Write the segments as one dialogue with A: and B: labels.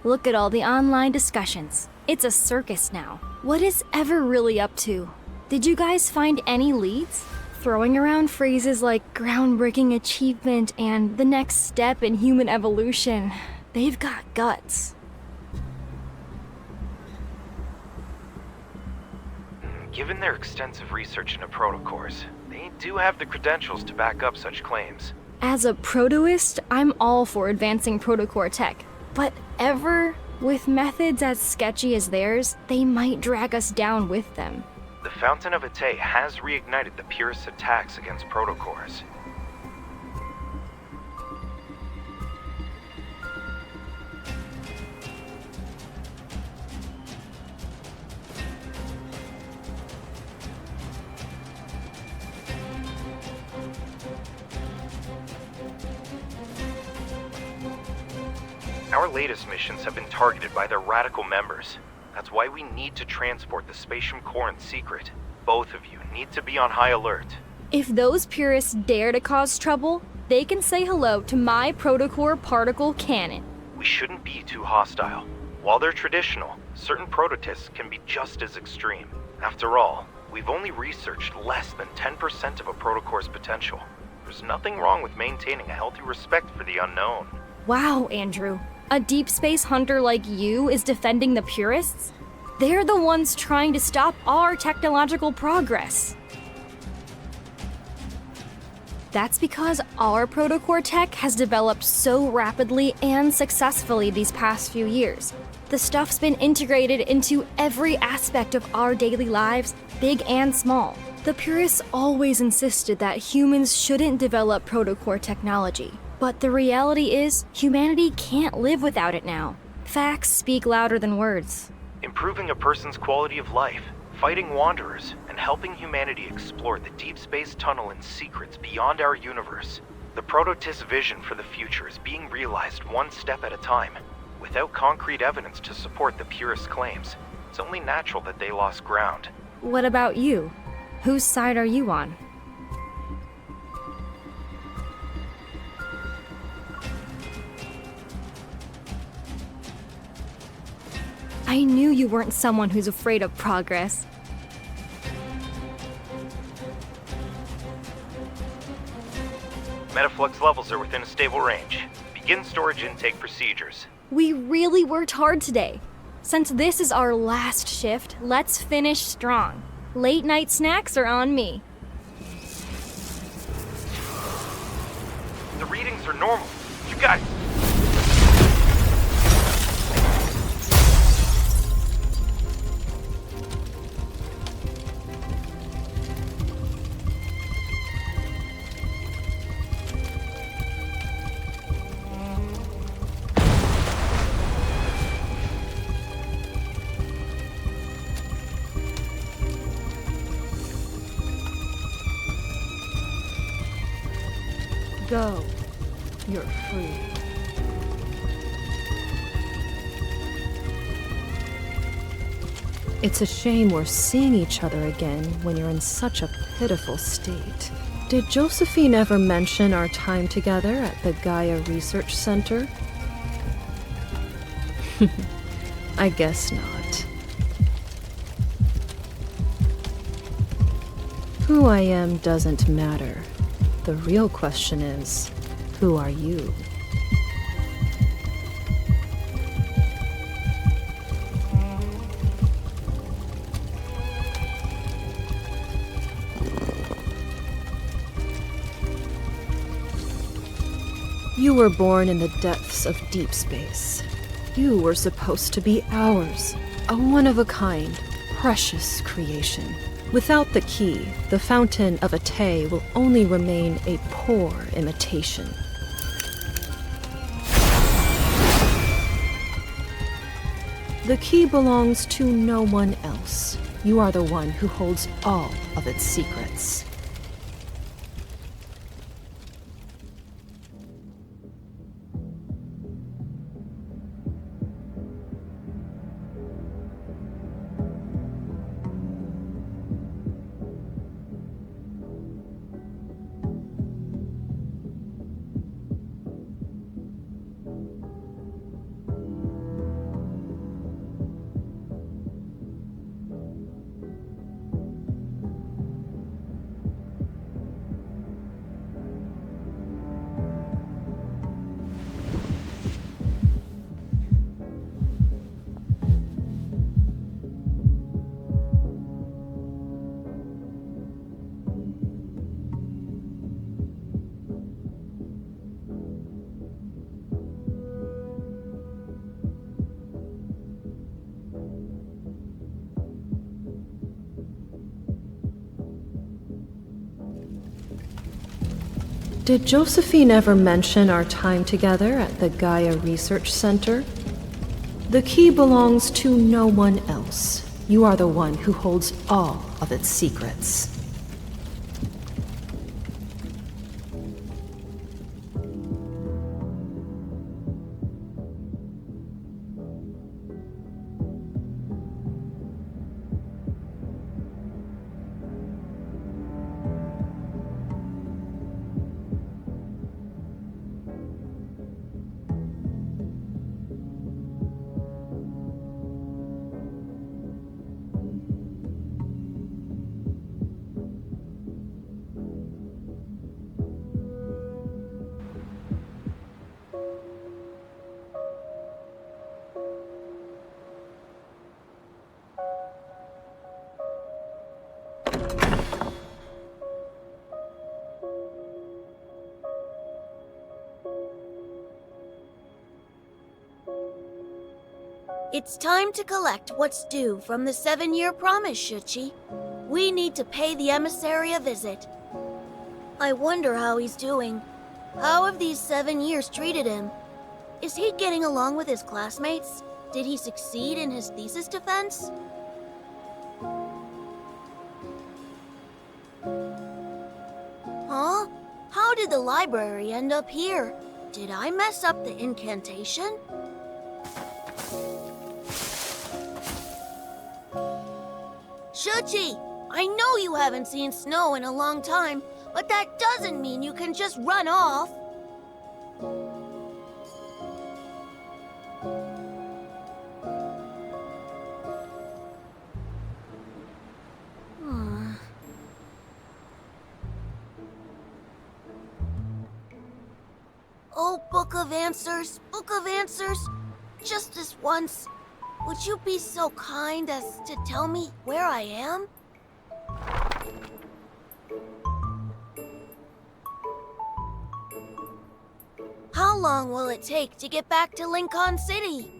A: Look at all the online discussions. It's a circus now. What is Ever really up to? Did you guys find any leads? Throwing around phrases like groundbreaking achievement and the next step in human evolution. They've got guts.
B: Given their extensive research into protocores, they do have the credentials to back up such claims.
A: As a protoist, I'm all for advancing protocore tech. But Ever, with methods as sketchy as theirs, they might drag us down with them.
B: The Fountain of Ate has reignited the purest attacks against protocores. Our latest missions have been targeted by their radical members. That's why we need to transport the Spatium Core in secret. Both of you need to be on high alert.
A: If those purists dare to cause trouble, they can say hello to my protocore particle cannon.
B: We shouldn't be too hostile. While they're traditional, certain prototists can be just as extreme. After all, we've only researched less than 10% of a protocore's potential. There's nothing wrong with maintaining a healthy respect for the unknown.
A: Wow, Andrew. A deep space hunter like you is defending the purists? They're the ones trying to stop our technological progress. That's because our protocore tech has developed so rapidly and successfully these past few years. The stuff's been integrated into every aspect of our daily lives, big and small. The purists always insisted that humans shouldn't develop protocore technology. But the reality is, humanity can't live without it now. Facts speak louder than words.
B: Improving a person's quality of life, fighting wanderers, and helping humanity explore the deep space tunnel and secrets beyond our universe. The prototist's vision for the future is being realized one step at a time. Without concrete evidence to support the purist claims, it's only natural that they lost ground.
A: What about you? Whose side are you on? I knew you weren't someone who's afraid of progress.
B: Metaflux levels are within a stable range. Begin storage intake procedures.
A: We really worked hard today. Since this is our last shift, let's finish strong. Late night snacks are on me.
B: The readings are normal. You guys...
C: Go. You're free. It's a shame we're seeing each other again when you're in such a pitiful state. Did Josephine ever mention our time together at the Gaia Research Center? I guess not. Who I am doesn't matter. The real question is, who are you? You were born in the depths of deep space. You were supposed to be ours, a one-of-a-kind, precious creation. Without the key, the Fountain of Ate will only remain a poor imitation. The key belongs to no one else. You are the one who holds all of its secrets. Did Josephine ever mention our time together at the Gaia Research Center? The key belongs to no one else. You are the one who holds all of its secrets.
D: It's time to collect what's due from the 7-year promise, Shuchi. We need to pay the emissary a visit. I wonder how he's doing. How have these 7 years treated him? Is he getting along with his classmates? Did he succeed in his thesis defense? Huh? How did the library end up here? Did I mess up the incantation? Shuchi, I know you haven't seen snow in a long time, but that doesn't mean you can just run off. Oh, Book of Answers, just this once. Would you be so kind as to tell me where I am? How long will it take to get back to Lincoln City?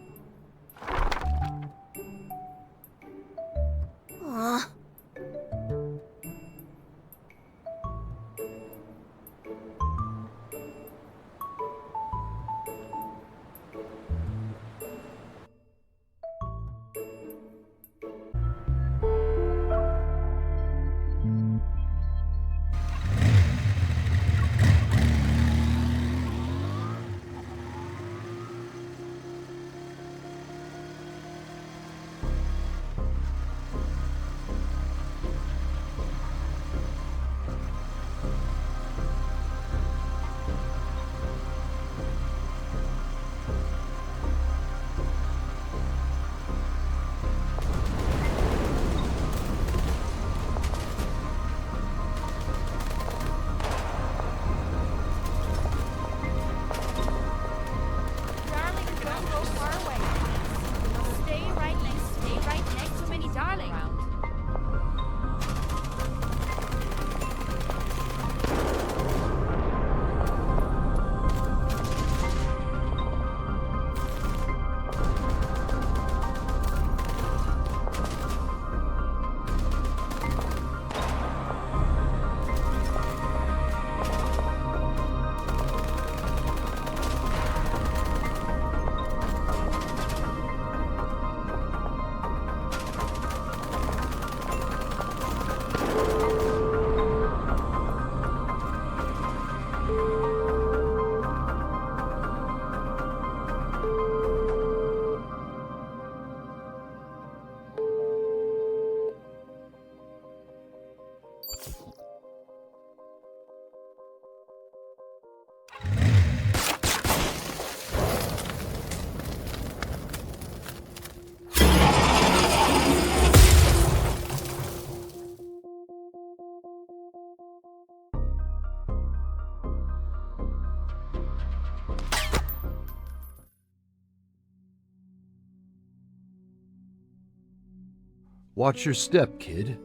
E: Watch your step, kid.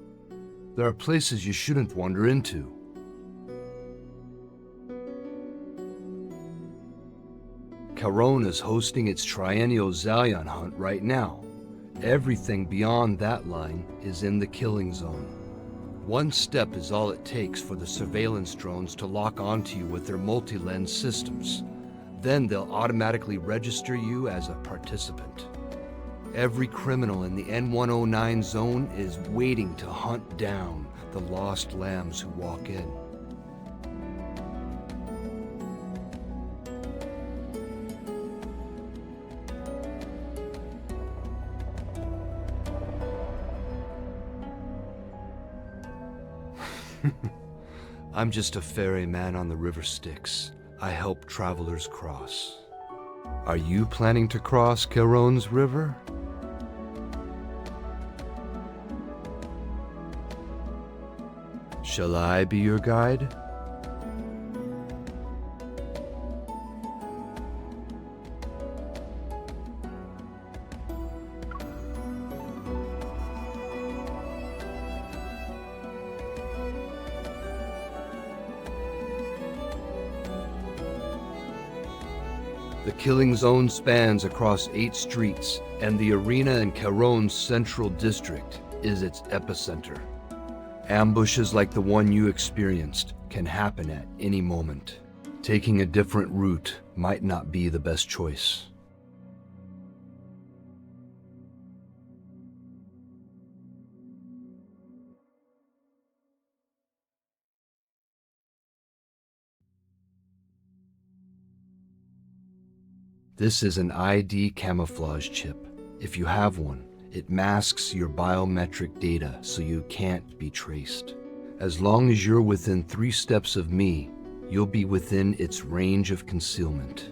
E: There are places you shouldn't wander into. Caron is hosting its triennial Zalion hunt right now. Everything beyond that line is in the killing zone. One step is all it takes for the surveillance drones to lock onto you with their multi-lens systems. Then they'll automatically register you as a participant. Every criminal in the N109 zone is waiting to hunt down the lost lambs who walk in. I'm just a ferryman on the river Styx. I help travelers cross. Are you planning to cross Caron's river? Shall I be your guide? The killing zone spans across 8 streets, and the arena in Caron's central district is its epicenter. Ambushes like the one you experienced can happen at any moment. Taking a different route might not be the best choice. This is an ID camouflage chip. If you have one, it masks your biometric data so you can't be traced. As long as you're within 3 steps of me, you'll be within its range of concealment.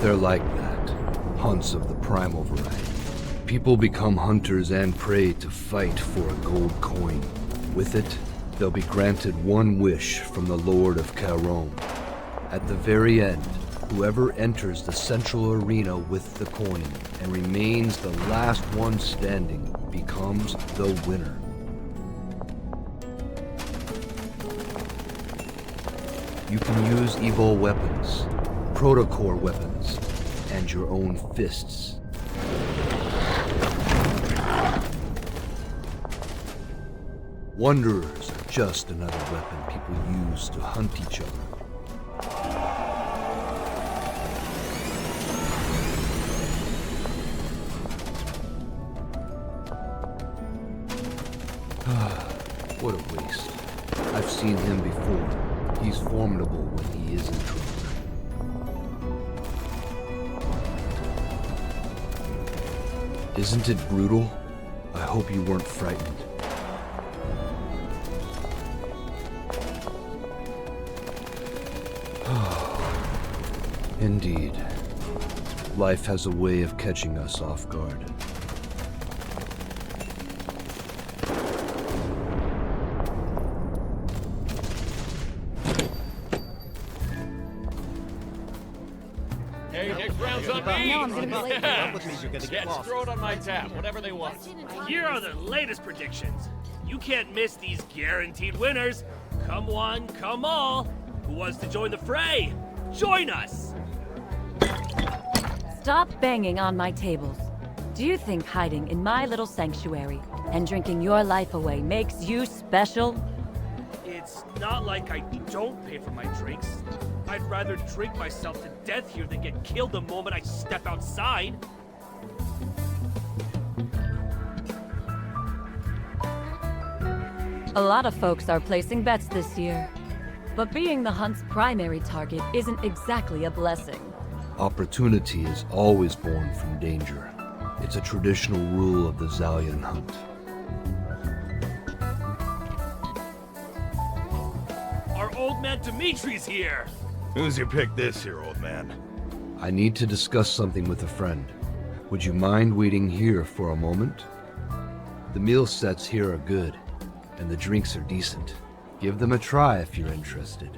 E: They're like that, hunts of the primal variety. People become hunters and prey to fight for a gold coin. With it, they'll be granted one wish from the Lord of Caron. At the very end, whoever enters the central arena with the coin and remains the last one standing becomes the winner. You can use evil weapons, protocore weapons, and your own fists. Wanderers are just another weapon people use to hunt each other. What a waste. I've seen him before. He's formidable when he isn't drunk. Isn't it brutal? I hope you weren't frightened. Indeed. Life has a way of catching us off guard.
F: Hey, next round's on me!
A: I know I'm gonna be late.
F: Yes, throw it on my tab, whatever they want.
G: Here are the latest predictions. You can't miss these guaranteed winners. Come one, come all. Who wants to join the fray? Join us!
H: Stop banging on my tables. Do you think hiding in my little sanctuary and drinking your life away makes you special?
G: It's not like I don't pay for my drinks. I'd rather drink myself to death here than get killed the moment I step outside.
H: A lot of folks are placing bets this year. But being the hunt's primary target isn't exactly a blessing.
E: Opportunity is always born from danger. It's a traditional rule of the Zalian hunt.
G: old man Dimitri's here!
I: Who's you picked this here, old man?
E: I need to discuss something with a friend. Would you mind waiting here for a moment? The meal sets here are good, and the drinks are decent. Give them a try if you're interested.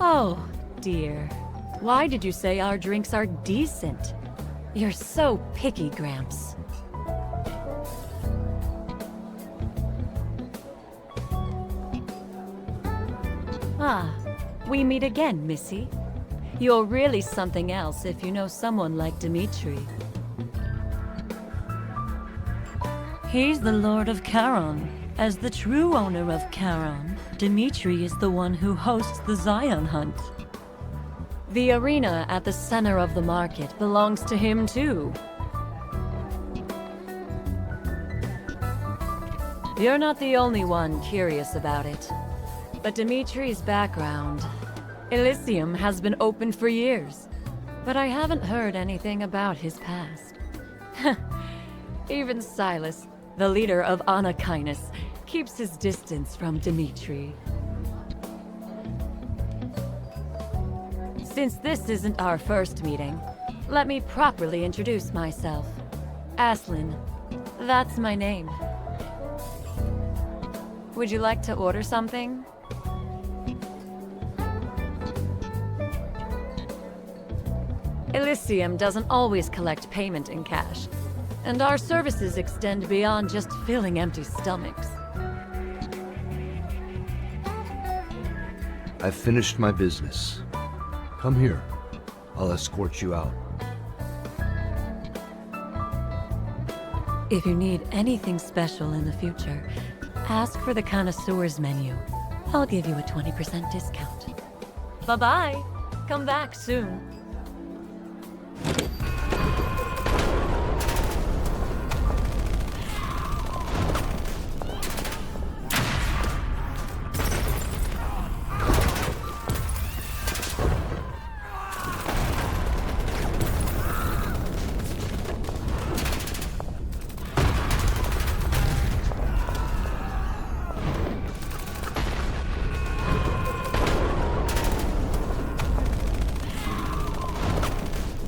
H: Oh, dear. Why did you say our drinks are decent? You're so picky, Gramps. Ah, we meet again, Missy. You're really something else if you know someone like Dimitri. He's the Lord of Charon. As the true owner of Charon, Dimitri is the one who hosts the Zion Hunt. The arena at the center of the market belongs to him too. You're not the only one curious about it. But Dimitri's background... Elysium has been open for years, but I haven't heard anything about his past. Even Silas, the leader of Anakinus, keeps his distance from Dimitri. Since this isn't our first meeting, let me properly introduce myself. Aslin, that's my name. Would you like to order something? Elysium doesn't always collect payment in cash, and our services extend beyond just filling empty stomachs.
E: I've finished my business. Come here. I'll escort you out.
H: If you need anything special in the future, ask for the connoisseur's menu. I'll give you a 20% discount. Bye-bye. Come back soon.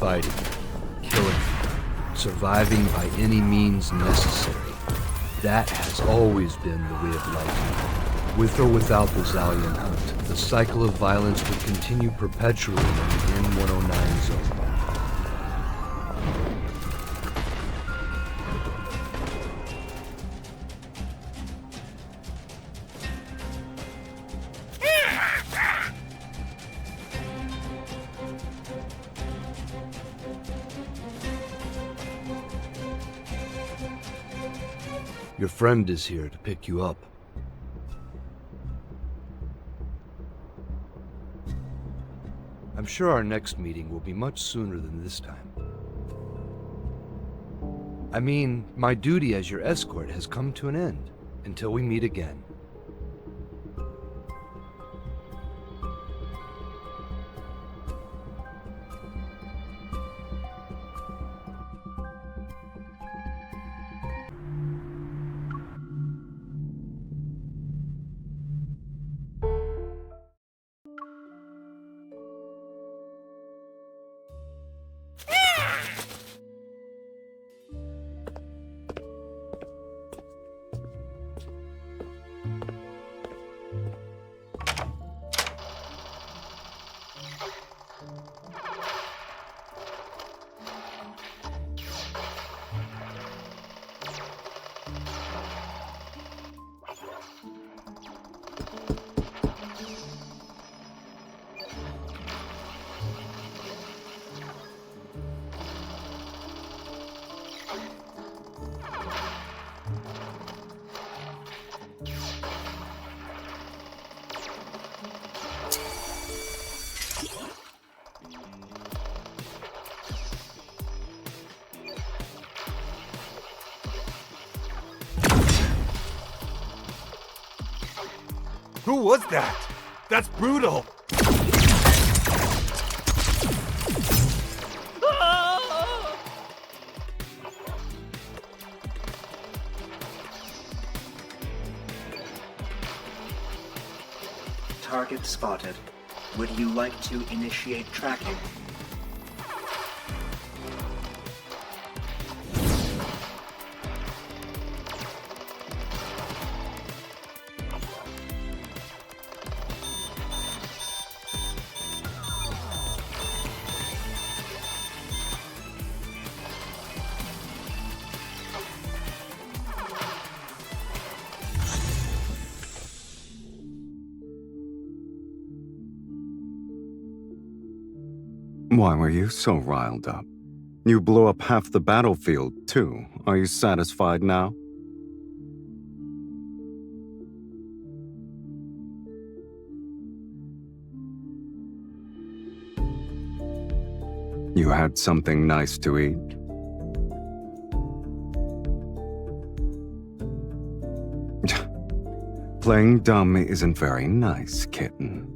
E: Fighting, killing, surviving by any means necessary. That has always been the way of life. With or without the Zalian hunt, the cycle of violence would continue perpetually in the N-109 zone. Your friend is here to pick you up. I'm sure our next meeting will be much sooner than this time. I mean, my duty as your escort has come to an end until we meet again.
I: Who was that? That's brutal!
J: Target spotted. Would you like to initiate tracking?
K: Why were you so riled up? You blew up half the battlefield, too. Are you satisfied now? You had something nice to eat? Playing dumb isn't very nice, kitten.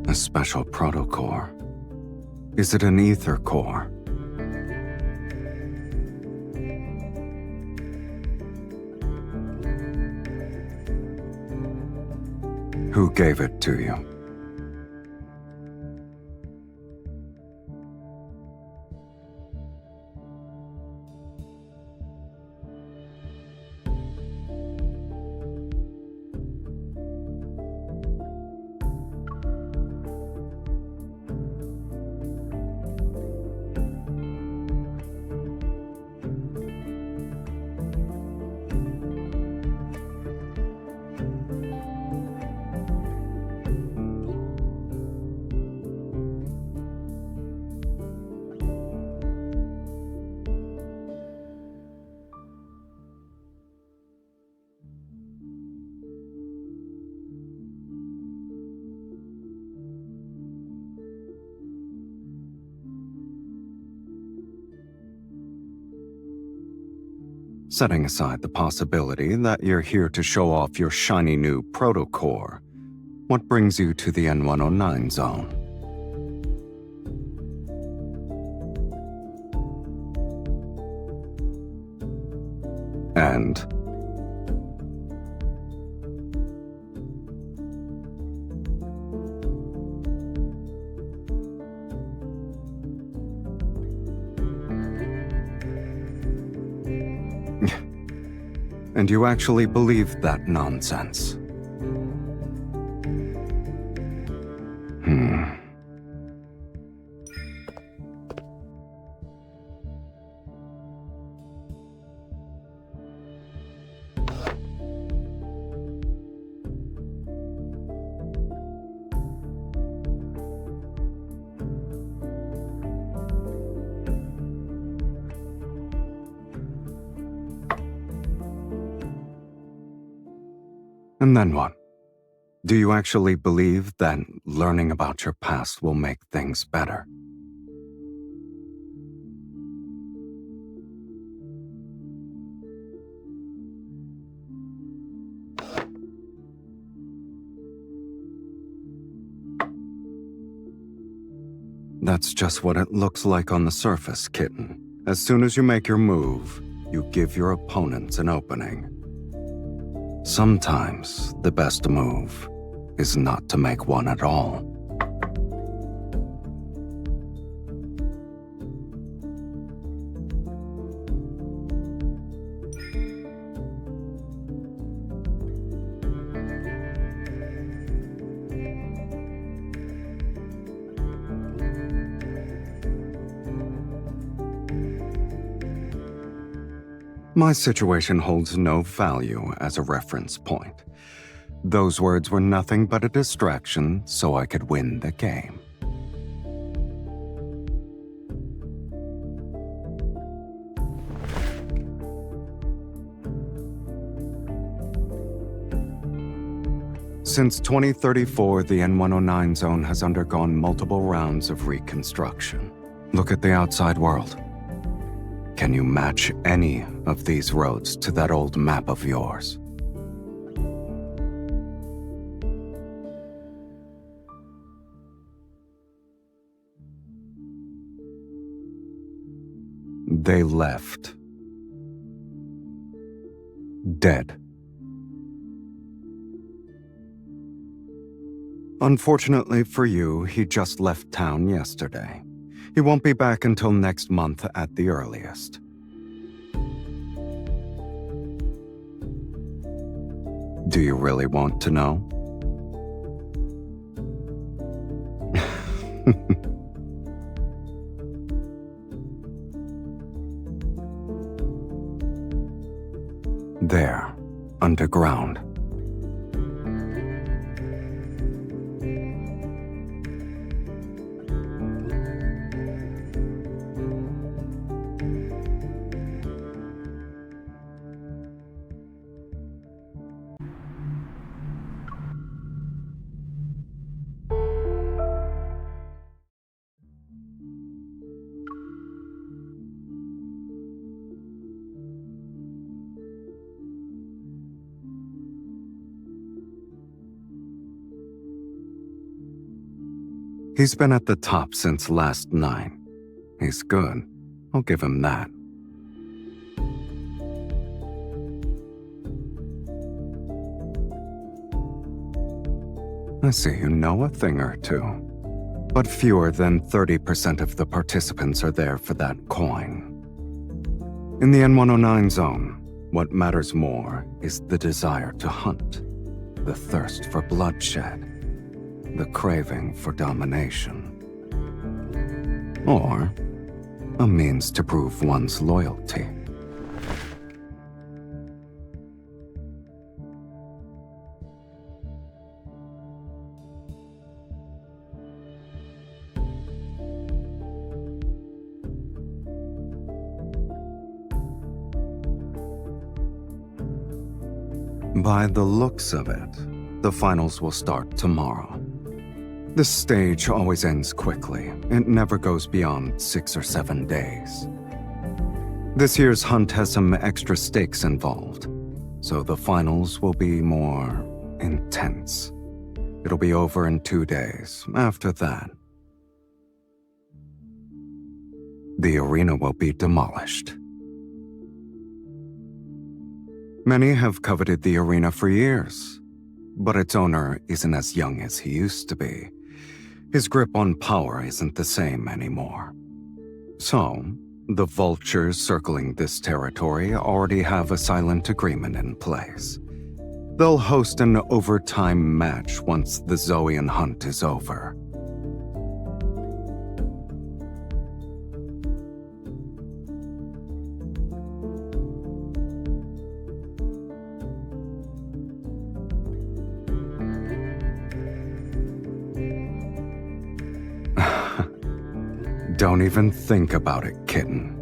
K: A special protocore. Is it an ether core? Who gave it to you? Setting aside the possibility that you're here to show off your shiny new protocore, what brings you to the N109 zone? And and you actually believe that nonsense? And then what? Do you actually believe that learning about your past will make things better? That's just what it looks like on the surface, kitten. As soon as you make your move, you give your opponents an opening. Sometimes the best move is not to make one at all. My situation holds no value as a reference point. Those words were nothing but a distraction so I could win the game. Since 2034, the N109 zone has undergone multiple rounds of reconstruction. Look at the outside world. Can you match any of these roads to that old map of yours? They left. Dead. Unfortunately for you, he just left town yesterday. He won't be back until next month at the earliest. Do you really want to know? There, underground. He's been at the top since last night. He's good. I'll give him that. I see you know a thing or two. But fewer than 30% of the participants are there for that coin. In the N109 zone, what matters more is the desire to hunt, the thirst for bloodshed, the craving for domination, or a means to prove one's loyalty. By the looks of it, the finals will start tomorrow. This stage always ends quickly. It never goes beyond 6 or 7 days. This year's hunt has some extra stakes involved, so the finals will be more intense. It'll be over in 2 days. After that, the arena will be demolished. Many have coveted the arena for years, but its owner isn't as young as he used to be. His grip on power isn't the same anymore. So, the vultures circling this territory already have a silent agreement in place. They'll host an overtime match once the Zoean hunt is over. Don't even think about it, kitten.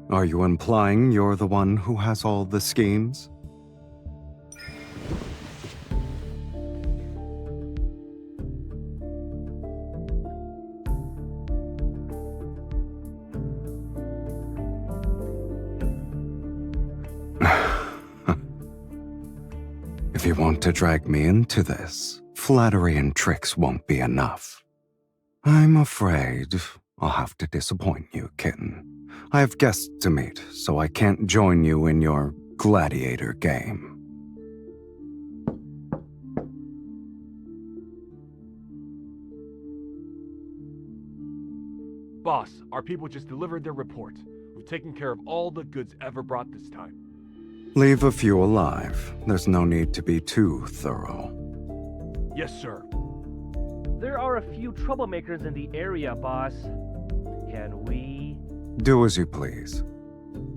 K: Are you implying you're the one who has all the schemes? If you want to drag me into this, flattery and tricks won't be enough. I'm afraid I'll have to disappoint you, kitten. I have guests to meet, so I can't join you in your gladiator game.
L: Boss, our people just delivered their report. We've taken care of all the goods ever brought this time.
K: Leave a few alive. There's no need to be too thorough.
L: Yes, sir.
G: There are a few troublemakers in the area, boss. Can we...
K: Do as you please.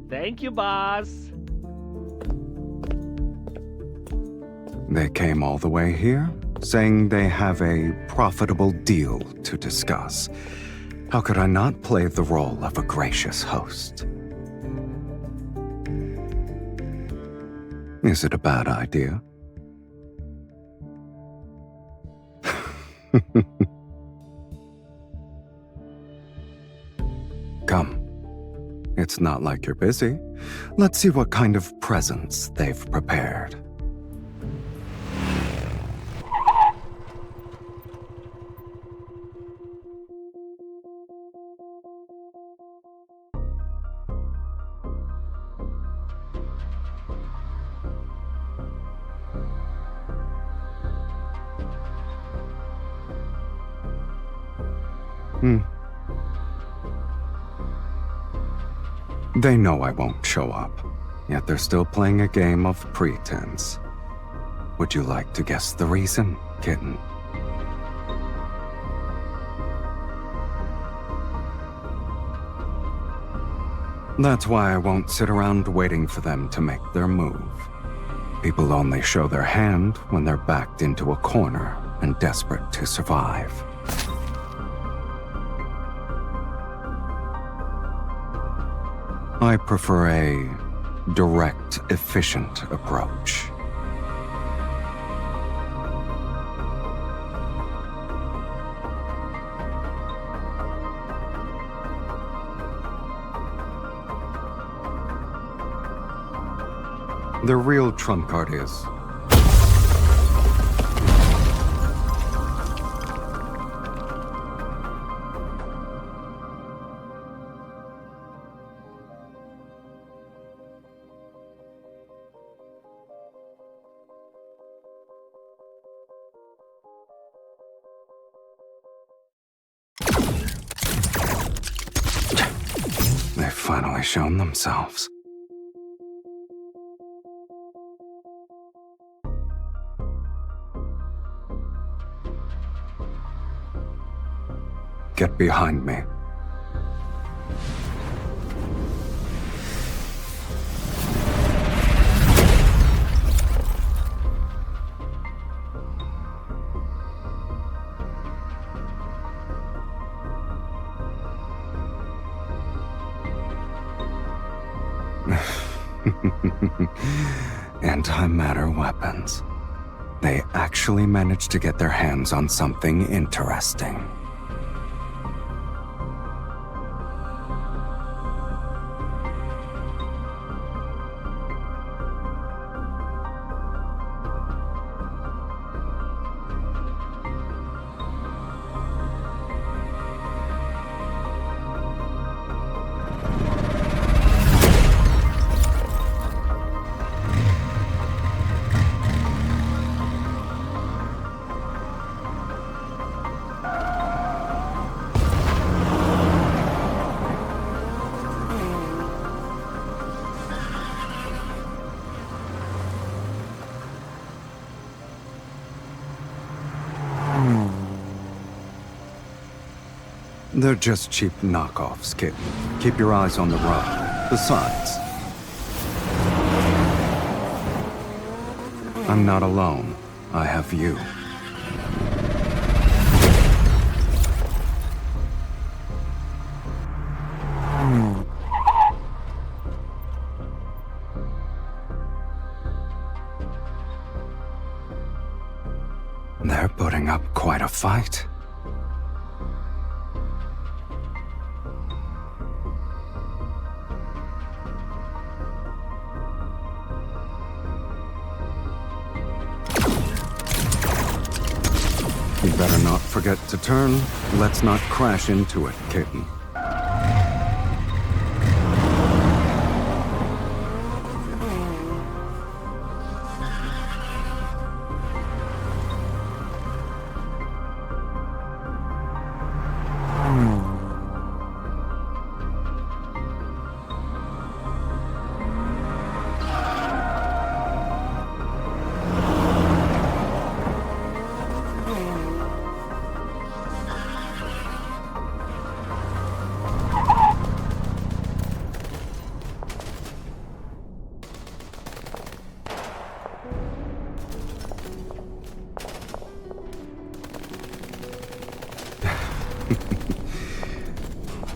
G: Thank you, boss.
K: They came all the way here, saying they have a profitable deal to discuss. How could I not play the role of a gracious host? Is it a bad idea? Come. It's not like you're busy. Let's see what kind of presents they've prepared. They know I won't show up, yet they're still playing a game of pretense. Would you like to guess the reason, kitten? That's why I won't sit around waiting for them to make their move. People only show their hand when they're backed into a corner and desperate to survive. I prefer a direct, efficient approach. The real trump card is... They've finally shown themselves. Get behind me. Antimatter weapons. They actually managed to get their hands on something interesting. They're just cheap knockoffs, kitten. Keep your eyes on the road. Besides, I'm not alone. I have you. They're putting up quite a fight. You better not forget to turn. Let's not crash into it, kitten.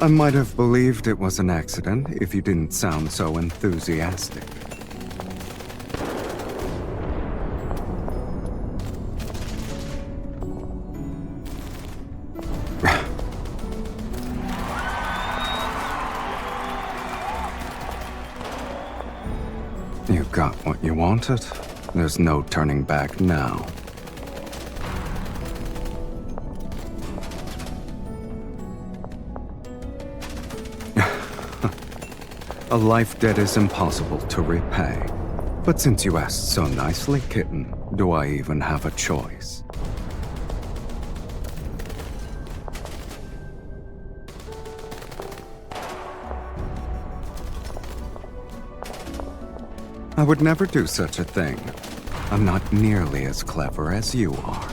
K: I might have believed it was an accident if you didn't sound so enthusiastic. You got what you wanted. There's no turning back now. A life debt is impossible to repay. But since you asked so nicely, kitten, do I even have a choice? I would never do such a thing. I'm not nearly as clever as you are.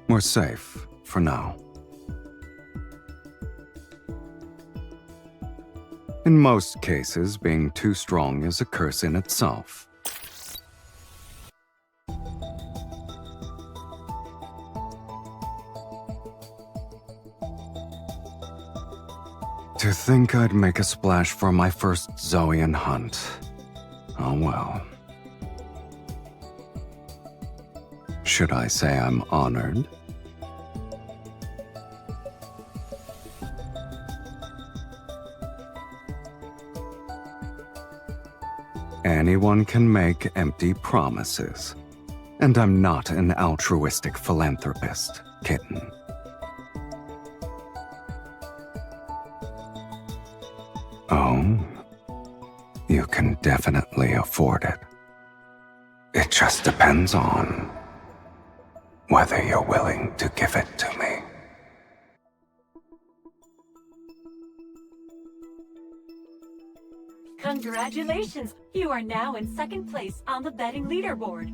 K: We're safe, for now. In most cases, being too strong is a curse in itself. To think I'd make a splash for my first Zoian hunt. Oh well. Should I say I'm honored? Anyone can make empty promises. And I'm not an altruistic philanthropist, kitten. Oh, you can definitely afford it. It just depends on whether you're willing to give it to me.
H: Congratulations! You are now in second place on the betting leaderboard.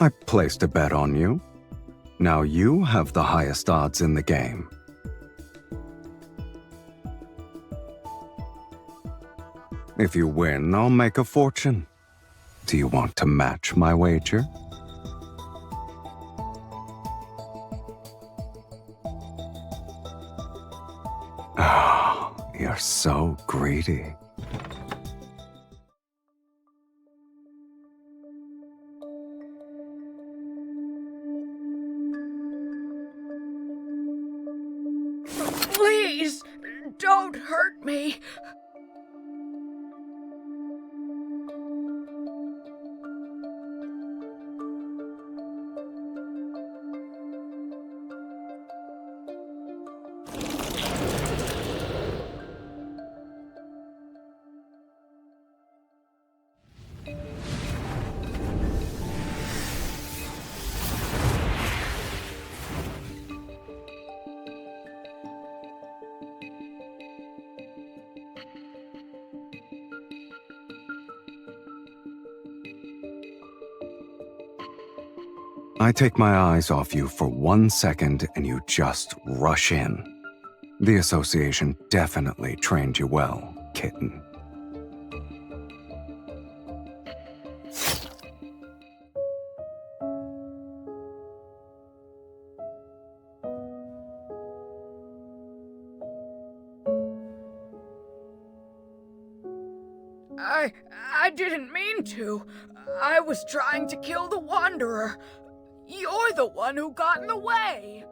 K: I placed a bet on you. Now you have the highest odds in the game. If you win, I'll make a fortune. Do you want to match my wager? Oh, you're so greedy.
M: Please, don't hurt me.
K: I take my eyes off you for 1 second and you just rush in. The association definitely trained you well, kitten.
M: I didn't mean to. I was trying to kill the Wanderer. You're the one who got in the way.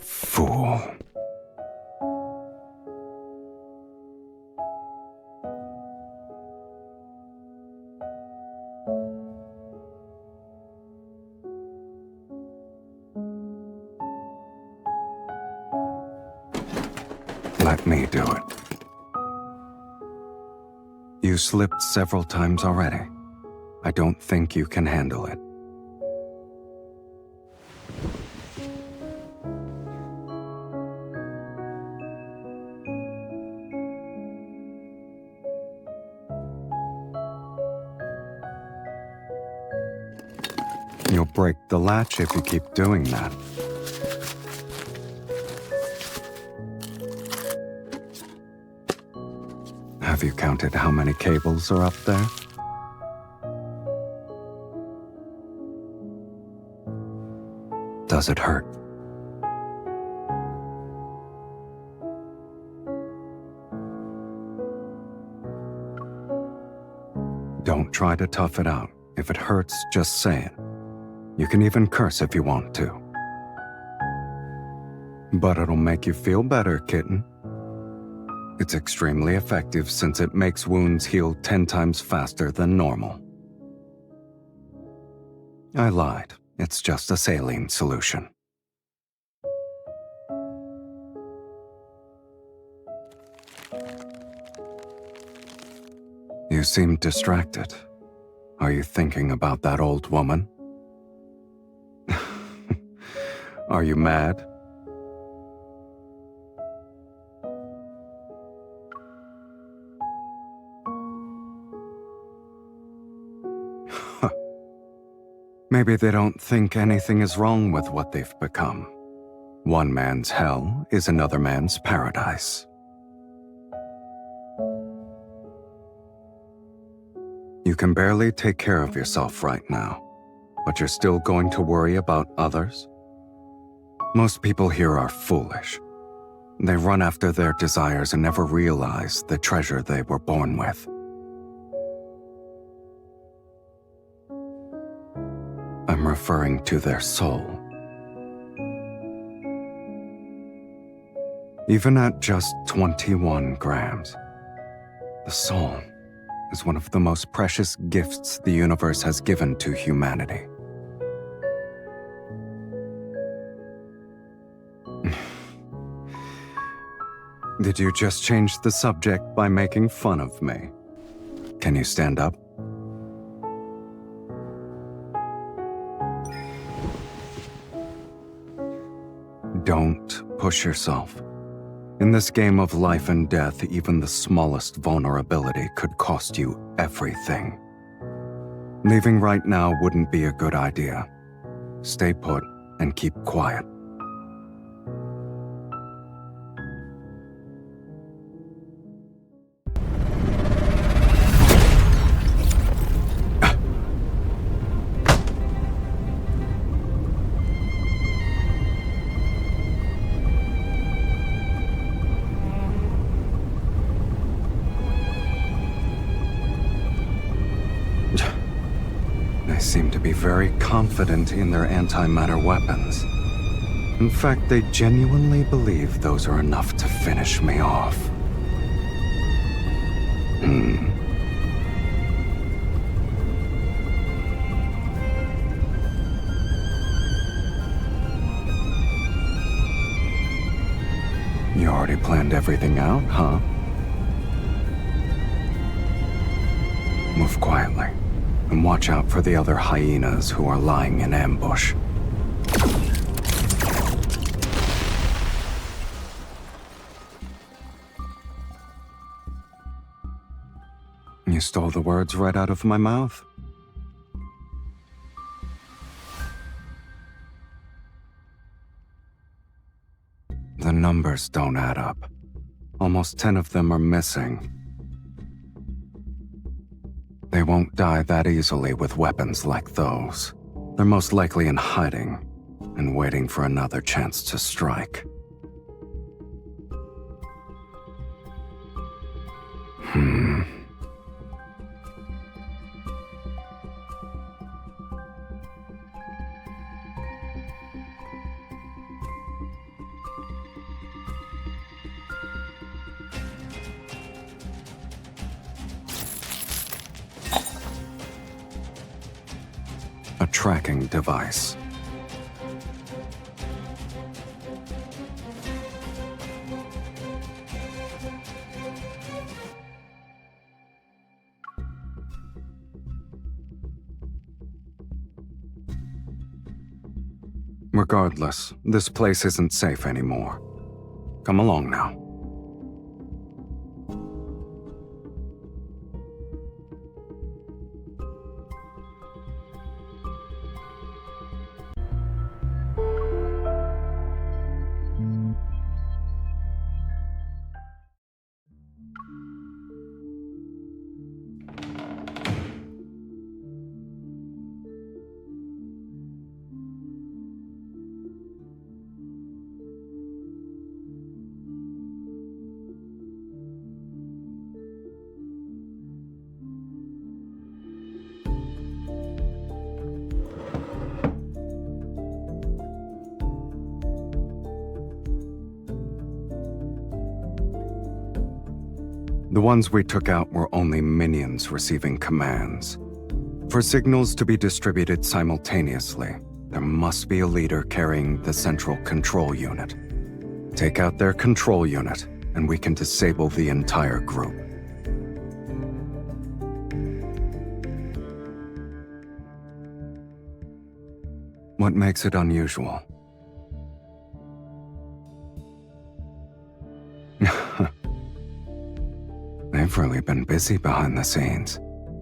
K: Fool. Let me do it. You slipped several times already. I don't think you can handle it. You'll break the latch if you keep doing that. Have you counted how many cables are up there? Does it hurt? Don't try to tough it out. If it hurts, just say it. You can even curse if you want to. But it'll make you feel better, kitten. It's extremely effective since it makes wounds heal 10 times faster than normal. I lied. It's just a saline solution. You seem distracted. Are you thinking about that old woman? Are you mad? Maybe they don't think anything is wrong with what they've become. One man's hell is another man's paradise. You can barely take care of yourself right now, but you're still going to worry about others? Most people here are foolish. They run after their desires and never realize the treasure they were born with. I'm referring to their soul. Even at just 21 grams, the soul is one of the most precious gifts the universe has given to humanity. Did you just change the subject by making fun of me? Can you stand up? Don't push yourself. In this game of life and death, even the smallest vulnerability could cost you everything. Leaving right now wouldn't be a good idea. Stay put and keep quiet. Seem to be very confident in their antimatter weapons. In fact, they genuinely believe those are enough to finish me off. You already planned everything out, huh? Move quietly. And watch out for the other hyenas who are lying in ambush. You stole the words right out of my mouth. The numbers don't add up. Almost 10 of them are missing. They won't die that easily with weapons like those. They're most likely in hiding and waiting for another chance to strike. A tracking device. Regardless, this place isn't safe anymore. Come along now. The ones we took out were only minions receiving commands. For signals to be distributed simultaneously, there must be a leader carrying the central control unit. Take out their control unit, and we can disable the entire group. What makes it unusual? They've really been busy behind the scenes.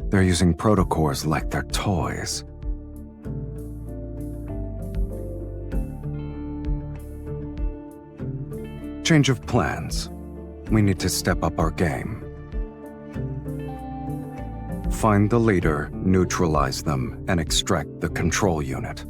K: They're using protocores like they're toys. Change of plans. We need to step up our game. Find the leader, neutralize them, and extract the control unit.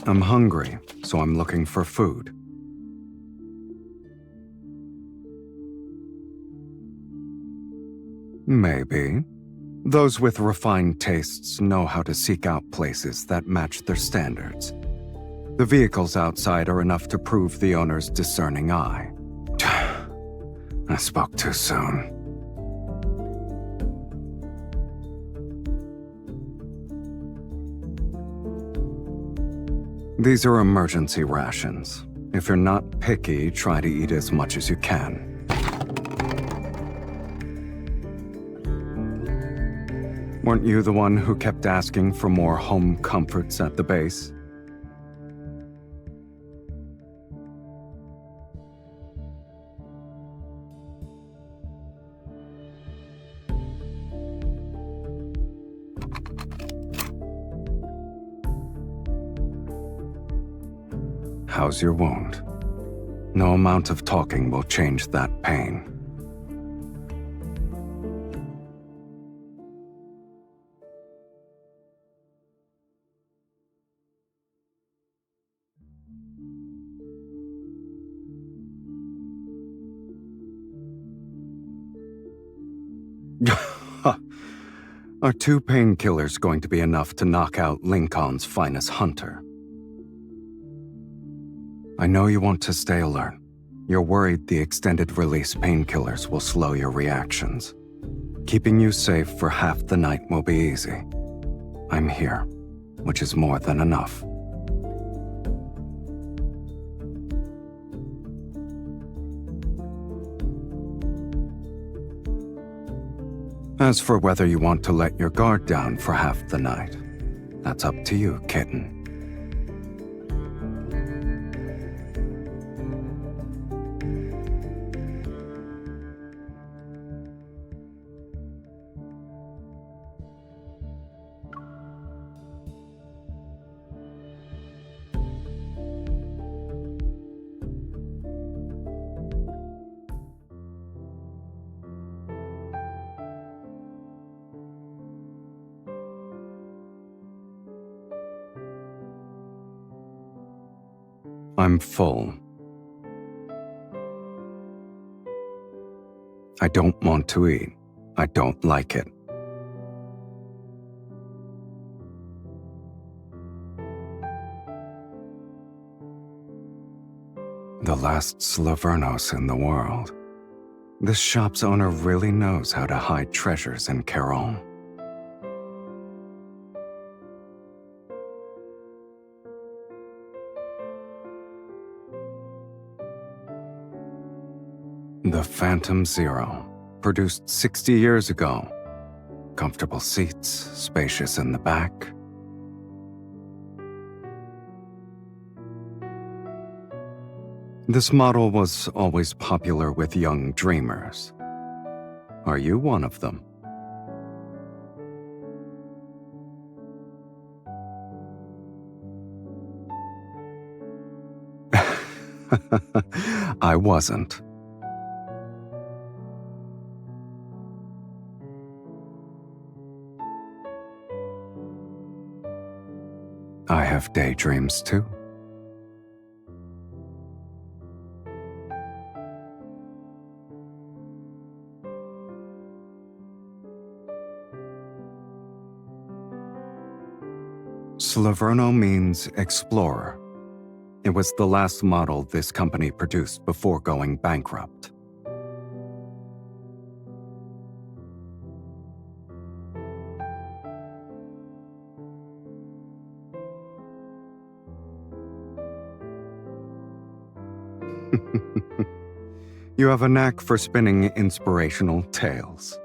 K: I'm hungry, so I'm looking for food. Maybe. Those with refined tastes know how to seek out places that match their standards. The vehicles outside are enough to prove the owner's discerning eye. I spoke too soon. These are emergency rations. If you're not picky, try to eat as much as you can. Weren't you the one who kept asking for more home comforts at the base? How's your wound? No amount of talking will change that pain. Are 2 painkillers going to be enough to knock out Lincoln's finest hunter? I know you want to stay alert. You're worried the extended-release painkillers will slow your reactions. Keeping you safe for half the night will be easy. I'm here, which is more than enough. As for whether you want to let your guard down for half the night, that's up to you, kitten. I'm full. I don't want to eat. I don't like it. The last Slavernos in the world. This shop's owner really knows how to hide treasures in Caron. The Phantom Zero, produced 60 years ago. Comfortable seats, spacious in the back. This model was always popular with young dreamers. Are you one of them? I wasn't. I have daydreams too. Slaverno means explorer. It was the last model this company produced before going bankrupt. You have a knack for spinning inspirational tales.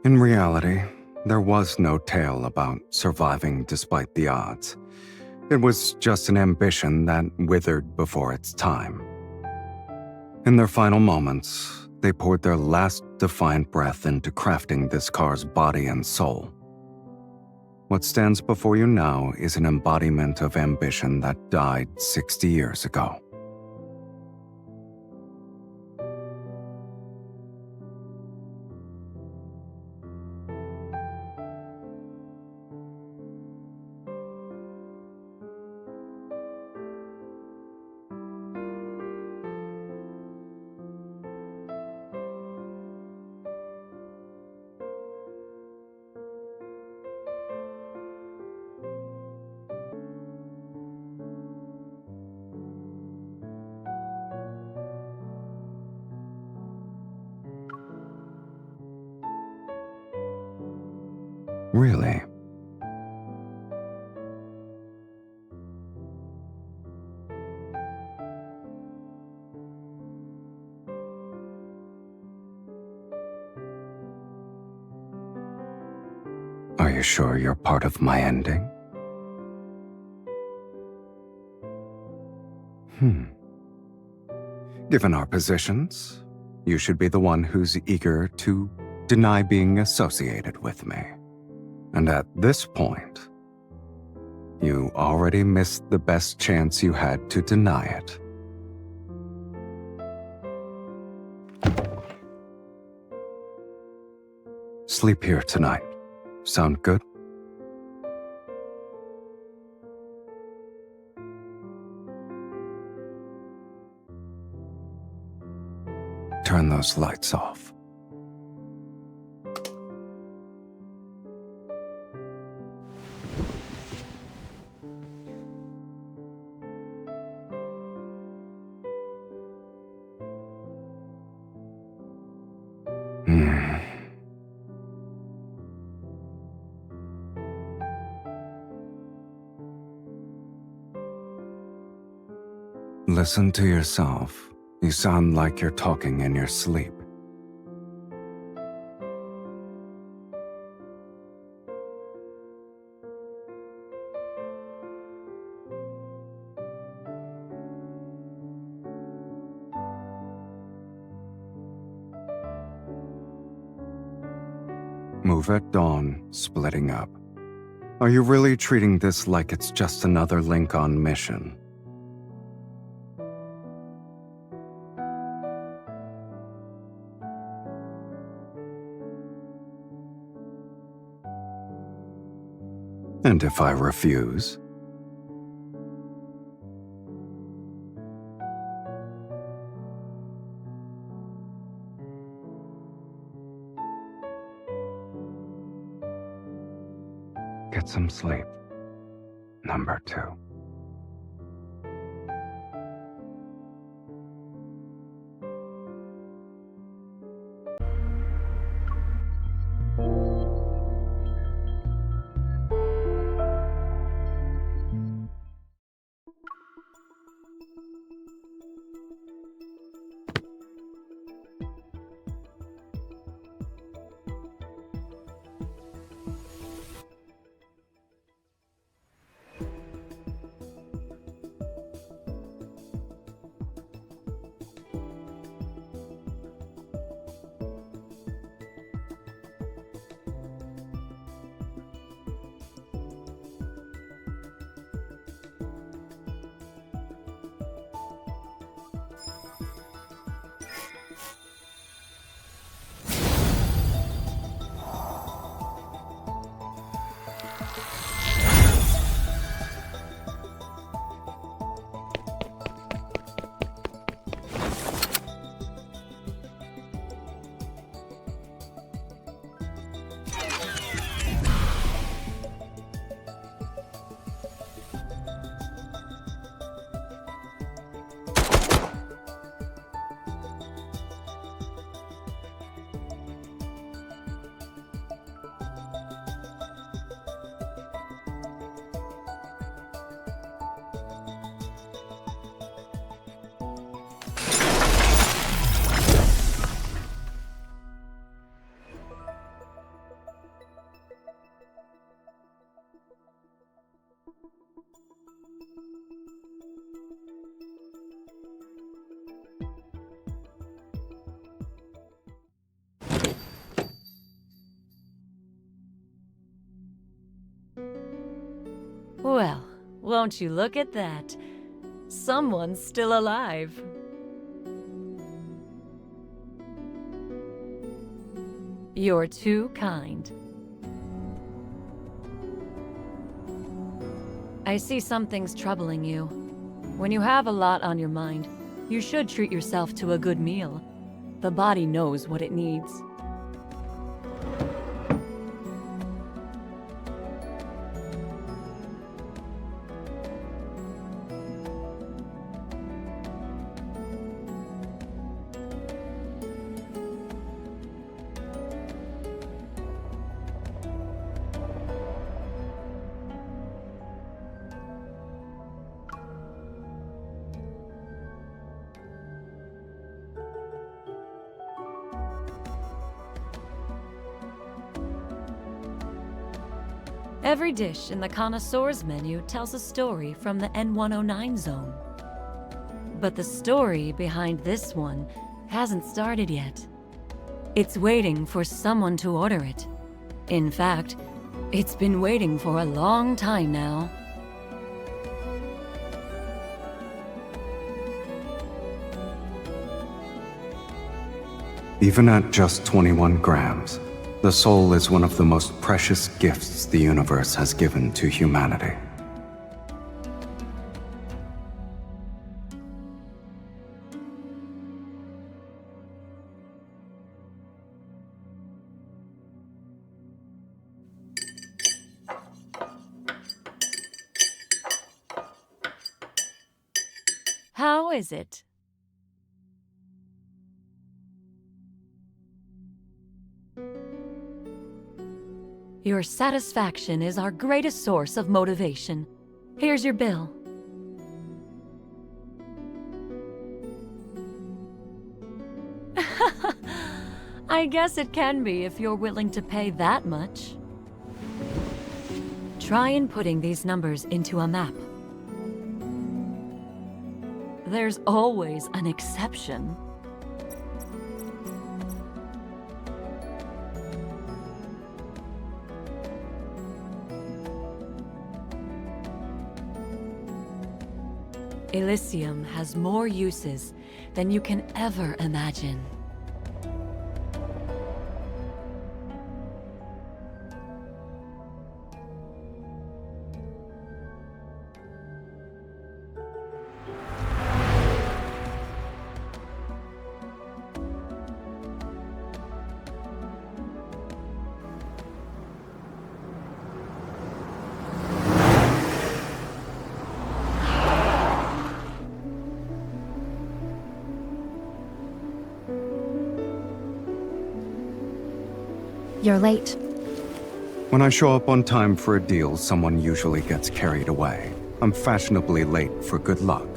K: In reality, there was no tale about surviving despite the odds. It was just an ambition that withered before its time. In their final moments, they poured their last defiant breath into crafting this car's body and soul. What stands before you now is an embodiment of ambition that died 60 years ago. Really? Are you sure you're part of my ending? Given our positions, you should be the one who's eager to deny being associated with me. And at this point, you already missed the best chance you had to deny it. Sleep here tonight. Sound good? Turn those lights off. Listen to yourself. You sound like you're talking in your sleep. Move at dawn, splitting up. Are you really treating this like it's just another link on mission? And if I refuse? Get some sleep. Number 2.
H: Well, won't you look at that? Someone's still alive. You're too kind. I see something's troubling you. When you have a lot on your mind, you should treat yourself to a good meal. The body knows what it needs. Every dish in the connoisseur's menu tells a story from the N109 zone. But the story behind this one hasn't started yet. It's waiting for someone to order it. In fact, it's been waiting for a long time now.
K: Even at just 21 grams, the soul is one of the most precious gifts the universe has given to humanity.
H: How is it? Your satisfaction is our greatest source of motivation. Here's your bill. I guess it can be if you're willing to pay that much. Try inputting these numbers into a map. There's always an exception. Elysium has more uses than you can ever imagine.
A: You're late.
K: When I show up on time for a deal, someone usually gets carried away. I'm fashionably late for good luck.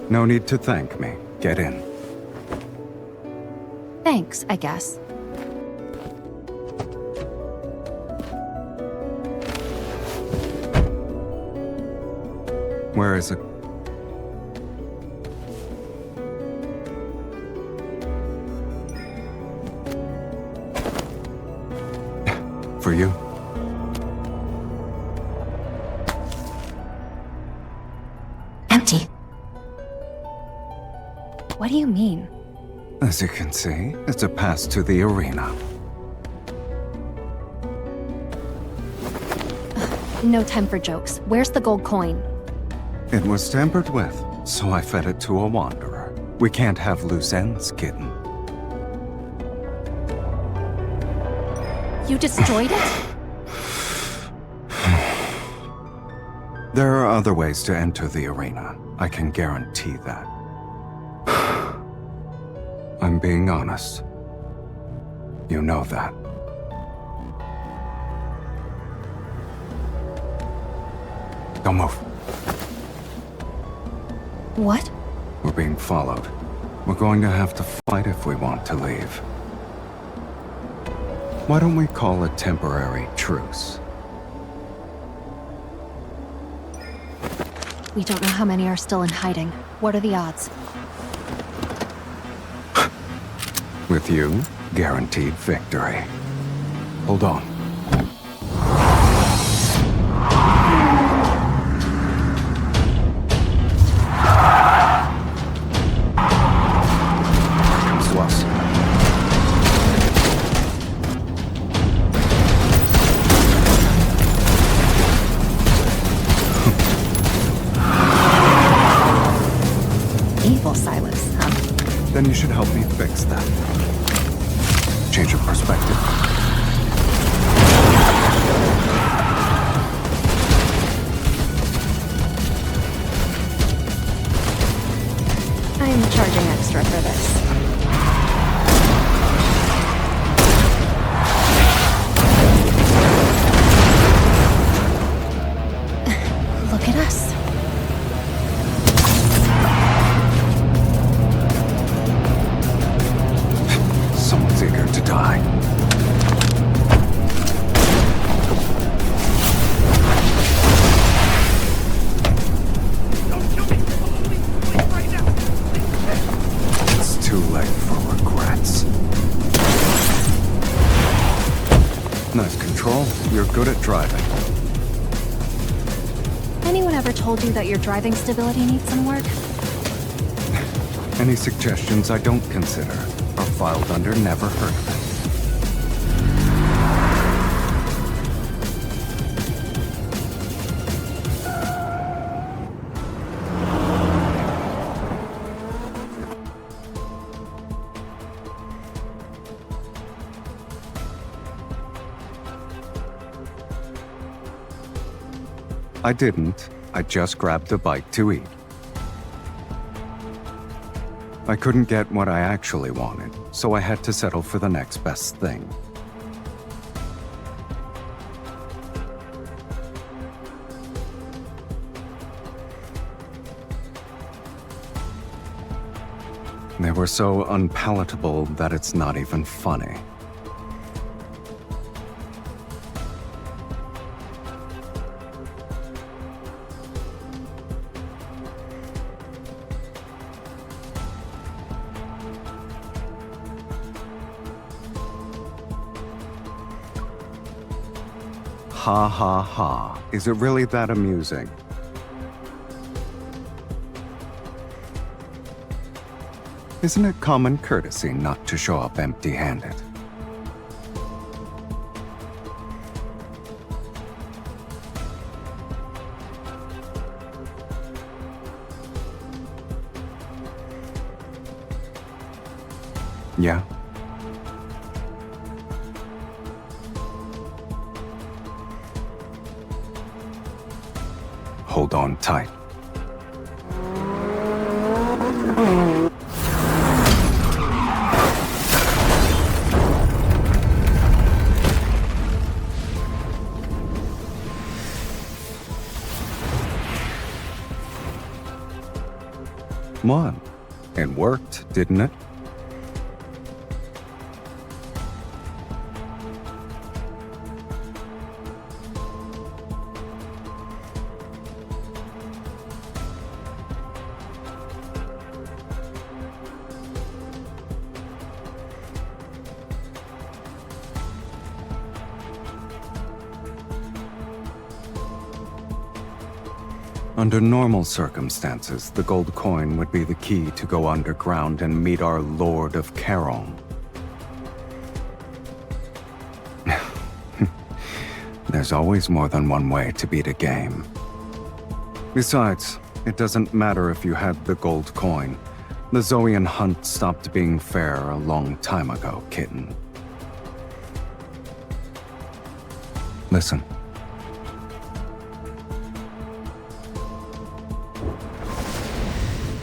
K: No need to thank me. Get in.
A: Thanks, I guess.
K: Where is it? For you?
A: Empty. What do you mean?
K: As you can see, it's a pass to the arena.
A: No time for jokes. Where's the gold coin?
K: It was tampered with, so I fed it to a wanderer. We can't have loose ends, kitten.
A: You destroyed it?
K: There are other ways to enter the arena. I can guarantee that. I'm being honest. You know that. Don't move.
A: What?
K: We're being followed. We're going to have to fight if we want to leave. Why don't we call a temporary truce?
A: We don't know how many are still in hiding. What are the odds?
K: With you, guaranteed victory. Hold on.
N: Evil Silas, huh?
K: Then you should help me fix that. Change of perspective.
N: I'm charging extra for this. Look at us.
K: Someone's eager to die. It's too late for regrets. Nice control. You're good at driving.
A: Anyone ever told you that your driving stability needs some work?
K: Any suggestions I don't consider are filed under never heard of it. I didn't. I just grabbed a bite to eat. I couldn't get what I actually wanted, so I had to settle for the next best thing. They were so unpalatable that it's not even funny. Ha ha ha. Is it really that amusing? Isn't it common courtesy not to show up empty-handed? Yeah? Hold on tight. What? It worked, didn't it? Under normal circumstances, the gold coin would be the key to go underground and meet our Lord of Charon. There's always more than one way to beat a game. Besides, it doesn't matter if you had the gold coin. The Zoian hunt stopped being fair a long time ago, kitten. Listen.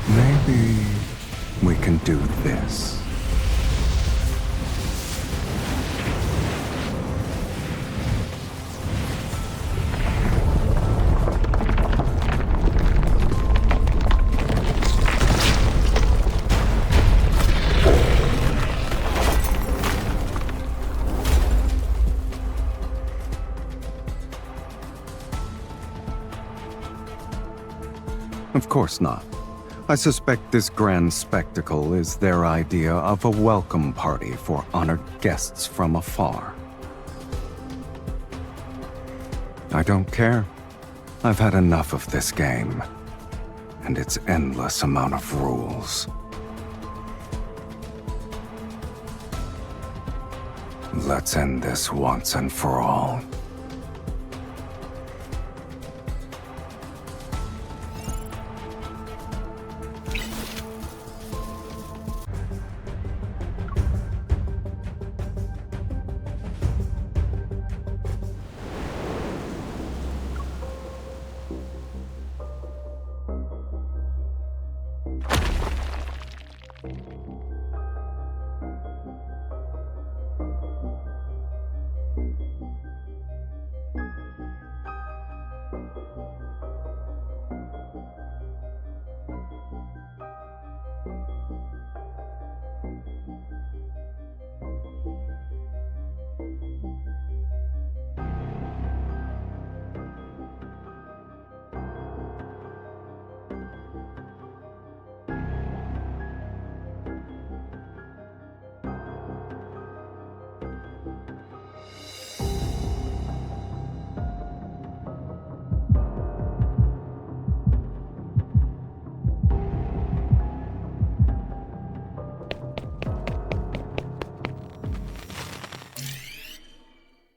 K: Maybe we can do this. Of course not. I suspect this grand spectacle is their idea of a welcome party for honored guests from afar. I don't care. I've had enough of this game and its endless amount of rules. Let's end this once and for all.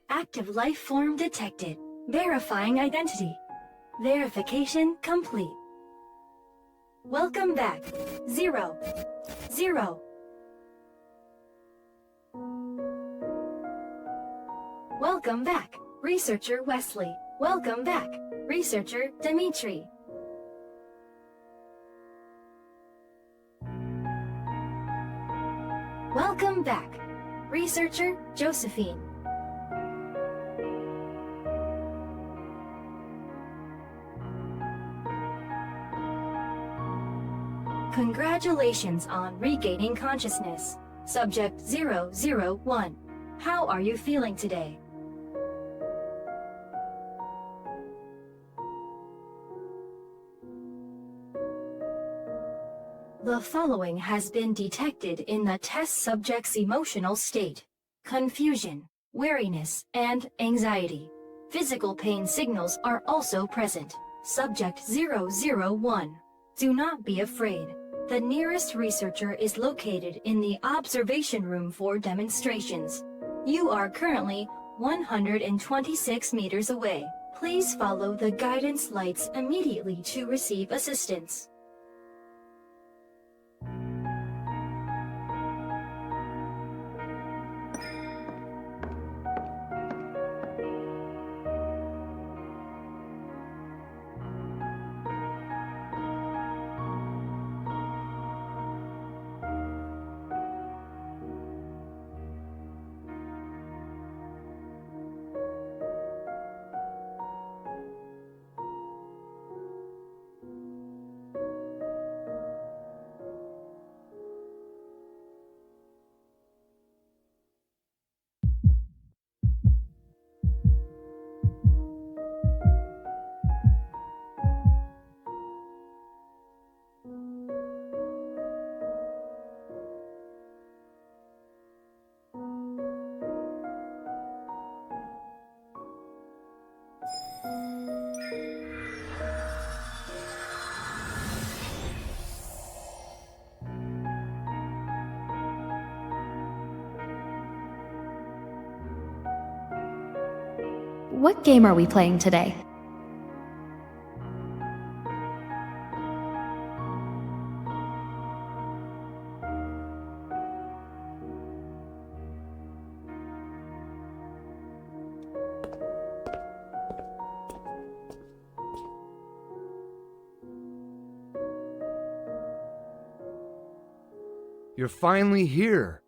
A: Active life form detected. Verifying identity. Verification complete. Welcome back. 0. 0. Welcome back, Researcher Wesley. Welcome back, Researcher Dimitri. Welcome back, Researcher Josephine. Congratulations on regaining consciousness. Subject 001. How are you feeling today? The following has been detected in the test subject's emotional state: confusion, weariness, and anxiety. Physical pain signals are also present. Subject 001. Do not be afraid. The nearest researcher is located in the observation room for demonstrations. You are currently 126 meters away. Please follow the guidance lights immediately to receive assistance.
N: What game are we playing today?
E: You're finally here.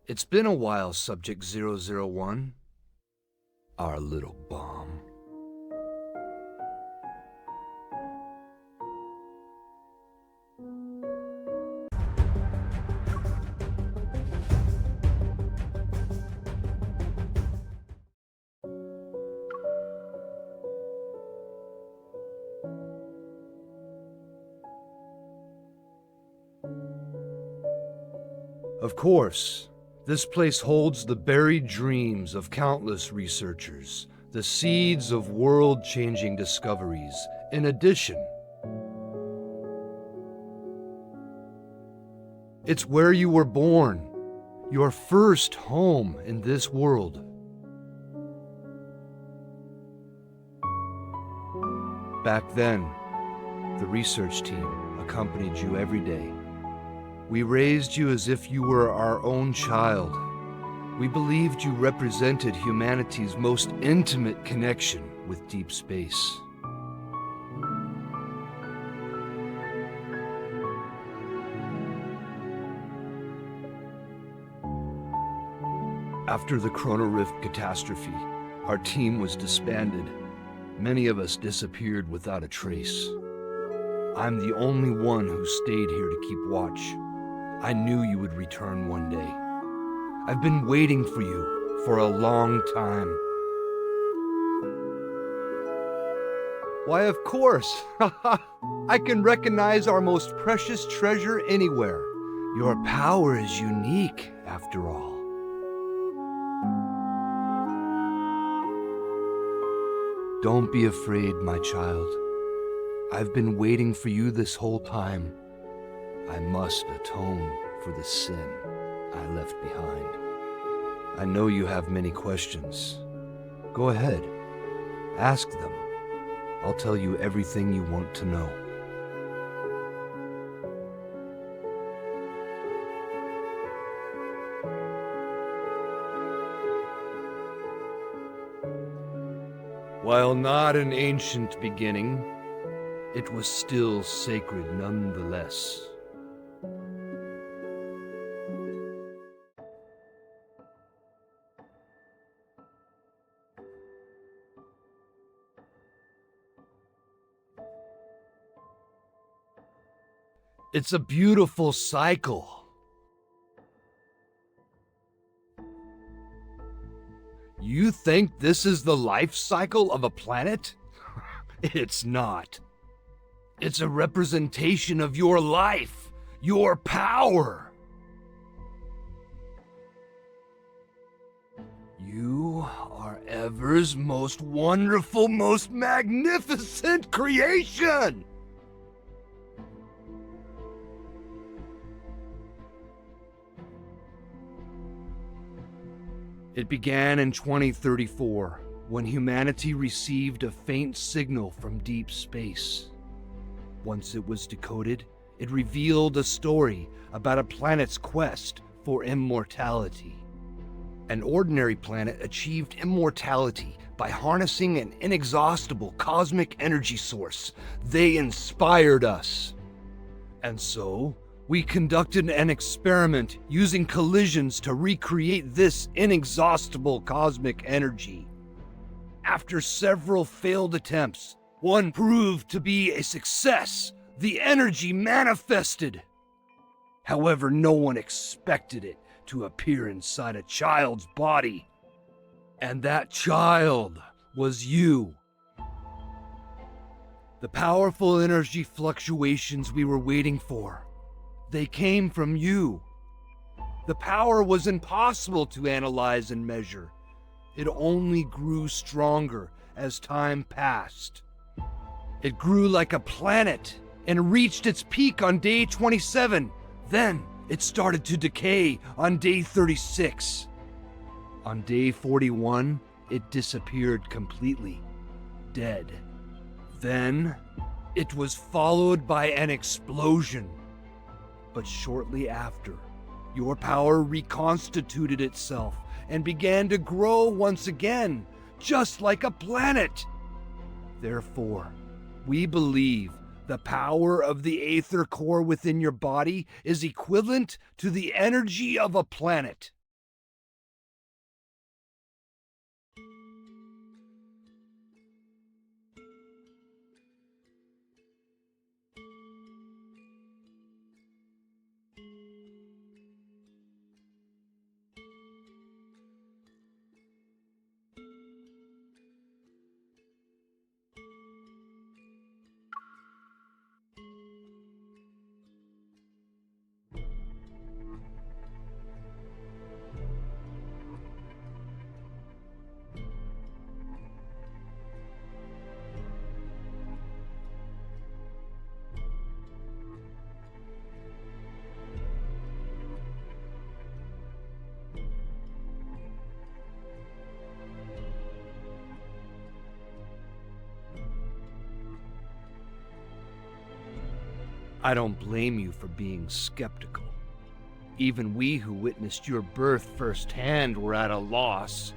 E: It's been a while, Subject 001. Our little bomb. Of course, this place holds the buried dreams of countless researchers, the seeds of world-changing discoveries. In addition, it's where you were born, your first home in this world. Back then, the research team accompanied you every day. We raised you as if you were our own child. We believed you represented humanity's most intimate connection with deep space. After the Chrono Rift catastrophe, our team was disbanded. Many of us disappeared without a trace. I'm the only one who stayed here to keep watch. I knew you would return one day. I've been waiting for you for a long time. Why, of course! I can recognize our most precious treasure anywhere. Your power is unique, after all. Don't be afraid, my child. I've been waiting for you this whole time. I must atone for the sin I left behind. I know you have many questions. Go ahead, ask them. I'll tell you everything you want to know. While not an ancient beginning, it was still sacred nonetheless. It's a beautiful cycle. You think this is the life cycle of a planet? It's not. It's a representation of your life, your power. You are Ever's most wonderful, most magnificent creation! It began in 2034, when humanity received a faint signal from deep space. Once it was decoded, it revealed a story about a planet's quest for immortality. An ordinary planet achieved immortality by harnessing an inexhaustible cosmic energy source. They inspired us. And so, we conducted an experiment using collisions to recreate this inexhaustible cosmic energy. After several failed attempts, one proved to be a success. The energy manifested. However, no one expected it to appear inside a child's body. And that child was you. The powerful energy fluctuations we were waiting for, they came from you. The power was impossible to analyze and measure. It only grew stronger as time passed. It grew like a planet and reached its peak on day 27. Then it started to decay on day 36. On day 41, it disappeared completely, dead. Then it was followed by an explosion. But shortly after, your power reconstituted itself and began to grow once again, just like a planet. Therefore, we believe the power of the Aether core within your body is equivalent to the energy of a planet. I don't blame you for being skeptical. Even we who witnessed your birth firsthand were at a loss.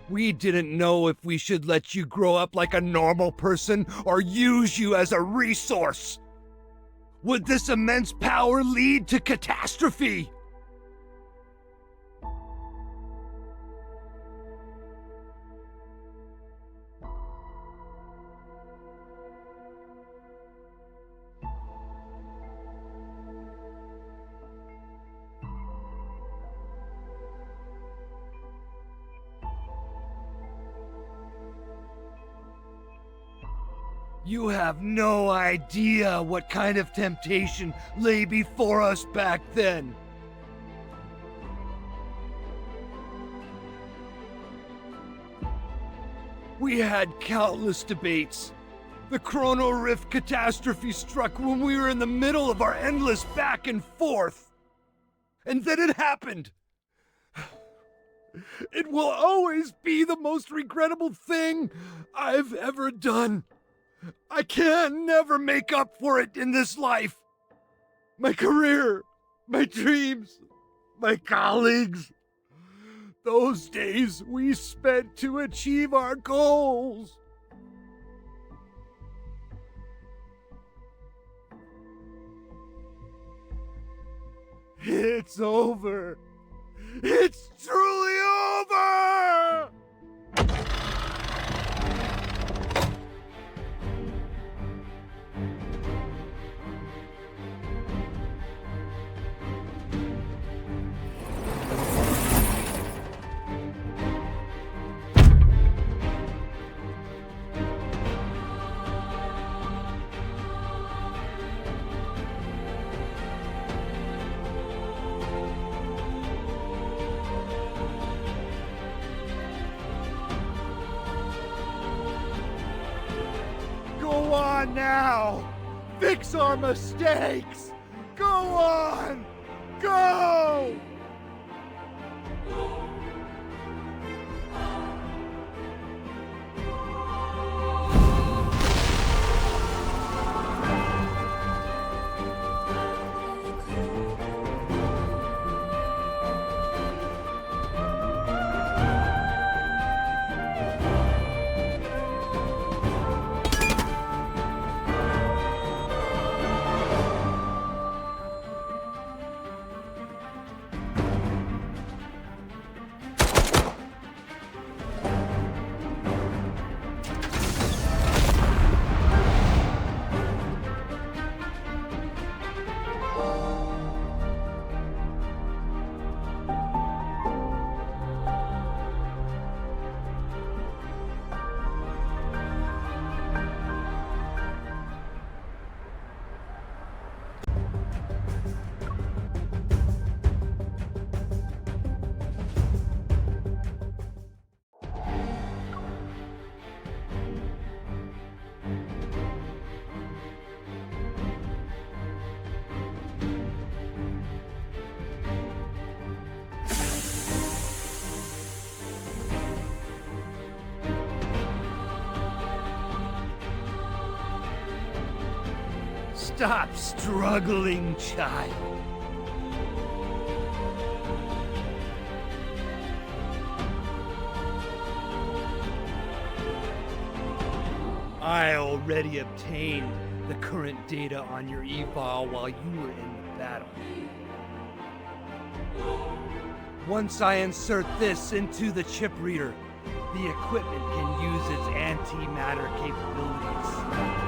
E: We didn't know if we should let you grow up like a normal person or use you as a resource. Would this immense power lead to catastrophe? You have no idea what kind of temptation lay before us back then. We had countless debates. The Chrono Rift catastrophe struck when we were in the middle of our endless back and forth. And then it happened. It will always be the most regrettable thing I've ever done. I can never make up for it in this life. My career, my dreams, my colleagues. Those days we spent to achieve our goals. It's over. It's truly over! Go on now! Fix our mistakes! Go on! Go! Stop struggling, child. I already obtained the current data on your eval while you were in the battle. Once I insert this into the chip reader, the equipment can use its antimatter capabilities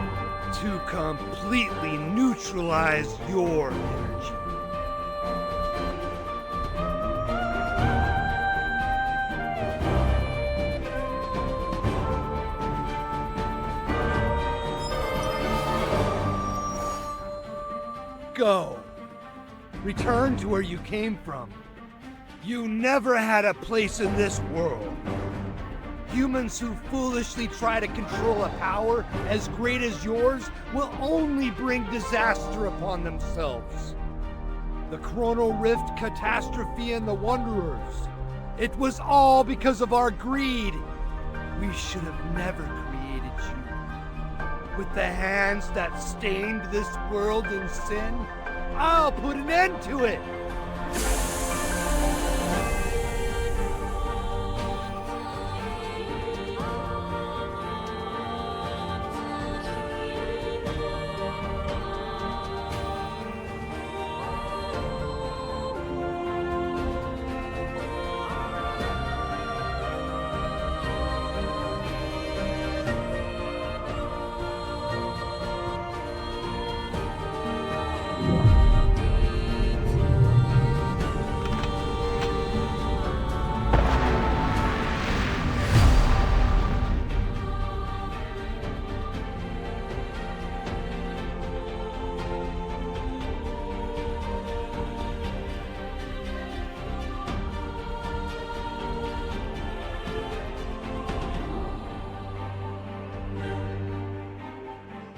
E: to completely neutralize your energy. Go. Return to where you came from. You never had a place in this world. Humans who foolishly try to control a power as great as yours will only bring disaster upon themselves. The Chrono Rift catastrophe and the Wanderers. It was all because of our greed. We should have never created you.
O: with the hands that stained this world in sin, I'll put an end to it!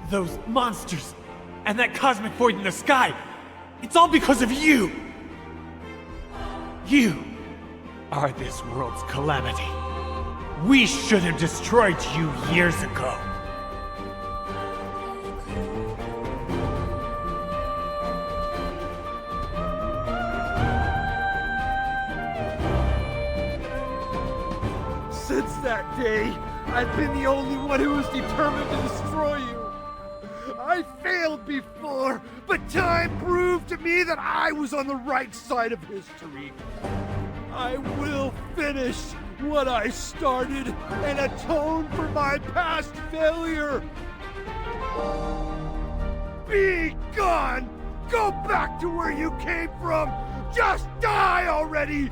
P: Those monsters, and that cosmic void in the sky, it's all because of you! You are this world's calamity. We should have destroyed you years ago.
O: Since that day, I've been the only one who was determined to destroy you. I failed before, but time proved to me that I was on the right side of history. I will finish what I started and atone for my past failure. Be gone! Go back to where you came from! Just die already!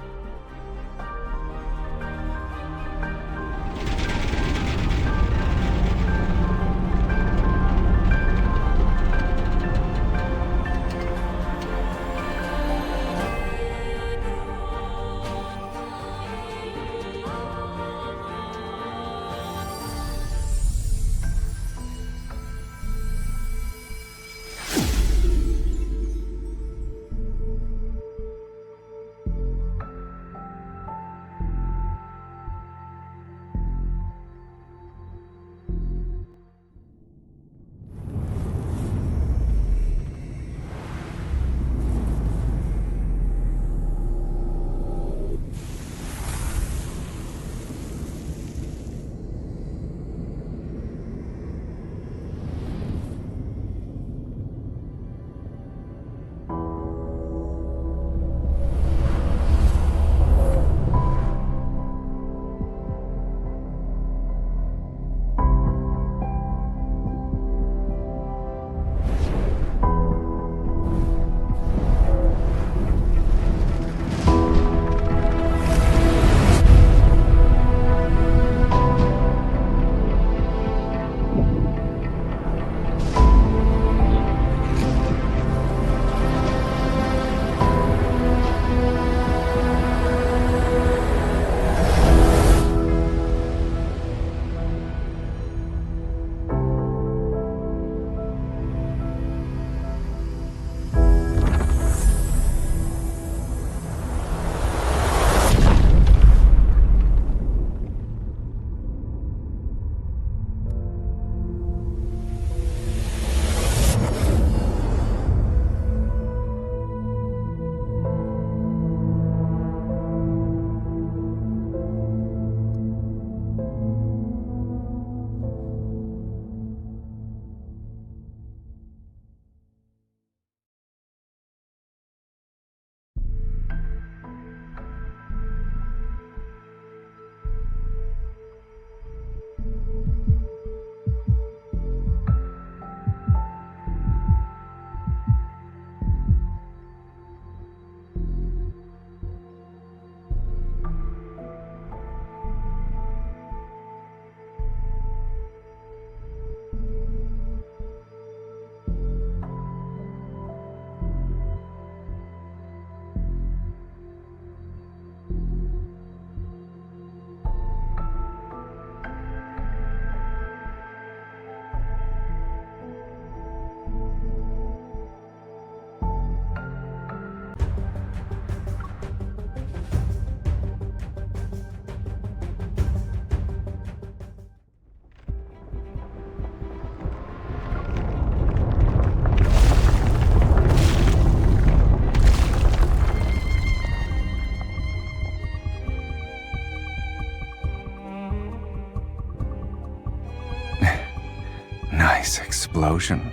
K: Nice explosion,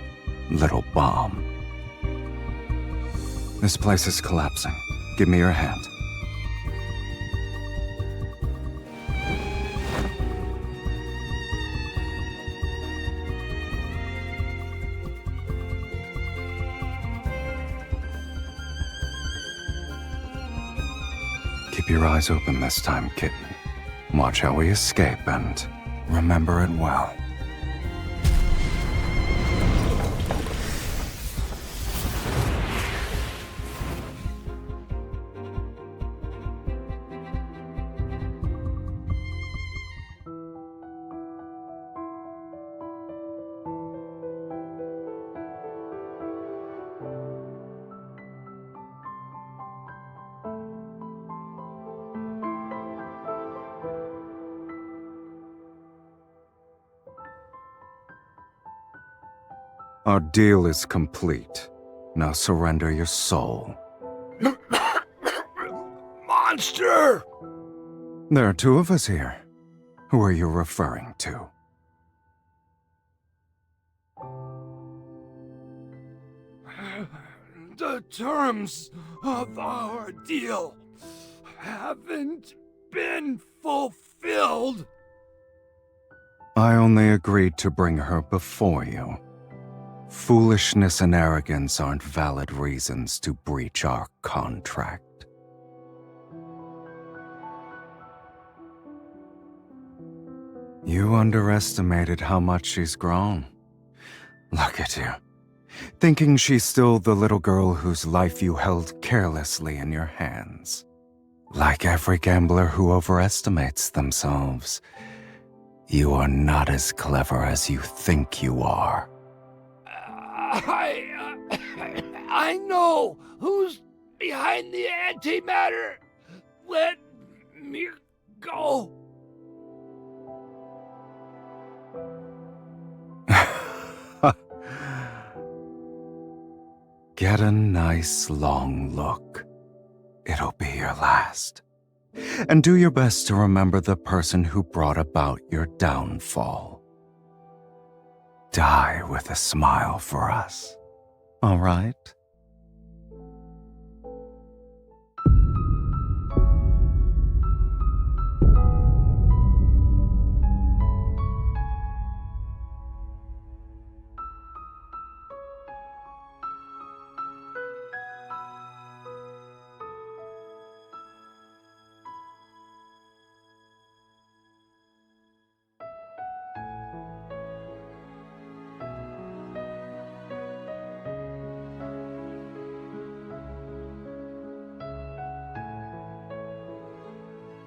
K: little bomb. This place is collapsing. Give me your hand. Keep your eyes open this time, kitten. Watch how we escape and remember it well. Our deal is complete. Now surrender your soul.
I: Monster!
K: There are two of us here. Who are you referring to?
O: The terms of our deal haven't been fulfilled.
K: I only agreed to bring her before you. Foolishness and arrogance aren't valid reasons to breach our contract. You underestimated how much she's grown. Look at you, thinking she's still the little girl whose life you held carelessly in your hands. Like every gambler who overestimates themselves, you are not as clever as you think you are.
O: I know who's behind the antimatter. Let me go.
K: Get a nice long look. It'll be your last. And do your best to remember the person who brought about your downfall. Die with a smile for us, all right?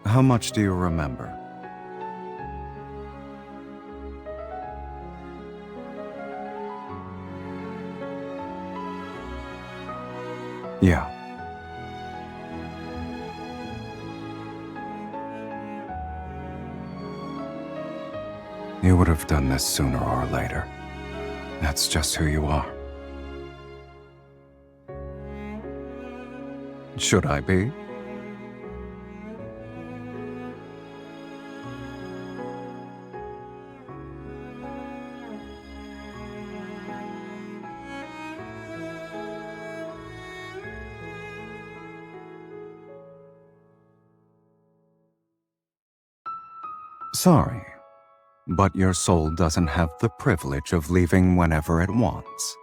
K: How much do you remember? Yeah. You would have done this sooner or later. That's just who you are. Should I be? Sorry, but your soul doesn't have the privilege of leaving whenever it wants.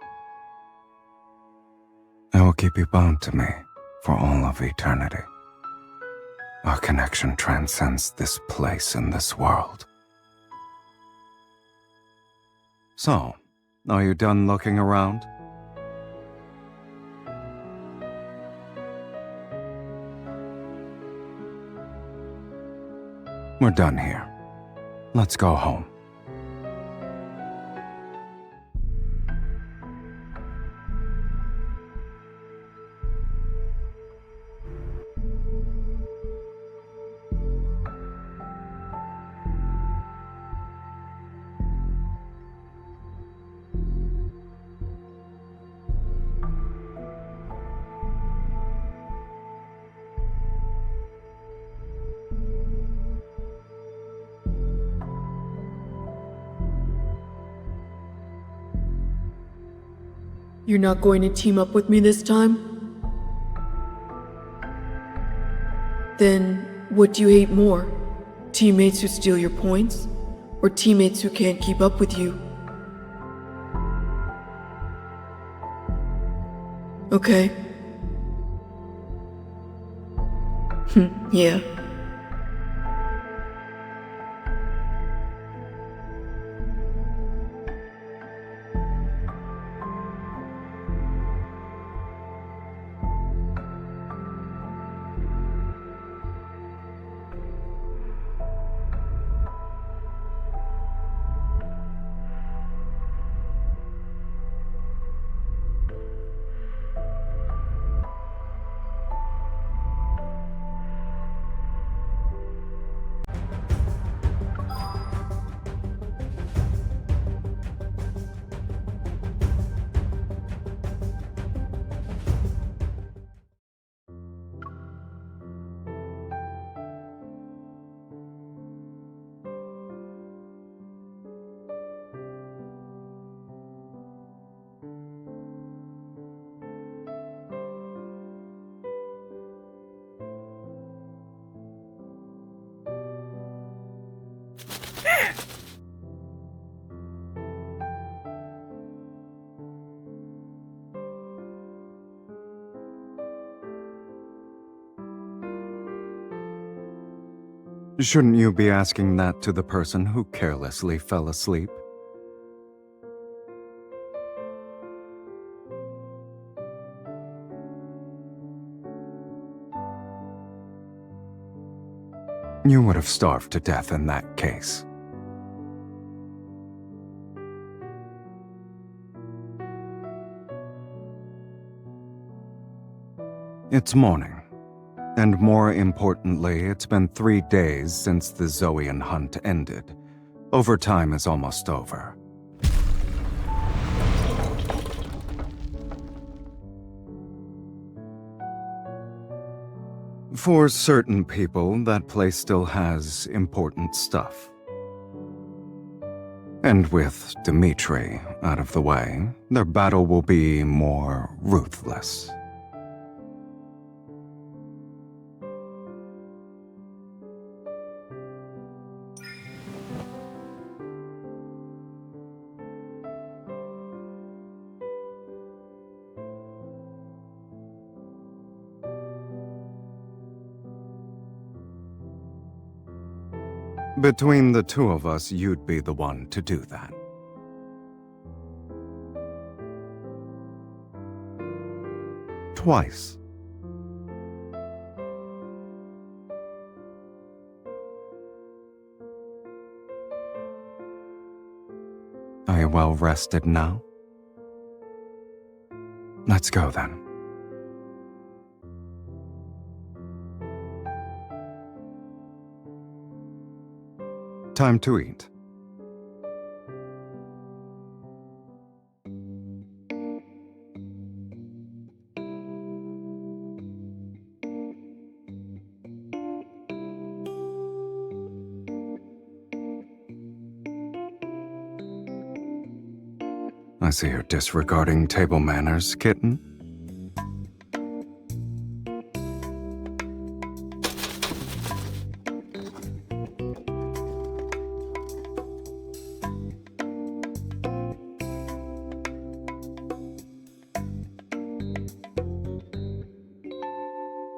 K: I will keep you bound to me for all of eternity. Our connection transcends this place and this world. So, are you done looking around? We're done here. Let's go home.
Q: You're not going to team up with me this time? Then, what do you hate more? Teammates who steal your points? Or teammates who can't keep up with you? Okay. Yeah.
K: Shouldn't you be asking that to the person who carelessly fell asleep? You would have starved to death in that case. It's morning. And more importantly, it's been 3 days since the Zoean hunt ended. Overtime is almost over. For certain people, that place still has important stuff. And with Dimitri out of the way, their battle will be more ruthless. Between the two of us, you'd be the one to do that. Twice. Are you well rested now? Let's go then. Time to eat. I see you're disregarding table manners, kitten.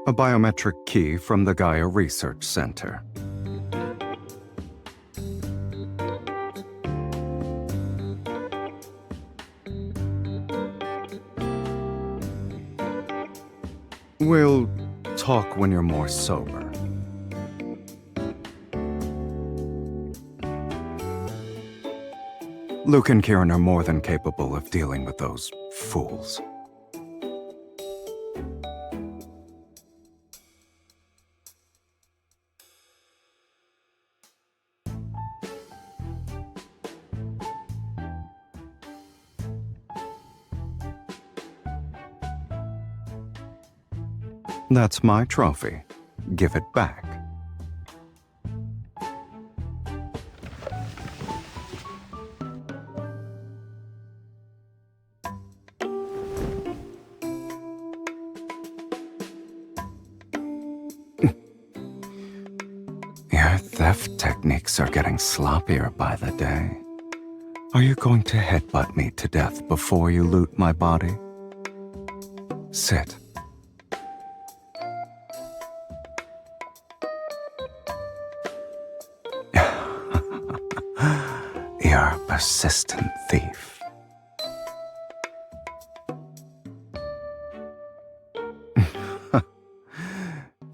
K: A biometric key from the Gaia Research Center. We'll talk when you're more sober. Luke and Kieran are more than capable of dealing with those fools. That's my trophy. Give it back. Theft techniques are getting sloppier by the day. Are you going to headbutt me to death before you loot my body? Sit. You're a persistent thief.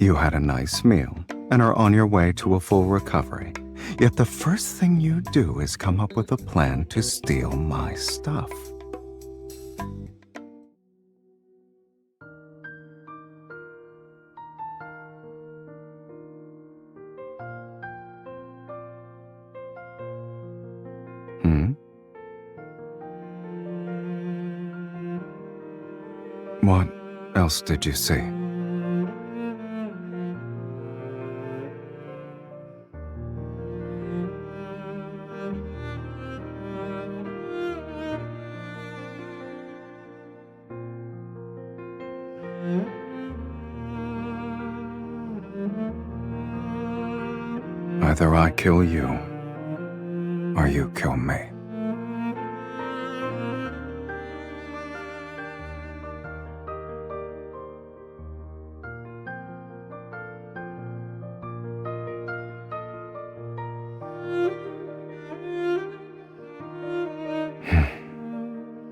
K: You had a nice meal and are on your way to a full recovery. Yet the first thing you do is come up with a plan to steal my stuff. What else did you see? Either I kill you, or you kill me.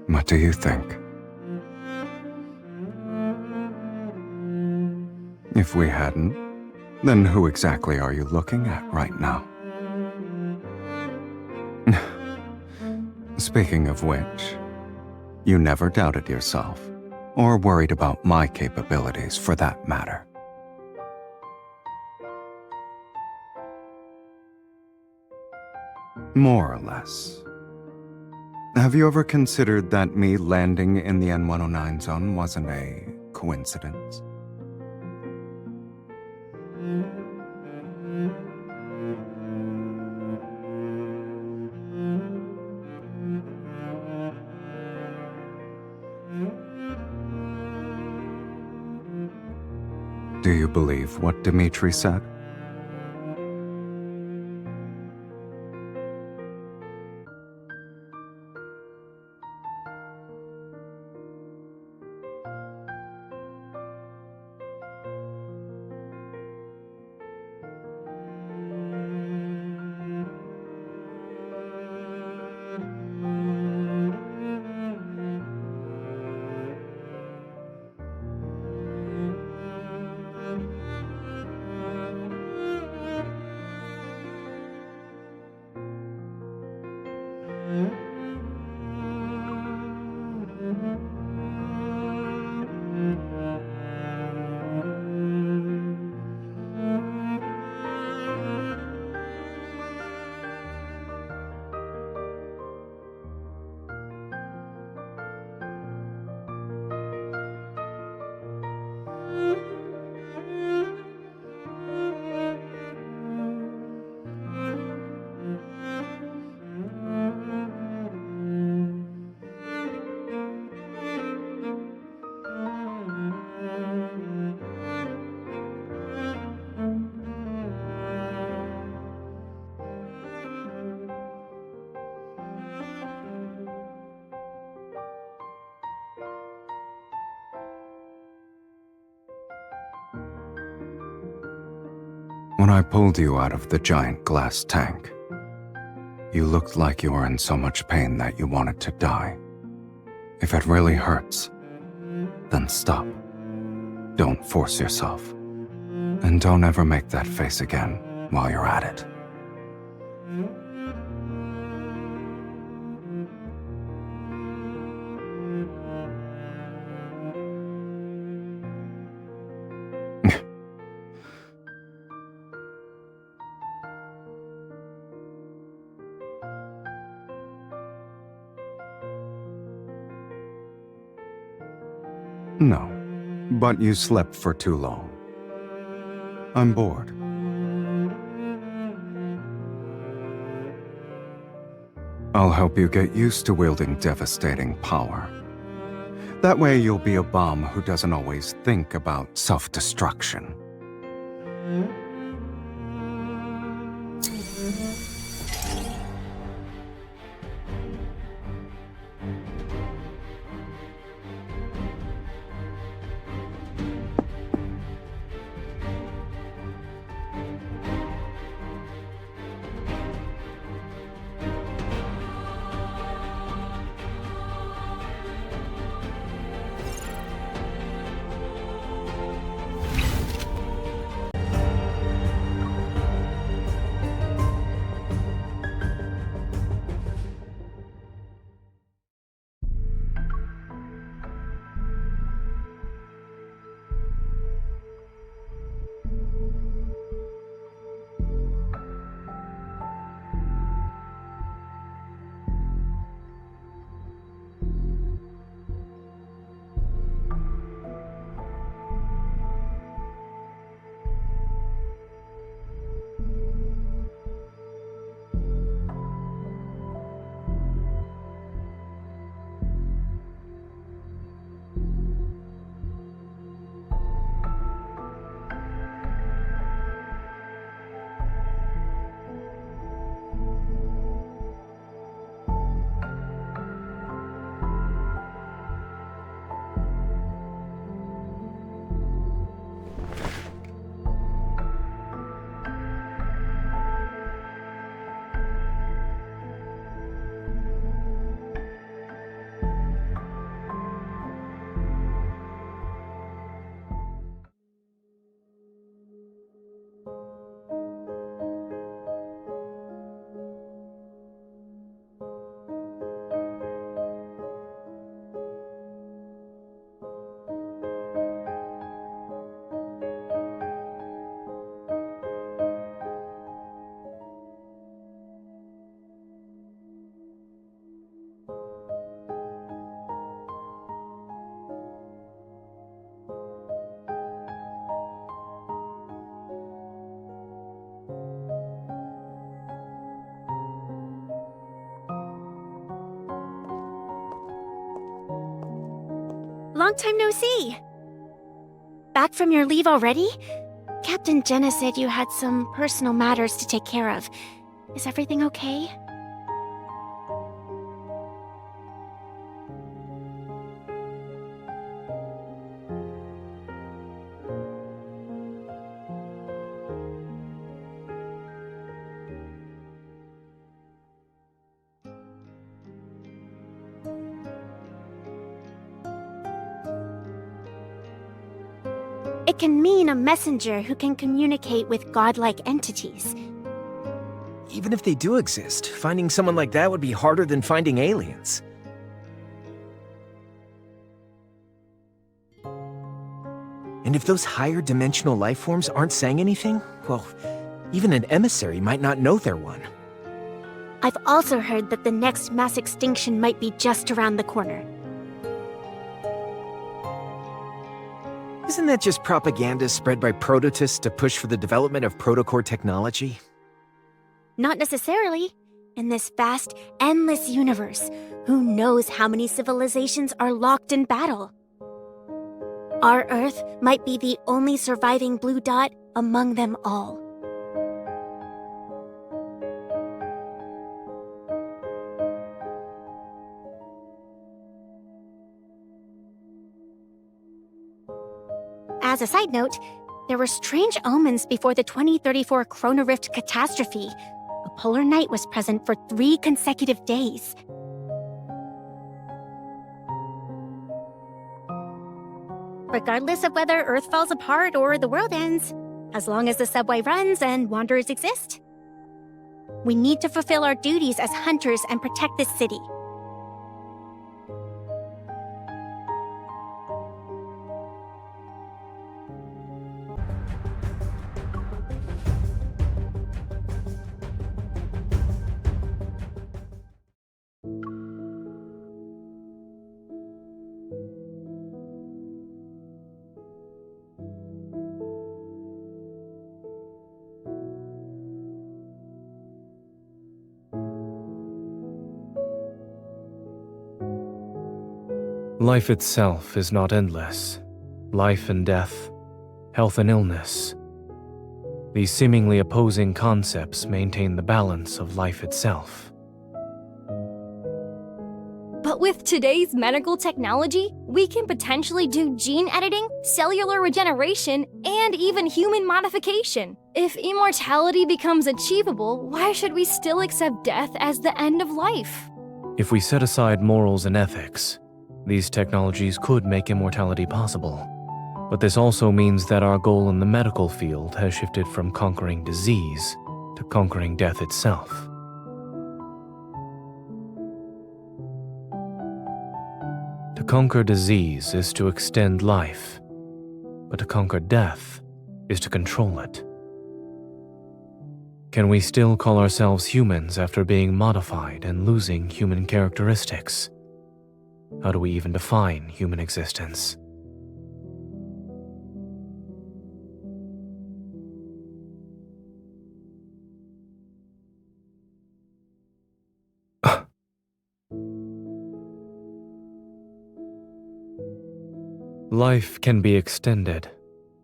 K: What do you think? If we hadn't, then who exactly are you looking at right now? Speaking of which, you never doubted yourself, or worried about my capabilities for that matter. More or less. Have you ever considered that me landing in the N109 zone wasn't a coincidence? Do you believe what Dimitri said? When I pulled you out of the giant glass tank, you looked like you were in so much pain that you wanted to die. If it really hurts, then stop. Don't force yourself. And don't ever make that face again while you're at it. No, but you slept for too long. I'm bored. I'll help you get used to wielding devastating power. That way you'll be a bomb who doesn't always think about self-destruction.
R: long time no see. Back from your leave already? Captain Jenna said you had some personal matters to take care of. Is everything okay? It can mean a messenger who can communicate with godlike entities.
S: Even if they do exist, finding someone like that would be harder than finding aliens. And if those higher dimensional life forms aren't saying anything, well, even an emissary might not know they're one.
R: I've also heard that the next mass extinction might be just around the corner.
S: Isn't that just propaganda spread by prototists to push for the development of protocore technology?
R: Not necessarily. In this vast, endless universe, who knows how many civilizations are locked in battle? Our Earth might be the only surviving blue dot among them all. As a side note, there were strange omens before the 2034 Chrono Rift catastrophe. A polar night was present for 3 consecutive days. Regardless of whether Earth falls apart or the world ends, as long as the subway runs and wanderers exist, we need to fulfill our duties as hunters and protect this city.
T: Life itself is not endless. Life and death, health and illness. These seemingly opposing concepts maintain the balance of life itself.
A: But with today's medical technology, we can potentially do gene editing, cellular regeneration, and even human modification. If immortality becomes achievable, why should we still accept death as the end of life?
T: If we set aside morals and ethics, these technologies could make immortality possible. But this also means that our goal in the medical field has shifted from conquering disease to conquering death itself. To conquer disease is to extend life, but to conquer death is to control it. Can we still call ourselves humans after being modified and losing human characteristics? How do we even define human existence? Life can be extended,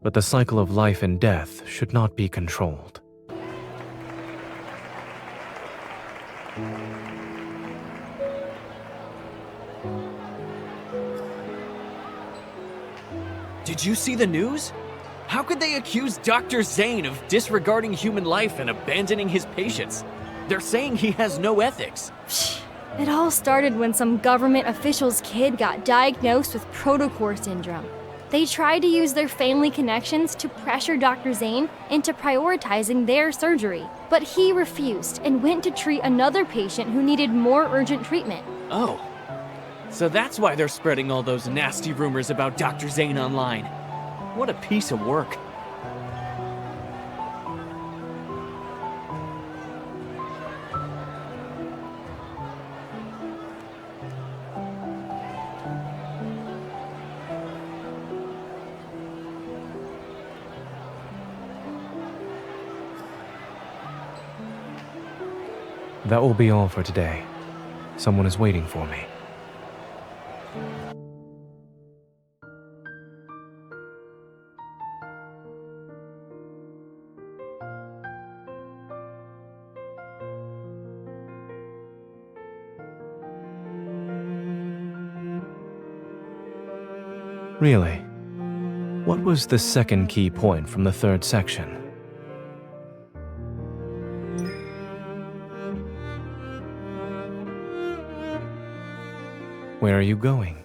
T: but the cycle of life and death should not be controlled.
U: Did you see the news? How could they accuse Dr. Zane of disregarding human life and abandoning his patients? They're saying he has no ethics.
A: It all started when some government official's kid got diagnosed with protocore syndrome. They tried to use their family connections to pressure Dr. Zane into prioritizing their surgery, but he refused and went to treat another patient who needed more urgent treatment.
U: Oh. So that's why they're spreading all those nasty rumors about Dr. Zane online. What a piece of work.
T: That will be all for today. Someone is waiting for me. Really? What was the second key point from the third section? Where are you going?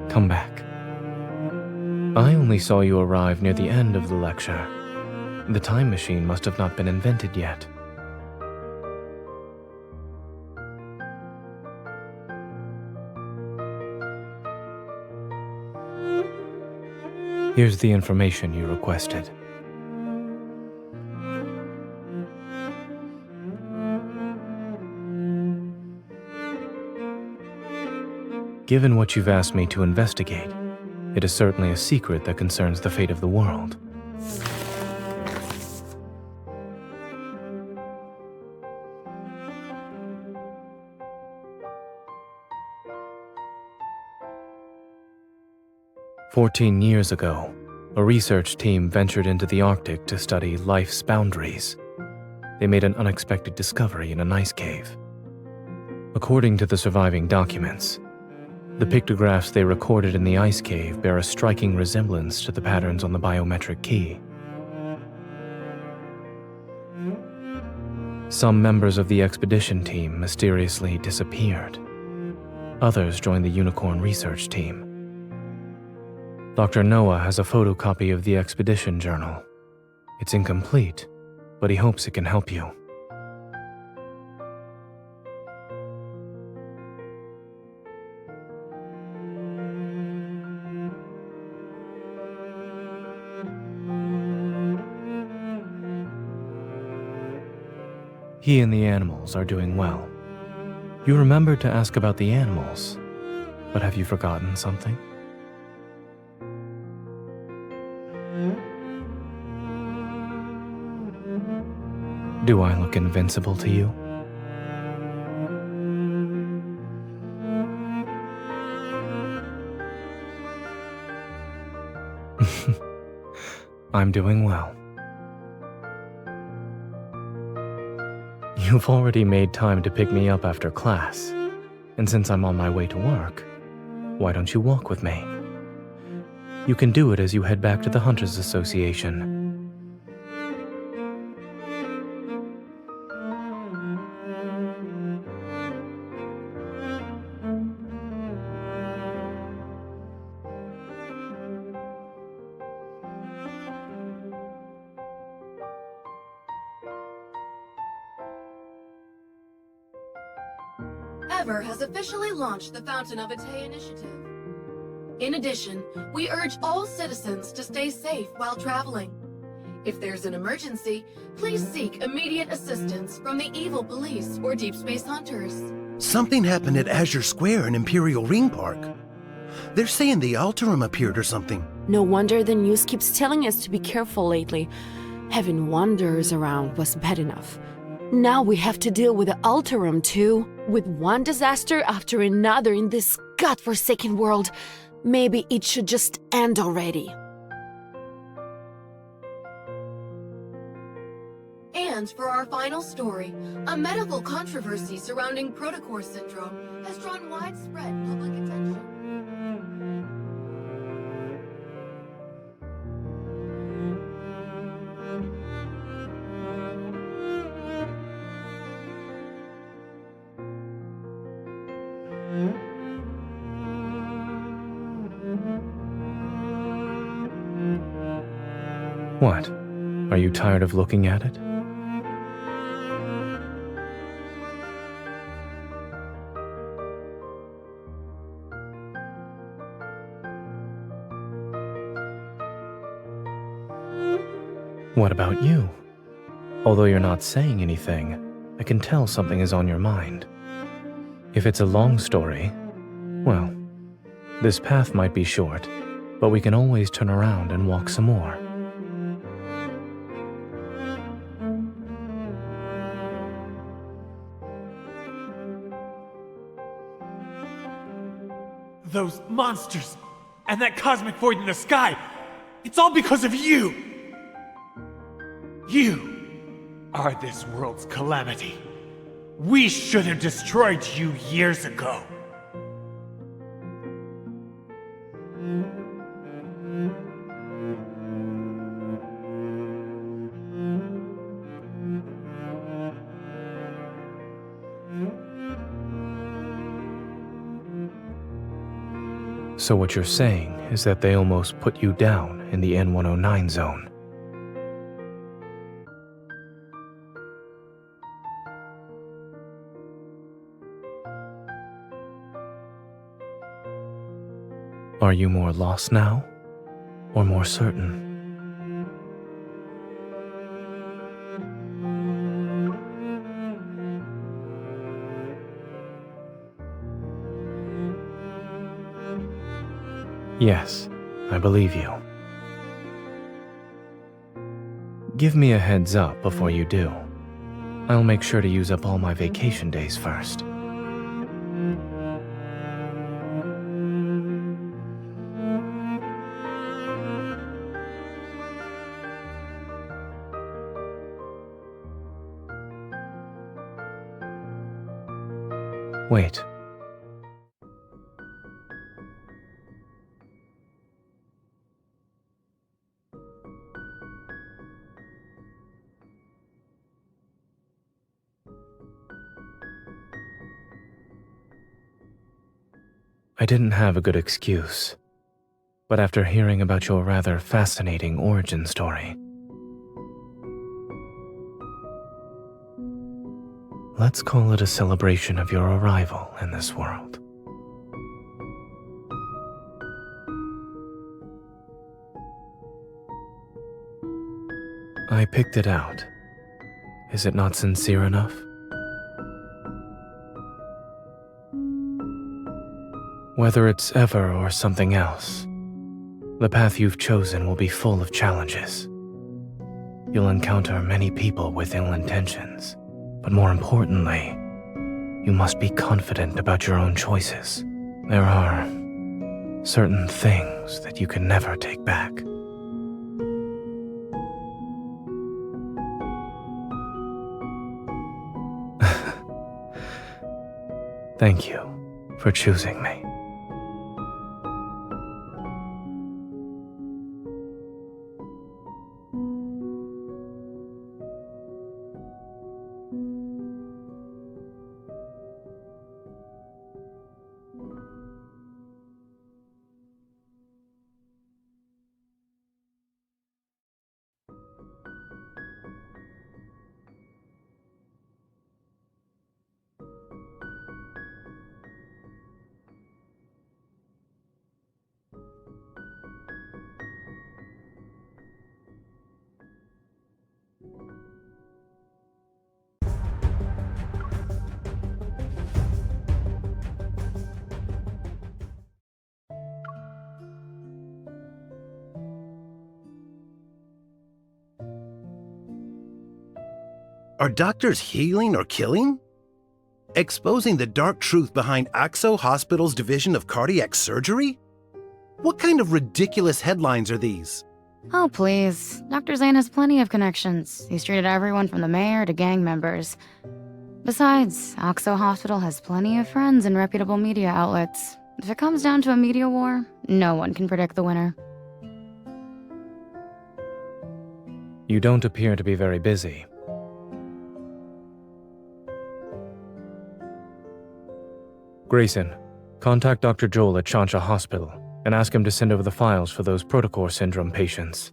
T: Come back. I only saw you arrive near the end of the lecture. The time machine must have not been invented yet. Here's the information you requested. Given what you've asked me to investigate, it is certainly a secret that concerns the fate of the world. "14 years ago, a research team ventured into the Arctic to study life's boundaries. They made an unexpected discovery in an ice cave. According to the surviving documents, the pictographs they recorded in the ice cave bear a striking resemblance to the patterns on the biometric key. Some members of the expedition team mysteriously disappeared. Others joined the Unicorn research team. Dr. Noah has a photocopy of the expedition journal. It's incomplete, but he hopes it can help you. He and the animals are doing well. You remembered to ask about the animals, but have you forgotten something? Do I look invincible to you? I'm doing well. You've already made time to pick me up after class, and since I'm on my way to work, why don't you walk with me? You can do it as you head back to the Hunters Association.
B: Ever has officially launched the Fountain of Ate initiative. In addition, we urge all citizens to stay safe while traveling. If there's an emergency, please seek immediate assistance from the evil police or Deep Space hunters.
V: Something happened at Azure Square in Imperial Ring Park. They're saying the Alterum appeared or something.
W: No wonder the news keeps telling us to be careful lately. Having wanderers around was bad enough. Now we have to deal with the Alterum too. With one disaster after another in this godforsaken world, maybe it should just end already.
B: And for our final story, a medical controversy surrounding Protocore syndrome has drawn widespread public attention.
T: What? Are you tired of looking at it? What about you? Although you're not saying anything, I can tell something is on your mind. If it's a long story, well, this path might be short, but we can always turn around and walk some more.
P: Those monsters and that cosmic void in the sky, it's all because of you! You are this world's calamity. We should have destroyed you years ago.
T: So what you're saying is that they almost put you down in the N109 zone. Are you more lost now, or more certain? Yes, I believe you. Give me a heads up before you do. I'll make sure to use up all my vacation days first. Wait. I didn't have a good excuse, but after hearing about your rather fascinating origin story, let's call it a celebration of your arrival in this world. I picked it out. Is it not sincere enough? Whether it's ever or something else, the path you've chosen will be full of challenges. You'll encounter many people with ill intentions, but more importantly, you must be confident about your own choices. There are certain things that you can never take back. Thank you for choosing me.
V: Are doctors healing or killing? Exposing the dark truth behind Axo Hospital's division of cardiac surgery? What kind of ridiculous headlines are these?
C: Oh, please. Dr. Zane has plenty of connections. He's treated everyone from the mayor to gang members. Besides, Axo Hospital has plenty of friends in reputable media outlets. If it comes down to a media war, no one can predict the winner.
T: You don't appear to be very busy. Grayson, contact Dr. Joel at Chansha Hospital and ask him to send over the files for those Protocore syndrome patients.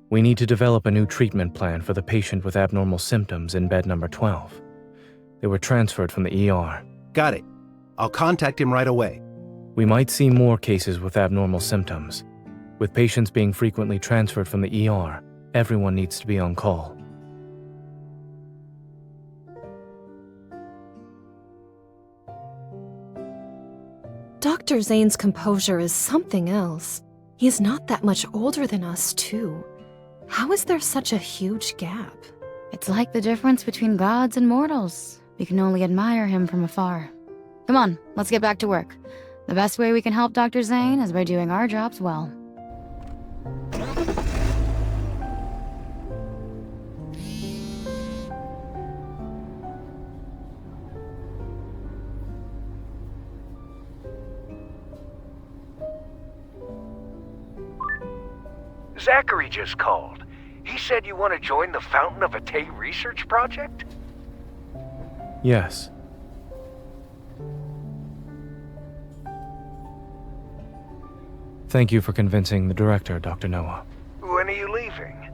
T: We need to develop a new treatment plan for the patient with abnormal symptoms in bed number 12. They were transferred from the ER.
V: Got it. I'll contact him right away.
T: We might see more cases with abnormal symptoms. With patients being frequently transferred from the ER, everyone needs to be on call.
D: Dr. Zane's composure is something else. He is not that much older than us, too. How is there such a huge gap?
C: It's like the difference between gods and mortals. We can only admire him from afar. Come on, let's get back to work. The best way we can help Dr. Zane is by doing our jobs well.
F: Zachary just called. He said you want to join the Fountain of Atay research project?
T: Yes. Thank you for convincing the director, Dr. Noah.
F: When are you leaving?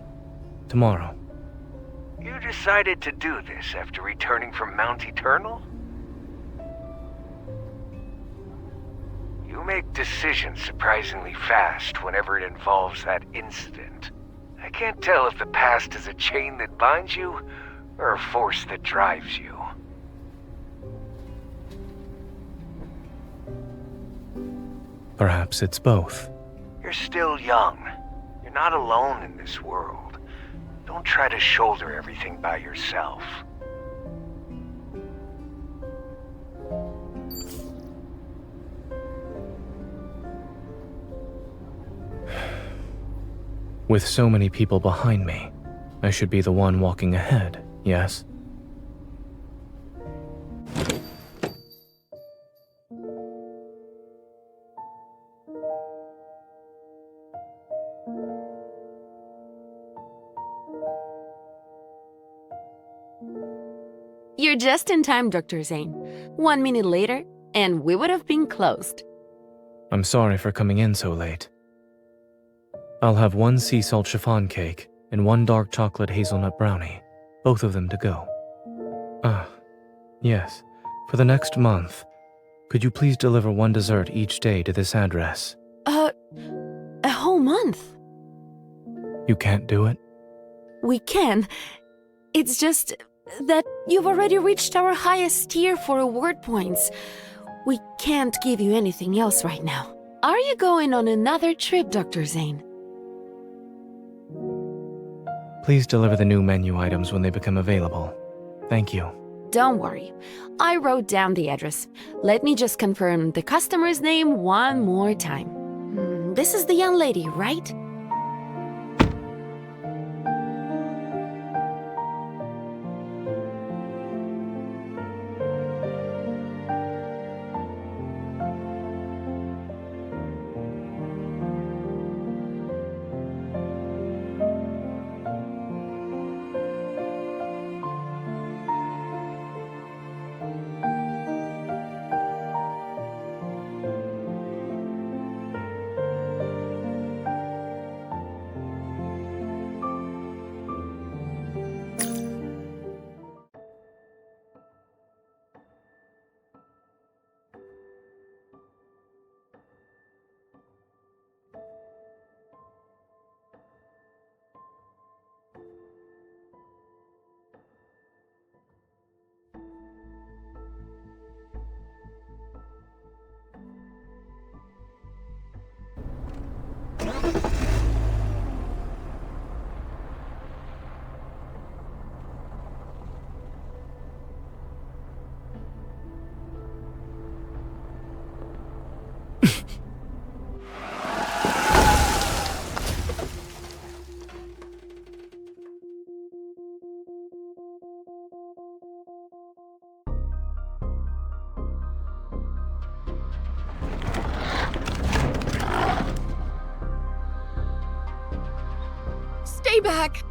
T: Tomorrow.
F: You decided to do this after returning from Mount Eternal? You make decisions surprisingly fast whenever it involves that incident. I can't tell if the past is a chain that binds you, or a force that drives you.
T: Perhaps it's both.
F: You're still young. You're not alone in this world. Don't try to shoulder everything by yourself.
T: With so many people behind me, I should be the one walking ahead, yes?
W: You're just in time, Dr. Zane. 1 minute later, and we would have been closed.
T: I'm sorry for coming in so late. I'll have 1 sea salt chiffon cake and 1 dark chocolate hazelnut brownie, both of them to go. Yes. For the next month, could you please deliver 1 dessert each day to this address?
W: A whole month?
T: You can't do it?
W: We can. It's just that you've already reached our highest tier for award points. We can't give you anything else right now. Are you going on another trip, Dr. Zane?
T: Please deliver the new menu items when they become available. Thank you.
W: Don't worry. I wrote down the address. Let me just confirm the customer's name one more time. This is the young lady, right?
M: Stay back!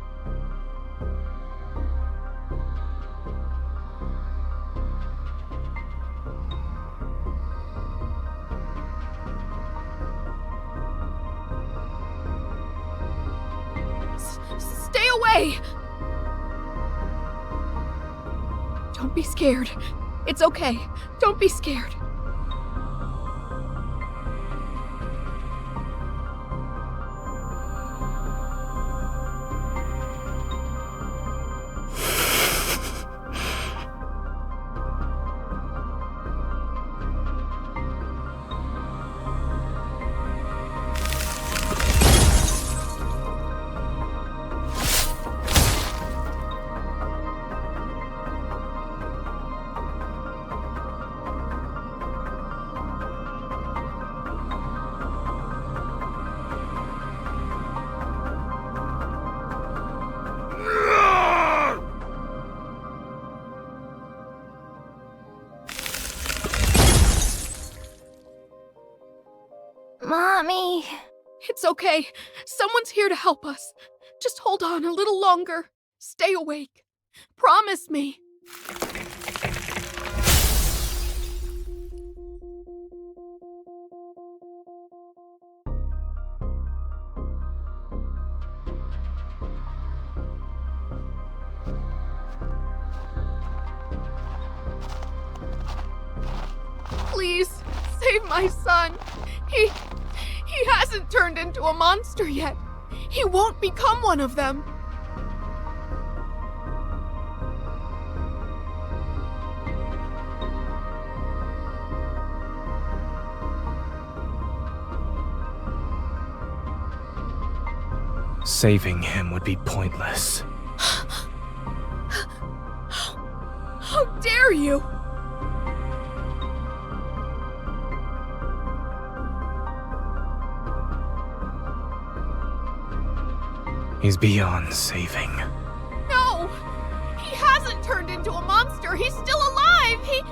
M: Stay away! Don't be scared. It's okay. Don't be scared. It's okay. Someone's here to help us. Just hold on a little longer. Stay awake. Promise me. Please, save my son. He hasn't turned into a monster yet. He won't become one of them.
T: Saving him would be pointless.
M: How dare you!
T: He's beyond saving.
M: No! He hasn't turned into a monster! He's still alive! He...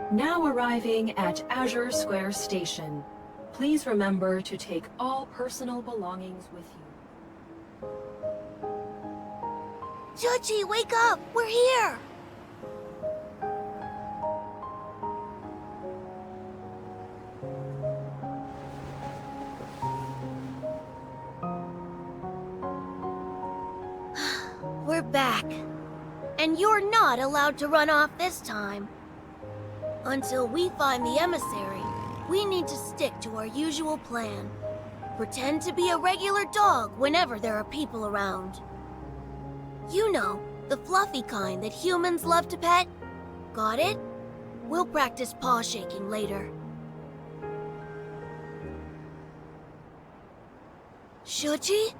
D: Now arriving at Azure Square Station. Please remember to take all personal belongings with you.
R: Judgy, wake up! We're here! We're back. And you're not allowed to run off this time. Until we find the emissary, we need to stick to our usual plan. Pretend to be a regular dog whenever there are people around. You know, the fluffy kind that humans love to pet. Got it? We'll practice paw shaking later. Shuji?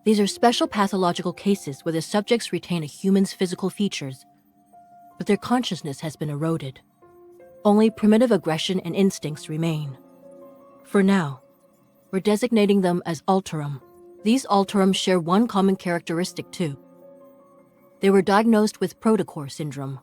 G: These are special pathological cases where the subjects retain a human's physical features, but their consciousness has been eroded. Only primitive aggression and instincts remain. For now, we're designating them as Alterum. These Alterum share one common characteristic too. They were diagnosed with protocore syndrome.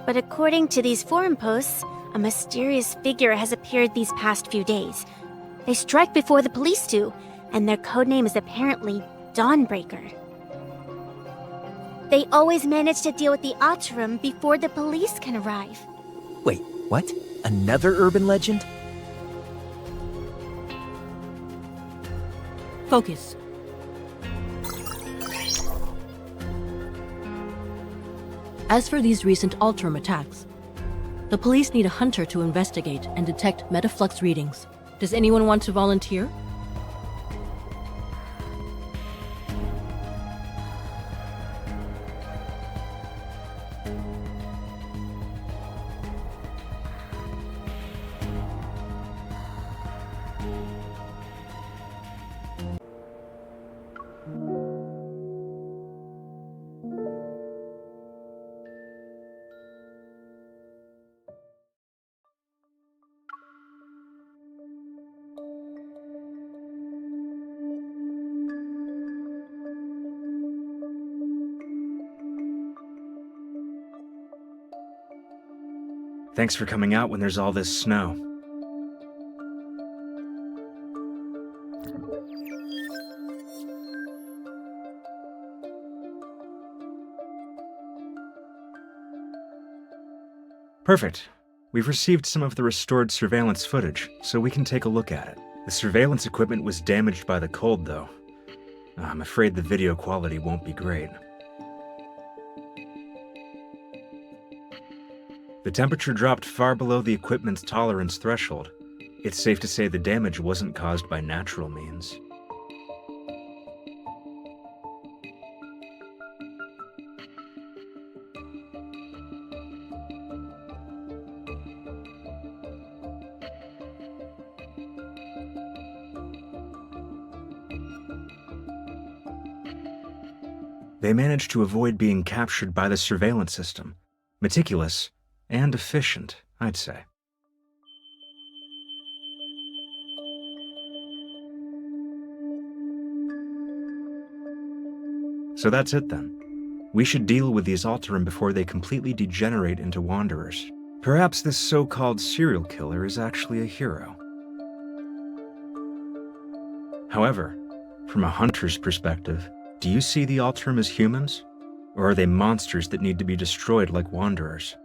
R: But according to these forum posts, a mysterious figure has appeared these past few days. They strike before the police do, and their codename is apparently Dawnbreaker. They always manage to deal with the Alterum before the police can arrive.
S: Wait, what? Another urban legend?
G: Focus. As for these recent Alterum attacks, the police need a hunter to investigate and detect metaflux readings. Does anyone want to volunteer?
H: Thanks for coming out when there's all this snow. Perfect. We've received some of the restored surveillance footage, so we can take a look at it. The surveillance equipment was damaged by the cold, though. I'm afraid the video quality won't be great. The temperature dropped far below the equipment's tolerance threshold. It's safe to say the damage wasn't caused by natural means. They managed to avoid being captured by the surveillance system. Meticulous and efficient, I'd say. So that's it then. We should deal with these Alterum before they completely degenerate into wanderers. Perhaps this so-called serial killer is actually a hero. However, from a hunter's perspective, do you see the Alterum as humans? Or are they monsters that need to be destroyed like wanderers?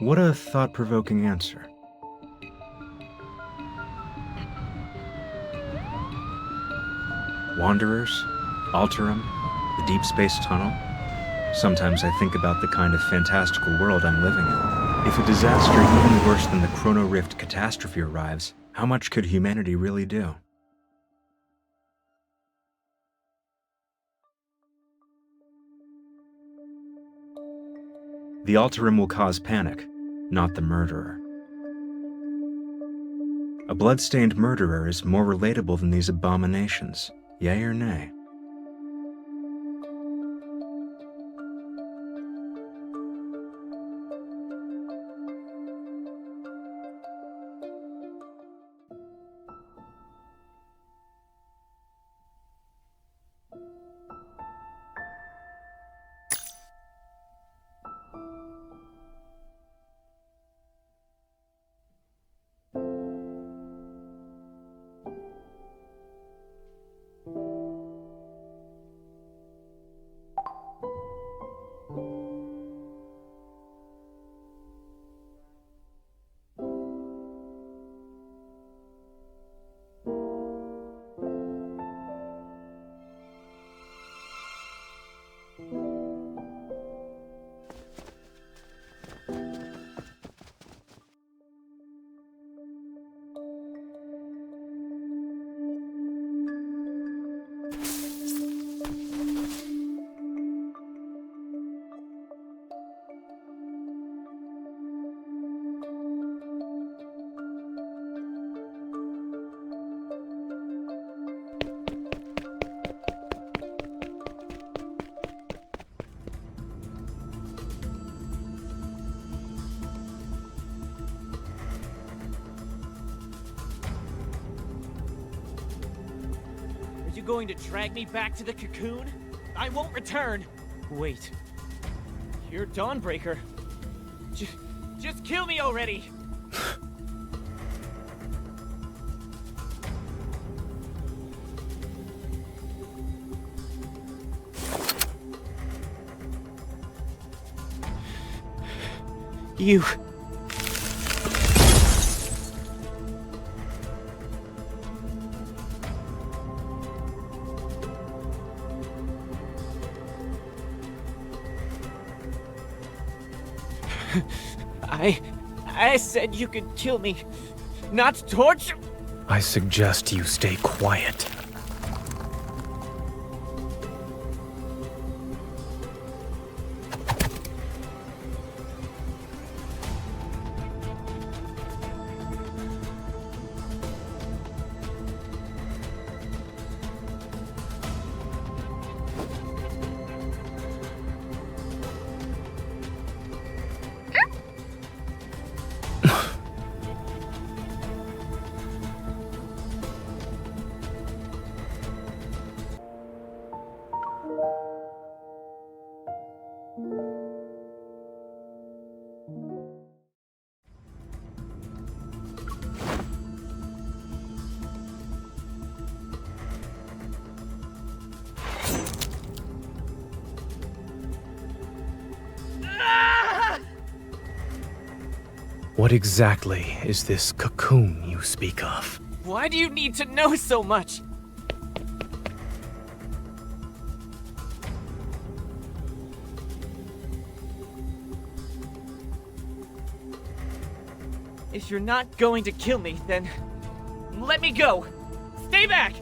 H: What a thought-provoking answer. Wanderers, Alterum, the Deep Space Tunnel. Sometimes I think about the kind of fantastical world I'm living in. If a disaster even worse than the Chrono Rift catastrophe arrives, how much could humanity really do? The Alterum will cause panic, not the murderer. A blood-stained murderer is more relatable than these abominations. Yay or nay?
U: Are you going to drag me back to the cocoon? I won't return! Wait. You're Dawnbreaker. Just kill me already! You... I said you could kill me, not torture.
T: I suggest you stay quiet. What exactly is this cocoon you speak of?
U: Why do you need to know so much? If you're not going to kill me, then let me go. Stay back!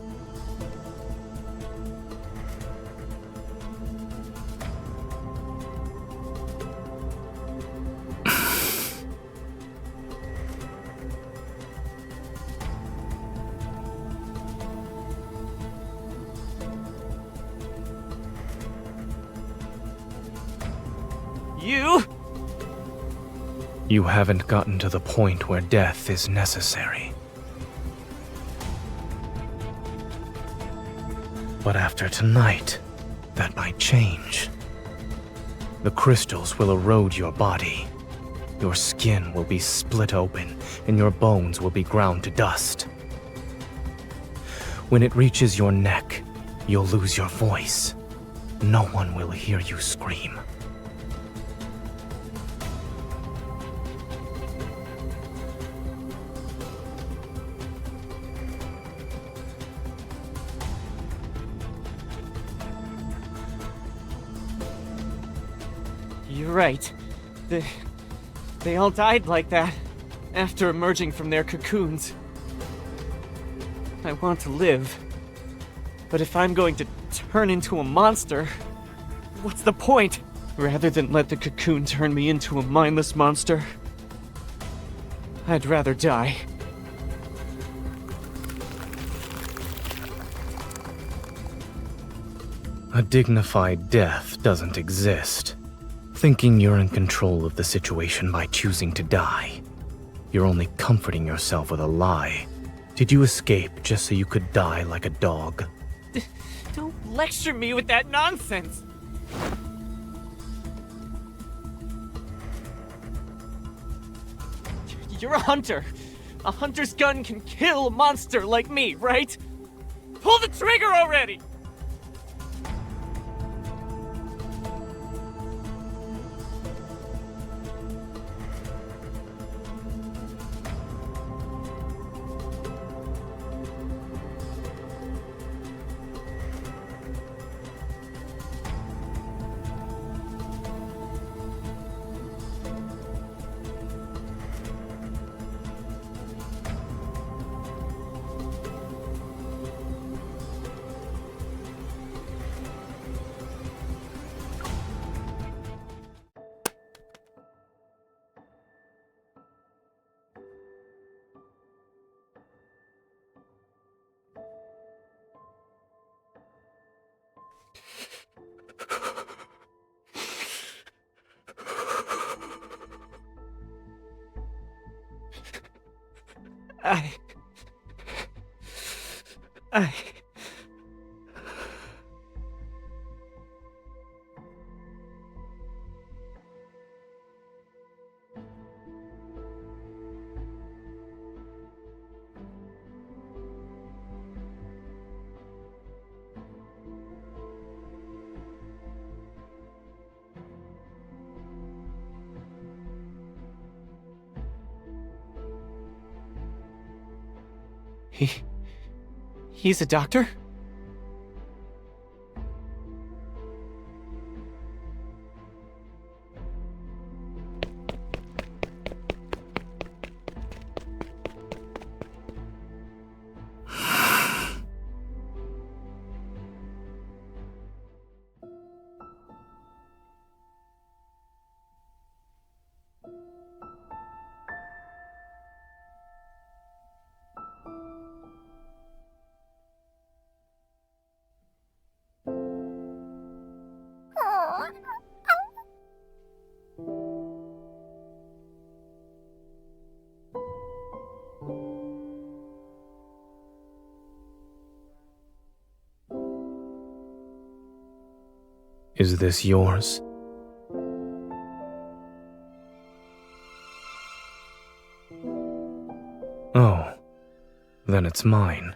T: You haven't gotten to the point where death is necessary. But after tonight, that might change. The crystals will erode your body. Your skin will be split open, and your bones will be ground to dust. When it reaches your neck, you'll lose your voice. No one will hear you scream.
U: You're right. They all died like that, after emerging from their cocoons. I want to live. But if I'm going to turn into a monster, what's the point? Rather than let the cocoon turn me into a mindless monster, I'd rather die.
T: A dignified death doesn't exist. Thinking you're in control of the situation by choosing to die. You're only comforting yourself with a lie. Did you escape just so you could die like a dog?
U: Don't lecture me with that nonsense! You're a hunter. A hunter's gun can kill a monster like me, right? Pull the trigger already! He's a doctor?
T: Is this yours? Oh, then it's mine.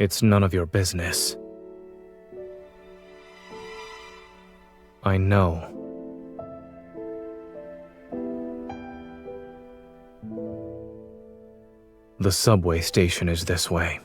T: It's none of your business. I know. The subway station is this way.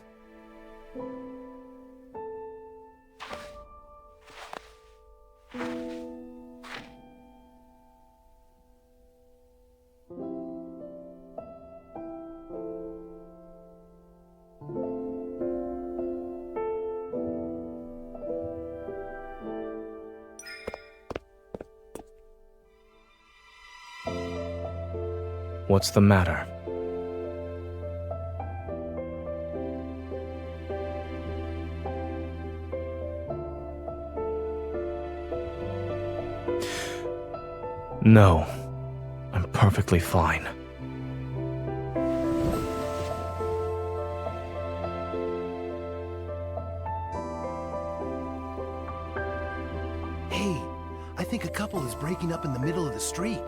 T: What's the matter? No, I'm perfectly fine.
V: Hey, I think a couple is breaking up in the middle of the street.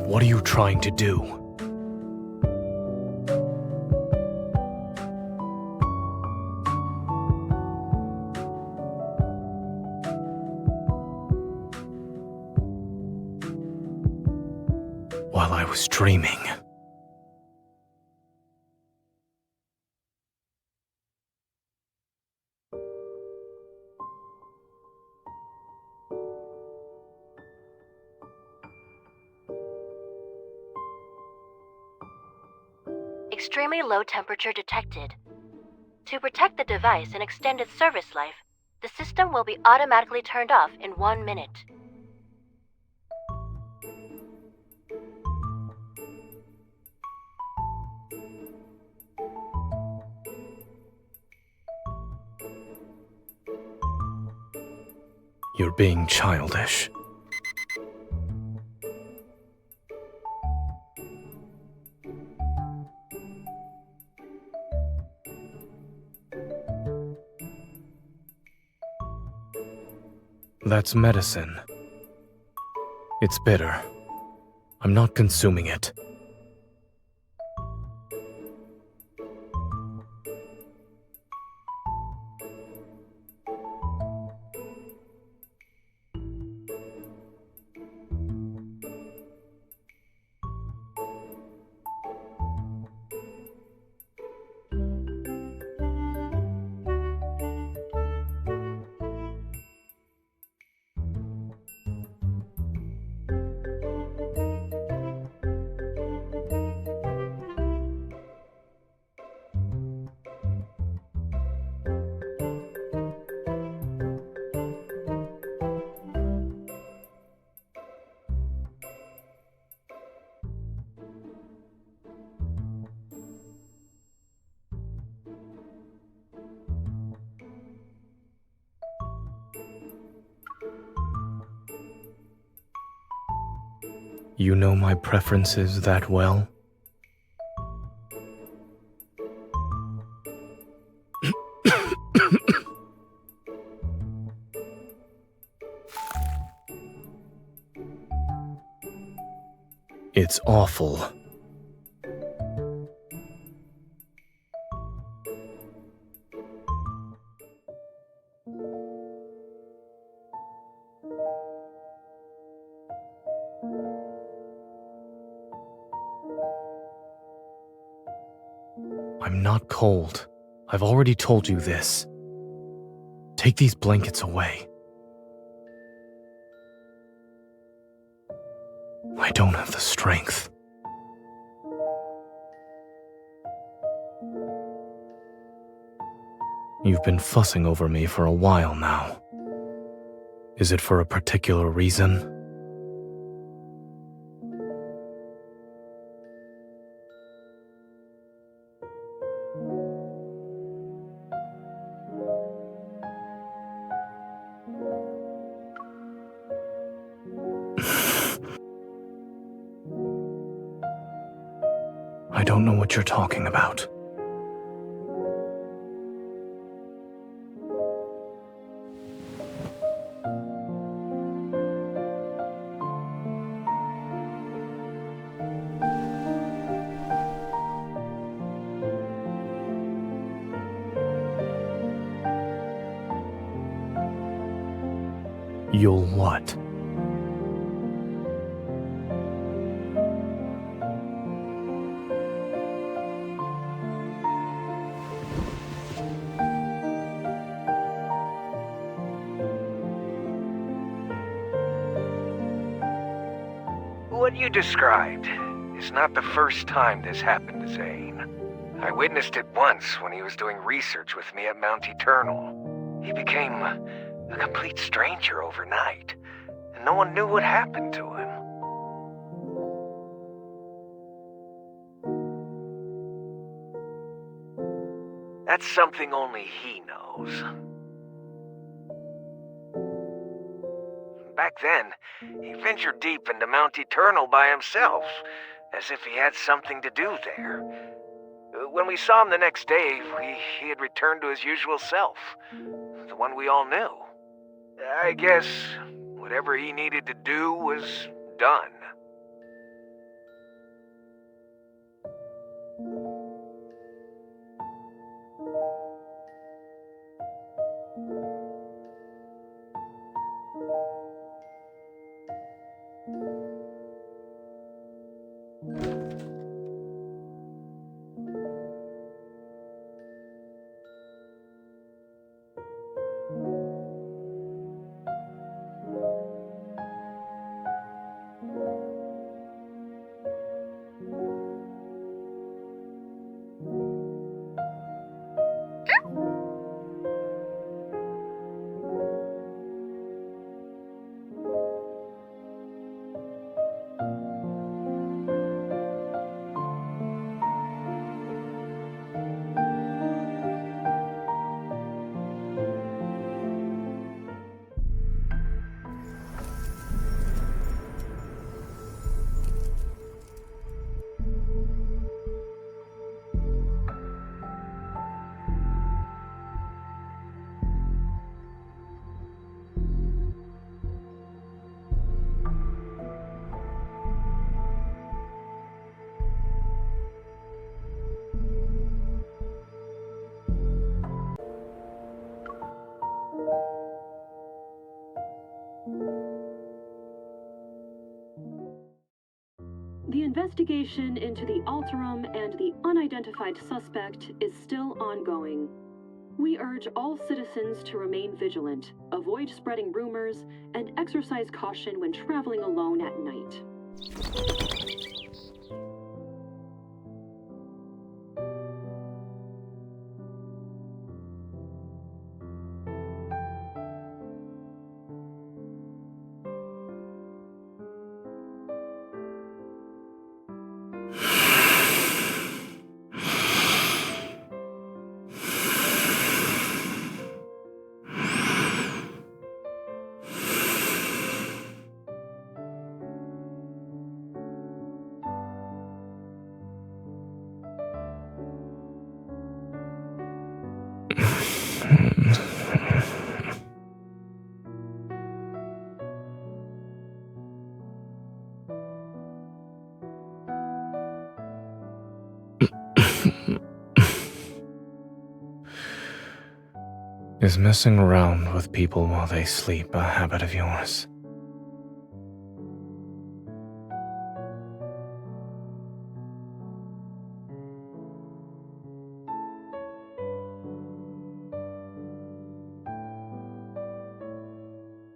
T: What are you trying to do? While I was dreaming.
J: Extremely low temperature detected. To protect the device and extend its service life, the system will be automatically turned off in 1 minute.
T: You're being childish. That's medicine. It's bitter. I'm not consuming it. You know my preferences that well? It's awful. I'm not cold. I've already told you this. Take these blankets away. I don't have the strength. You've been fussing over me for a while now. Is it for a particular reason? I don't know what you're talking about. You'll what?
F: What you described is not the first time this happened to Zane. I witnessed it once when he was doing research with me at Mount Eternal. He became a complete stranger overnight, and no one knew what happened to him. That's something only he knows. Back then, he ventured deep into Mount Eternal by himself, as if he had something to do there. When we saw him the next day, he had returned to his usual self, the one we all knew. I guess whatever he needed to do was done.
E: The investigation into the Alterum and the unidentified suspect is still ongoing. We urge all citizens to remain vigilant, avoid spreading rumors, and exercise caution when traveling alone at night.
T: Is messing around with people while they sleep a habit of yours?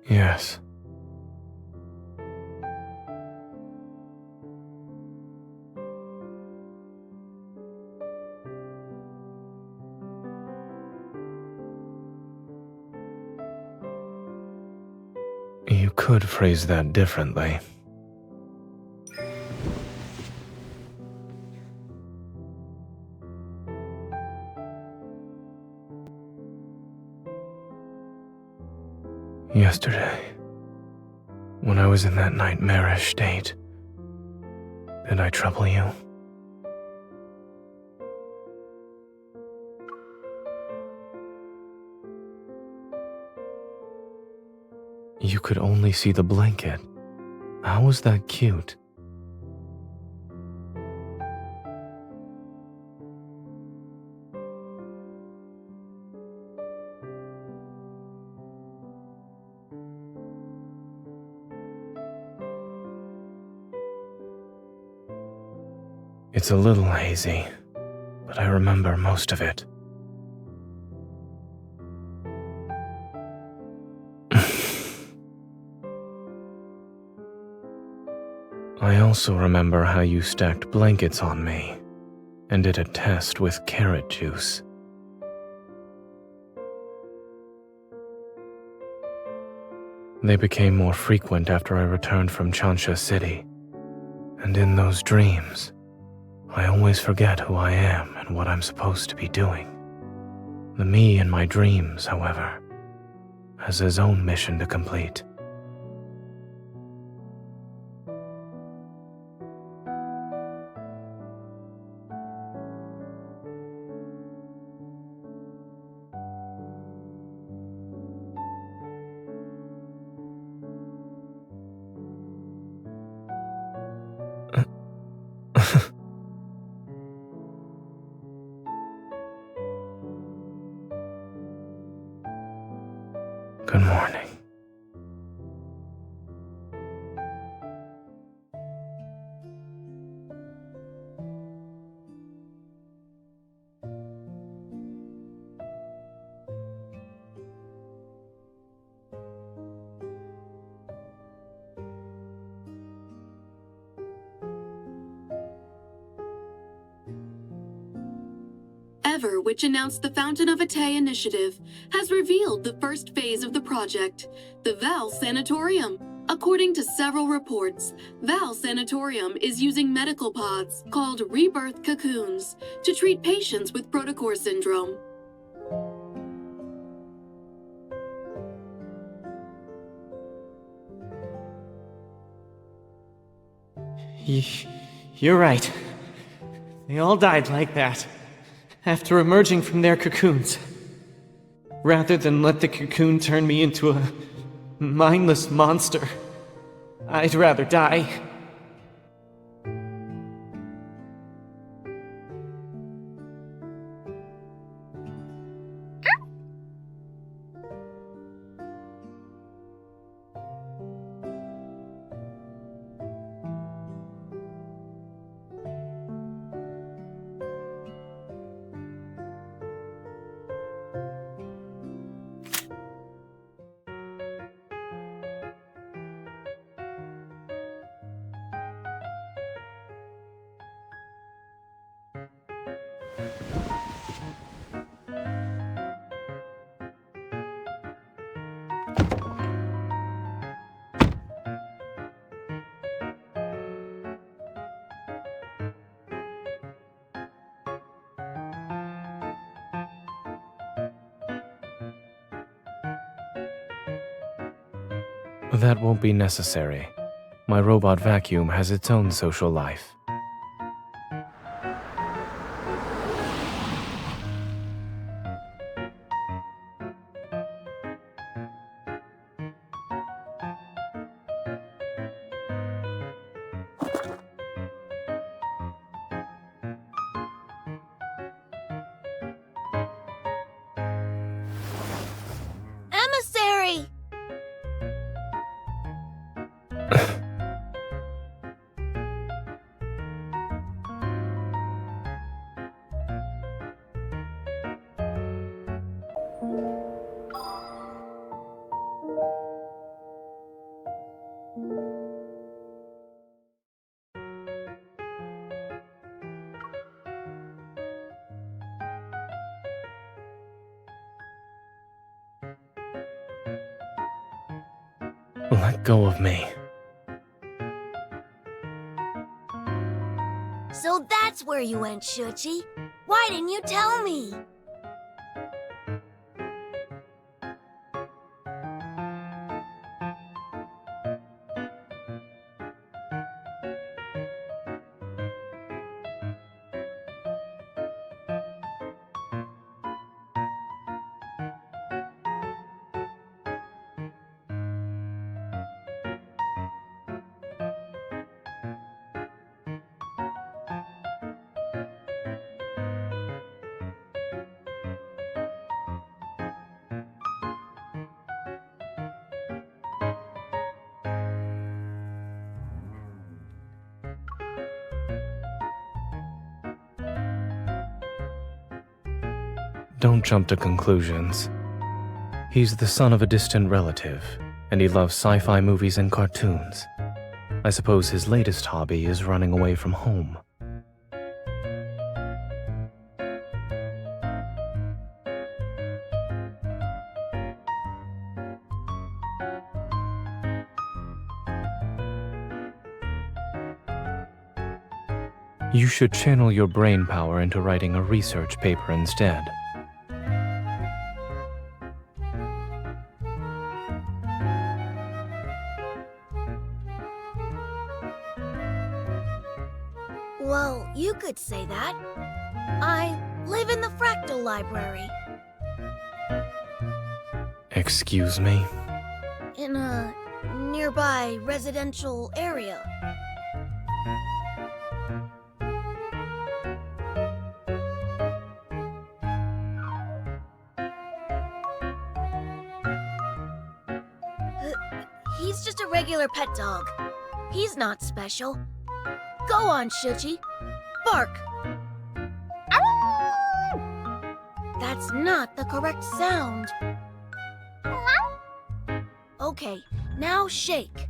T: Yes. You could phrase that differently. Yesterday, when I was in that nightmarish state, did I trouble you? You could only see the blanket. How was that cute? It's a little hazy, but I remember most of it. I also remember how you stacked blankets on me and did a test with carrot juice. They became more frequent after I returned from Chansha City, and in those dreams, I always forget who I am and what I'm supposed to be doing. The me in my dreams, however, has his own mission to complete. Good morning.
B: Ever, which announced the Fountain of Atay initiative, has revealed the first phase of the project, the Val Sanatorium. According to several reports, Val Sanatorium is using medical pods called Rebirth cocoons to treat patients with protocore syndrome.
U: You're right. They all died like that, after emerging from their cocoons. Rather than let the cocoon turn me into a mindless monster, I'd rather die.
T: That won't be necessary. My robot vacuum has its own social life. Let go of me.
R: So that's where you went, Shuchi. Why didn't you tell me?
T: Don't jump to conclusions. He's the son of a distant relative, and he loves sci-fi movies and cartoons. I suppose his latest hobby is running away from home. You should channel your brain power into writing a research paper instead.
R: Well, you could say that. I live in the Fractal Library.
T: Excuse me?
R: In a nearby residential area. He's just a regular pet dog. He's not special. Go on, Shuchi. Bark. That's not the correct sound. Okay, now shake.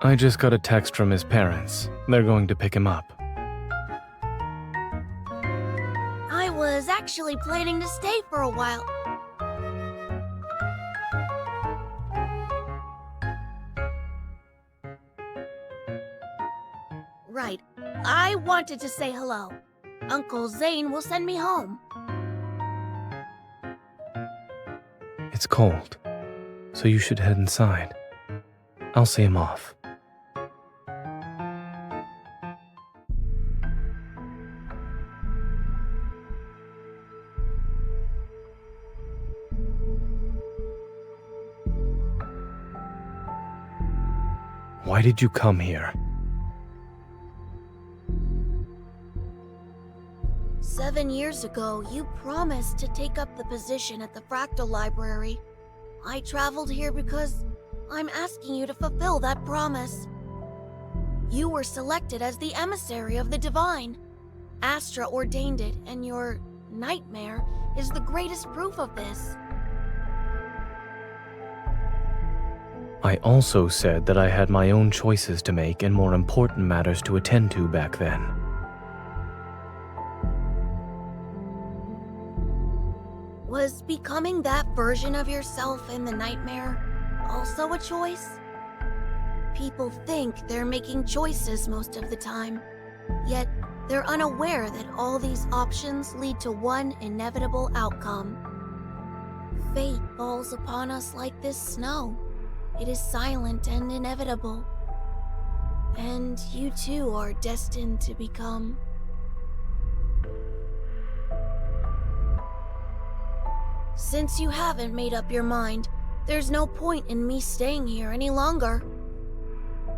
T: I just got a text from his parents. They're going to pick him up.
R: I was actually planning to stay for a while. Right. I wanted to say hello. Uncle Zane will send me home.
T: It's cold, so you should head inside. I'll see him off. Why did you come here?
R: 7 years ago, you promised to take up the position at the Fractal Library. I traveled here because I'm asking you to fulfill that promise. You were selected as the emissary of the Divine. Astra ordained it, and your nightmare is the greatest proof of this.
T: I also said that I had my own choices to make and more important matters to attend to back then.
R: Was becoming that version of yourself in the nightmare also a choice? People think they're making choices most of the time, yet they're unaware that all these options lead to one inevitable outcome. Fate falls upon us like this snow. It is silent and inevitable. And you too are destined to become... Since you haven't made up your mind, there's no point in me staying here any longer.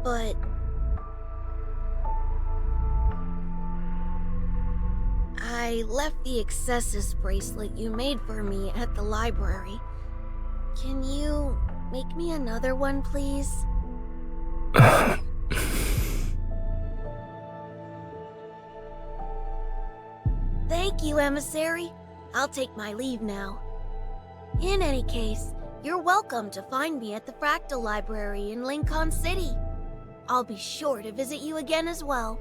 R: But... I left the Excessus bracelet you made for me at the library. Can you make me another one, please? Thank you, Emissary. I'll take my leave now. In any case, you're welcome to find me at the Fractal Library in Lincoln City. I'll be sure to visit you again as well.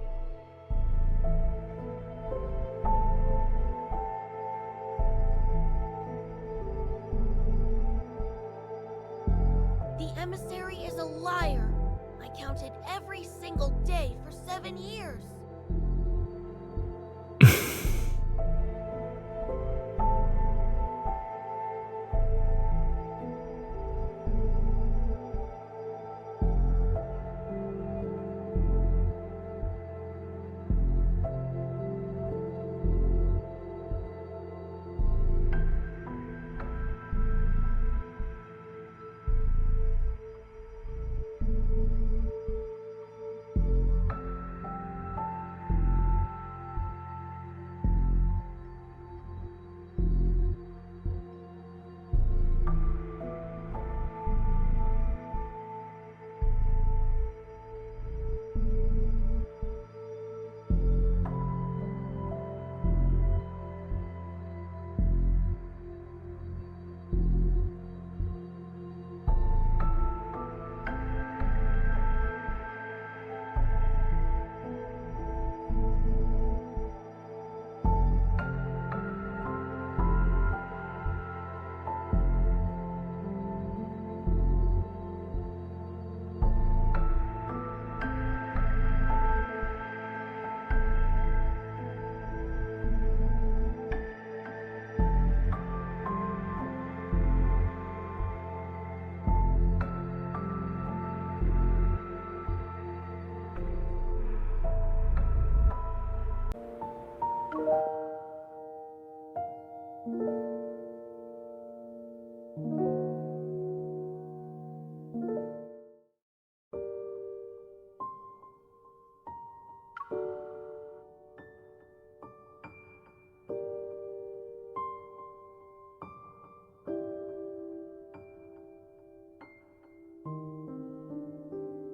R: The Emissary is a liar. I counted every single day for 7 years.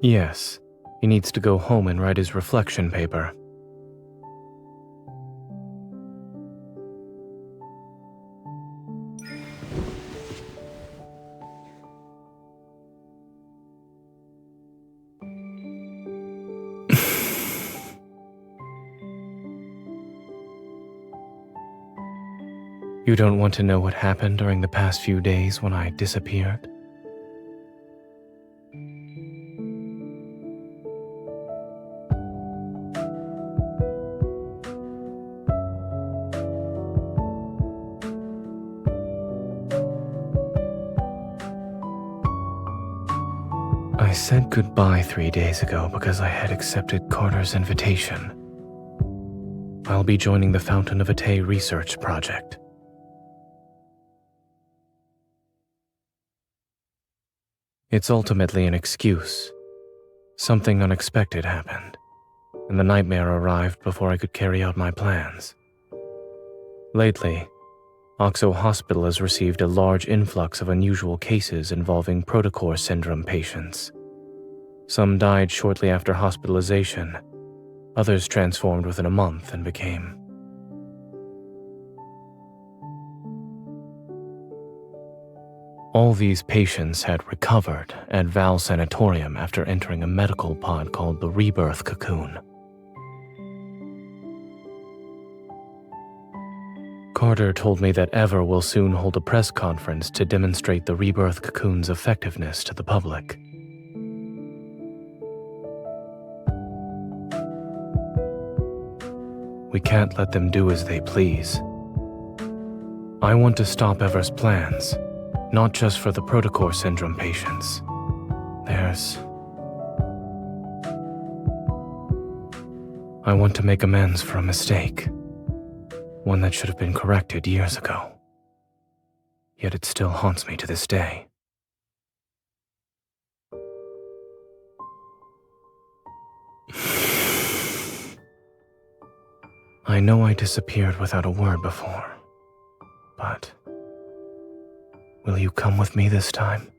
T: Yes, he needs to go home and write his reflection paper. You don't want to know what happened during the past few days when I disappeared? I said goodbye 3 days ago because I had accepted Carter's invitation. I'll be joining the Fountain of Atay research project. It's ultimately an excuse. Something unexpected happened, and the nightmare arrived before I could carry out my plans. Lately, Oxo Hospital has received a large influx of unusual cases involving protocore syndrome patients. Some died shortly after hospitalization. Others transformed within a month and became... All these patients had recovered at Val Sanatorium after entering a medical pod called the Rebirth cocoon. Carter told me that Ever will soon hold a press conference to demonstrate the Rebirth cocoon's effectiveness to the public. We can't let them do as they please. I want to stop Ever's plans, not just for the protocore syndrome patients. I want to make amends for a mistake, one that should have been corrected years ago. Yet it still haunts me to this day. I I know I disappeared without a word before, but will you come with me this time?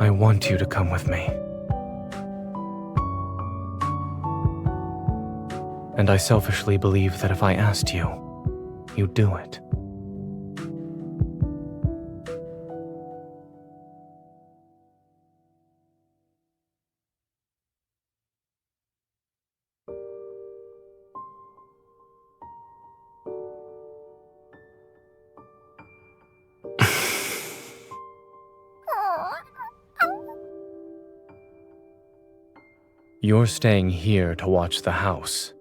T: I want you to come with me. And I selfishly believe that if I asked you, you'd do it. You're staying here to watch the house.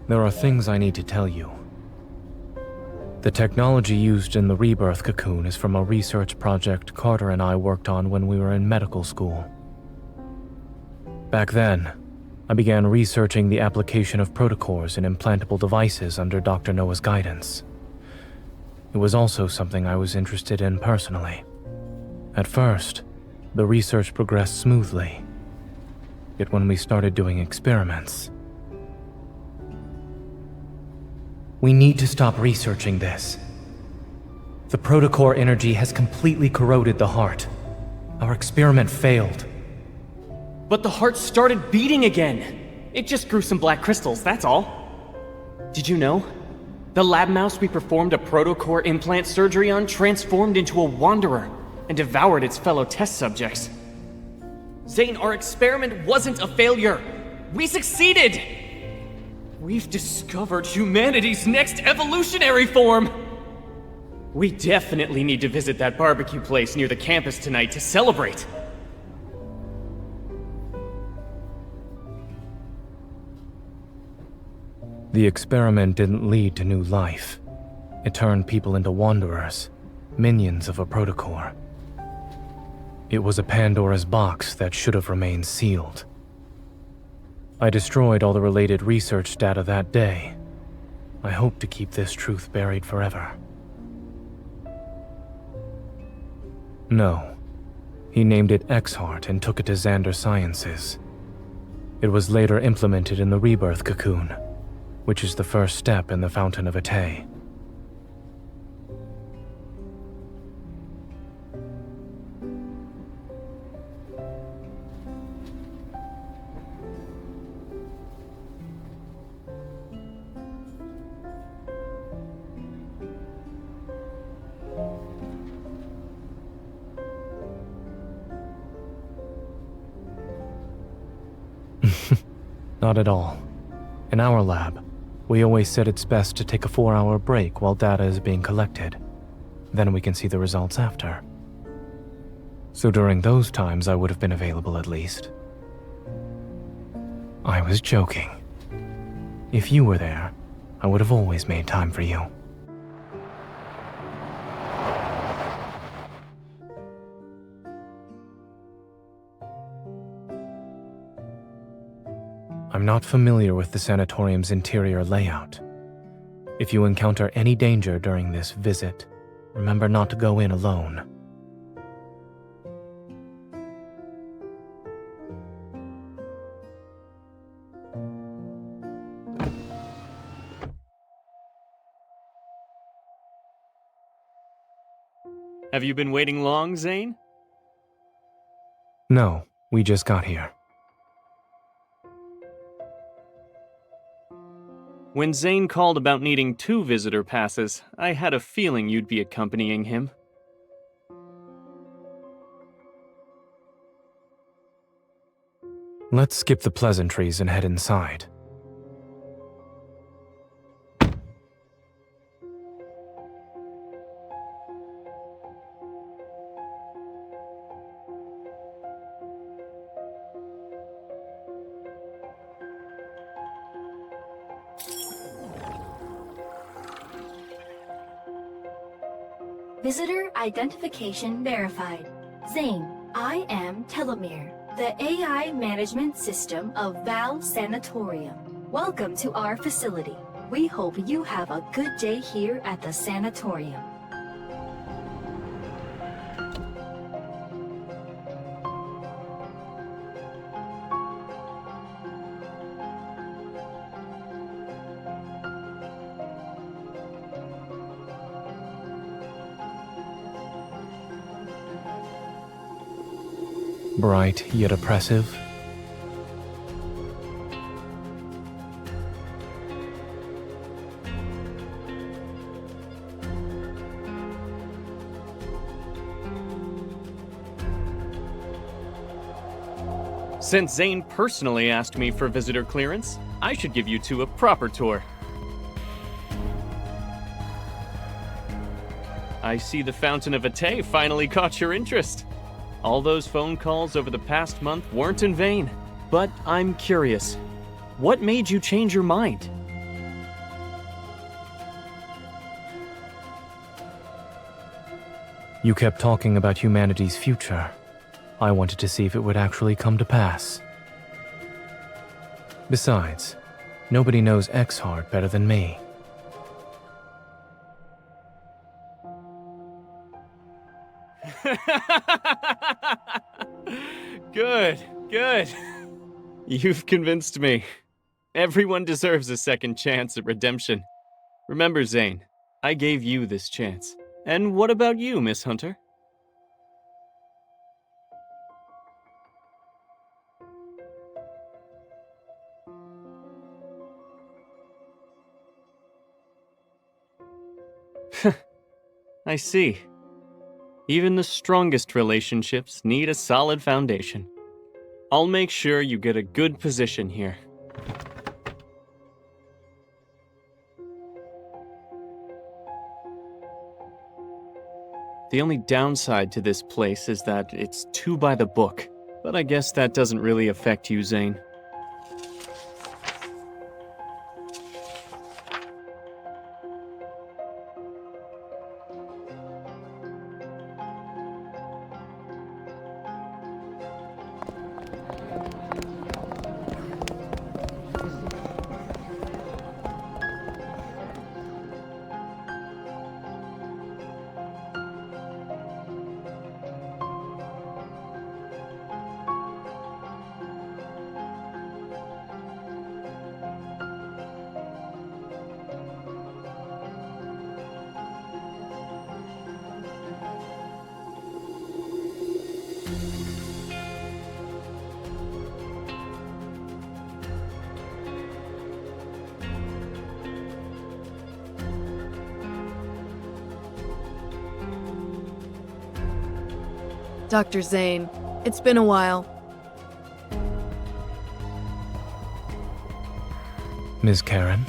T: There are things I need to tell you. The technology used in the Rebirth cocoon is from a research project Carter and I worked on when we were in medical school. Back then, I began researching the application of protocores in implantable devices under Dr. Noah's guidance. It was also something I was interested in personally. At first, the research progressed smoothly. Yet when we started doing experiments, we need to stop researching this. The protocore energy has completely corroded the heart. Our experiment failed.
U: But the heart started beating again. It just grew some black crystals, that's all. Did you know? The lab mouse we performed a protocore implant surgery on transformed into a wanderer and devoured its fellow test subjects. Zane, our experiment wasn't a failure. We succeeded! We've discovered humanity's next evolutionary form! We definitely need to visit that barbecue place near the campus tonight to celebrate.
T: The experiment didn't lead to new life. It turned people into wanderers, minions of a protocore. It was a Pandora's box that should have remained sealed. I destroyed all the related research data that day. I hope to keep this truth buried forever. No. He named it X-Heart and took it to Xander Sciences. It was later implemented in the Rebirth cocoon, which is the first step in the Fountain of Atay. Not at all. In our lab, we always said it's best to take a 4-hour break while data is being collected. Then we can see the results after. So during those times, I would have been available at least. I was joking. If you were there, I would have always made time for you. I'm not familiar with the sanatorium's interior layout. If you encounter any danger during this visit, remember not to go in alone.
U: Have you been waiting long, Zane?
T: No, we just got here.
U: When Zane called about needing 2 visitor passes, I had a feeling you'd be accompanying him.
T: Let's skip the pleasantries and head inside.
A: Visitor identification verified. Zane, I am Telomere, the AI management system of Val Sanatorium. Welcome to our facility. We hope you have a good day here at the sanatorium.
T: Bright yet oppressive.
U: Since Zane personally asked me for visitor clearance, I should give you 2 a proper tour. I see the Fountain of Ate finally caught your interest. All those phone calls over the past month weren't in vain. But I'm curious, what made you change your mind?
T: You kept talking about humanity's future. I wanted to see if it would actually come to pass. Besides, nobody knows X-Heart better than me.
U: Good, good. You've convinced me. Everyone deserves a second chance at redemption. Remember, Zane, I gave you this chance. And what about you, Miss Hunter? I see. Even the strongest relationships need a solid foundation. I'll make sure you get a good position here. The only downside to this place is that it's too by the book, but I guess that doesn't really affect you, Zane.
M: Dr. Zane, it's been a while.
T: Ms. Karen?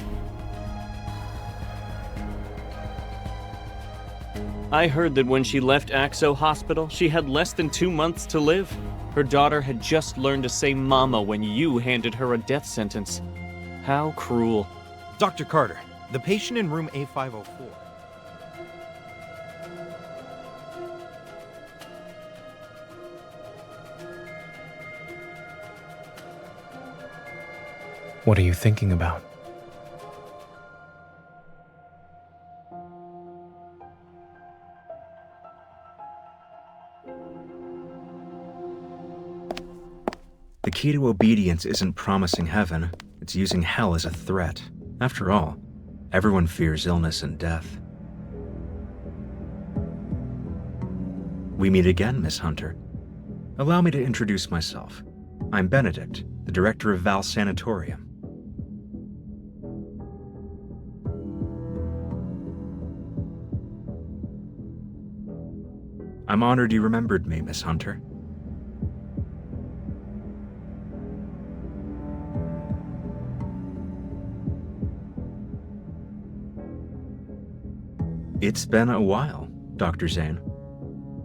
U: I heard that when she left Axo Hospital, she had less than 2 months to live. Her daughter had just learned to say mama when you handed her a death sentence. How cruel.
I: Dr. Carter, the patient in room A504.
T: What are you thinking about?
H: The key to obedience isn't promising heaven, it's using hell as a threat. After all, everyone fears illness and death. We meet again, Miss Hunter. Allow me to introduce myself. I'm Benedict, the director of Val Sanatorium. I'm honored you remembered me, Miss Hunter. It's been a while, Dr. Zane.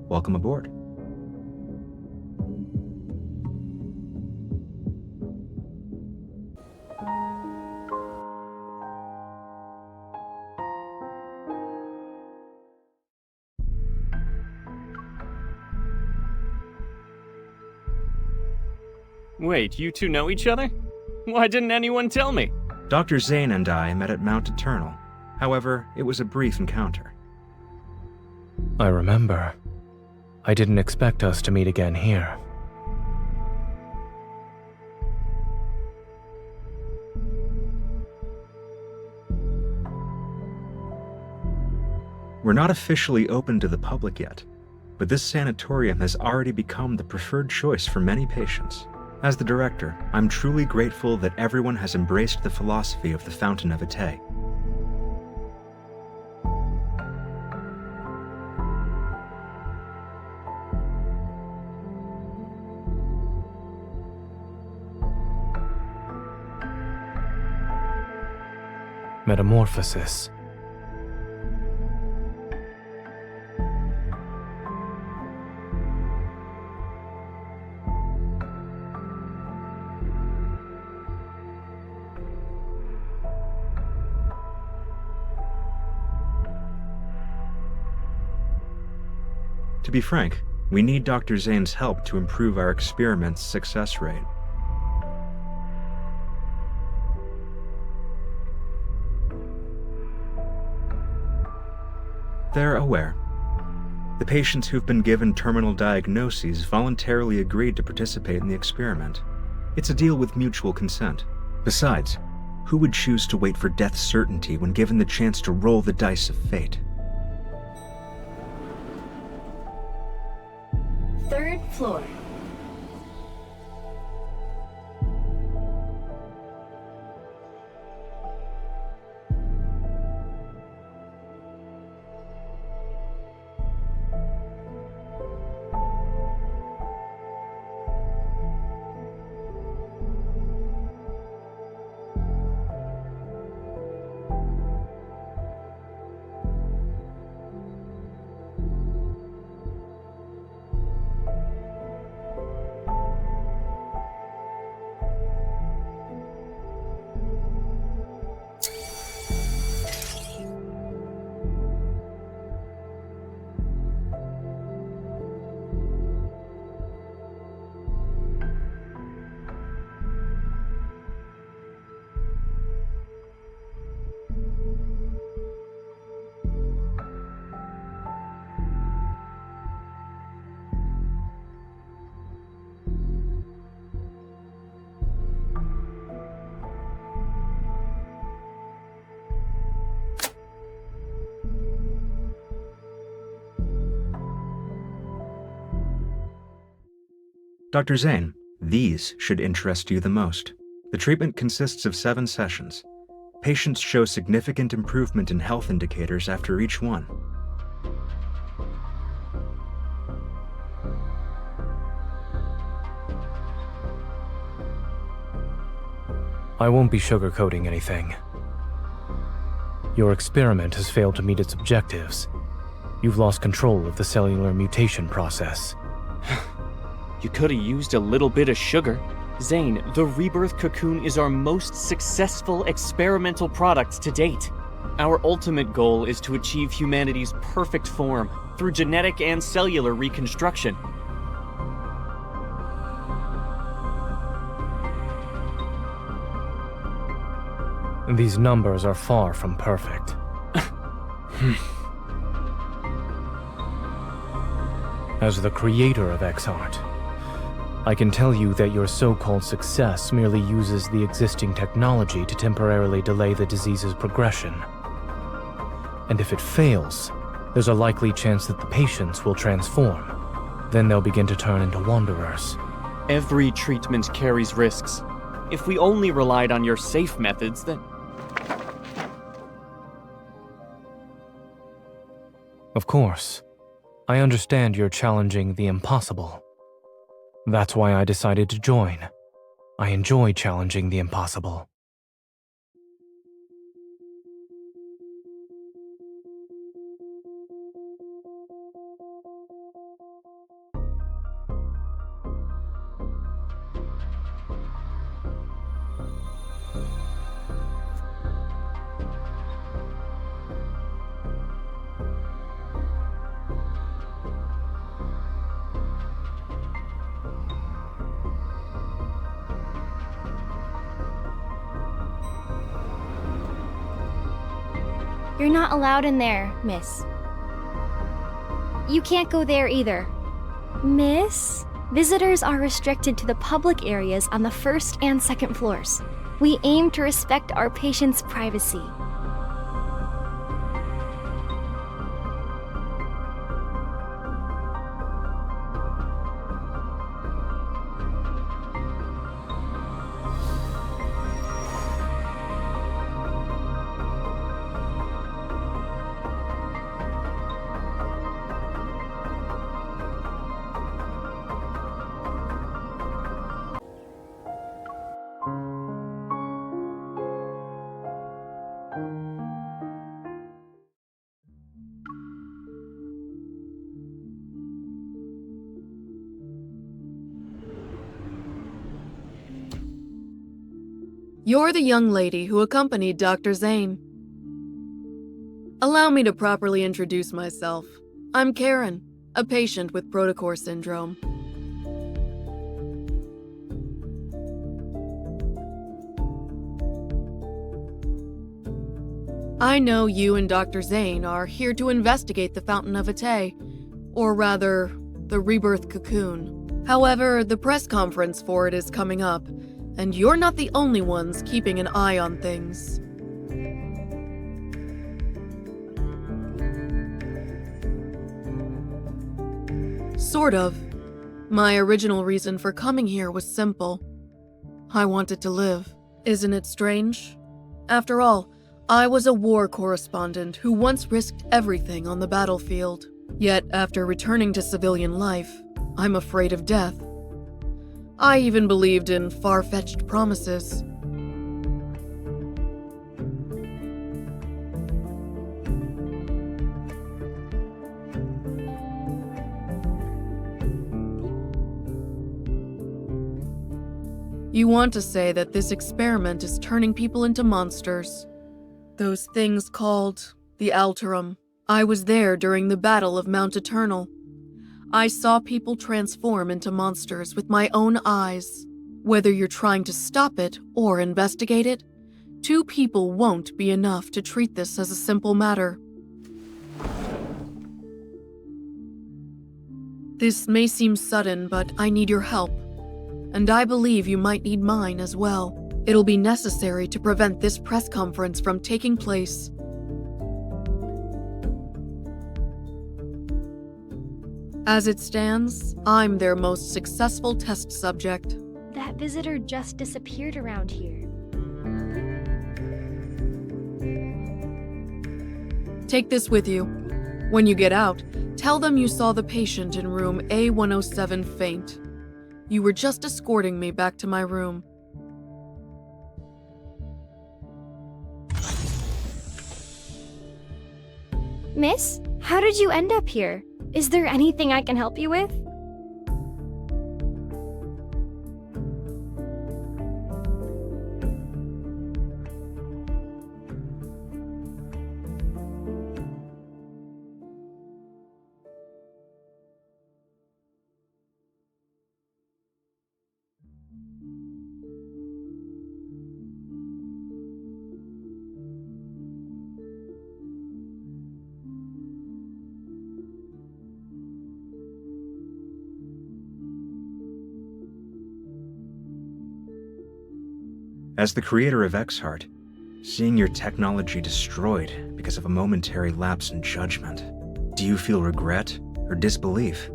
H: Welcome aboard.
U: Wait, you two know each other? Why didn't anyone tell me?
H: Dr. Zane and I met at Mount Eternal. However, it was a brief encounter.
T: I remember. I didn't expect us to meet again here.
H: We're not officially open to the public yet, but this sanatorium has already become the preferred choice for many patients. As the director, I'm truly grateful that everyone has embraced the philosophy of the Fountain of Vitae.
T: Metamorphosis.
H: To be frank, we need Dr. Zane's help to improve our experiment's success rate. They're aware. The patients who've been given terminal diagnoses voluntarily agreed to participate in the experiment. It's a deal with mutual consent. Besides, who would choose to wait for death's certainty when given the chance to roll the dice of fate?
B: Third floor.
H: Dr. Zane, these should interest you the most. The treatment consists of 7 sessions. Patients show significant improvement in health indicators after each one.
T: I won't be sugarcoating anything. Your experiment has failed to meet its objectives. You've lost control of the cellular mutation process.
U: You could have used a little bit of sugar. Zane, the Rebirth cocoon is our most successful experimental product to date. Our ultimate goal is to achieve humanity's perfect form through genetic and cellular reconstruction.
T: These numbers are far from perfect. As the creator of X-Art, I can tell you that your so-called success merely uses the existing technology to temporarily delay the disease's progression. And if it fails, there's a likely chance that the patients will transform. Then they'll begin to turn into wanderers.
U: Every treatment carries risks. If we only relied on your safe methods, then...
T: Of course, I understand you're challenging the impossible. That's why I decided to join. I enjoy challenging the impossible.
A: You're not allowed in there, miss. You can't go there either. Miss? Visitors are restricted to the public areas on the first and second floors. We aim to respect our patients' privacy.
M: You're the young lady who accompanied Dr. Zane. Allow me to properly introduce myself. I'm Karen, a patient with protocore syndrome. I know you and Dr. Zane are here to investigate the Fountain of Ate, or rather, the Rebirth cocoon. However, the press conference for it is coming up, and you're not the only ones keeping an eye on things. Sort of. My original reason for coming here was simple. I wanted to live. Isn't it strange? After all, I was a war correspondent who once risked everything on the battlefield. Yet, after returning to civilian life, I'm afraid of death. I even believed in far-fetched promises. You want to say that this experiment is turning people into monsters. Those things called the Alterum. I was there during the Battle of Mount Eternal. I saw people transform into monsters with my own eyes. Whether you're trying to stop it or investigate it, 2 people won't be enough to treat this as a simple matter. This may seem sudden, but I need your help. And I believe you might need mine as well. It'll be necessary to prevent this press conference from taking place. As it stands, I'm their most successful test subject.
A: That visitor just disappeared around here.
M: Take this with you. When you get out, tell them you saw the patient in room A107 faint. You were just escorting me back to my room.
A: Miss, How did you end up here? Is there anything I can help you with?
H: As the creator of Exheart, seeing your technology destroyed because of a momentary lapse in judgment, do you feel regret or disbelief?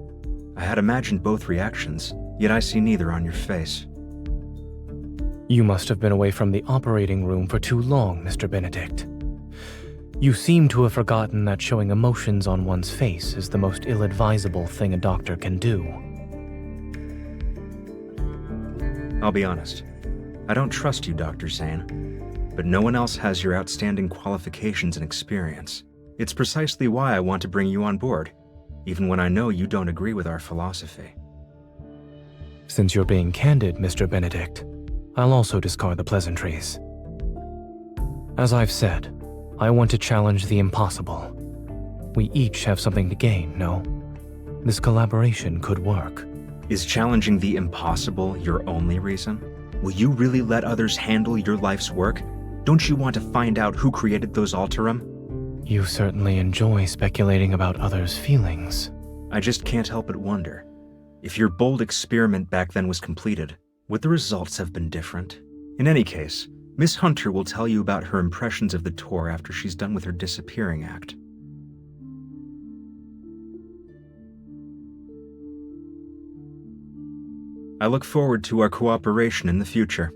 H: I had imagined both reactions, yet I see neither on your face.
T: You must have been away from the operating room for too long, Mr. Benedict. You seem to have forgotten that showing emotions on one's face is the most ill-advisable thing a doctor can do.
H: I'll be honest. I don't trust you, Dr. Zane, but no one else has your outstanding qualifications and experience. It's precisely why I want to bring you on board, even when I know you don't agree with our philosophy.
T: Since you're being candid, Mr. Benedict, I'll also discard the pleasantries. As I've said, I want to challenge the impossible. We each have something to gain, no? This collaboration could work.
H: Is challenging the impossible your only reason? Will you really let others handle your life's work? Don't you want to find out who created those Alterum?
T: You certainly enjoy speculating about others' feelings.
H: I just can't help but wonder. If your bold experiment back then was completed, would the results have been different? In any case, Miss Hunter will tell you about her impressions of the tour after she's done with her disappearing act. I look forward to our cooperation in the future.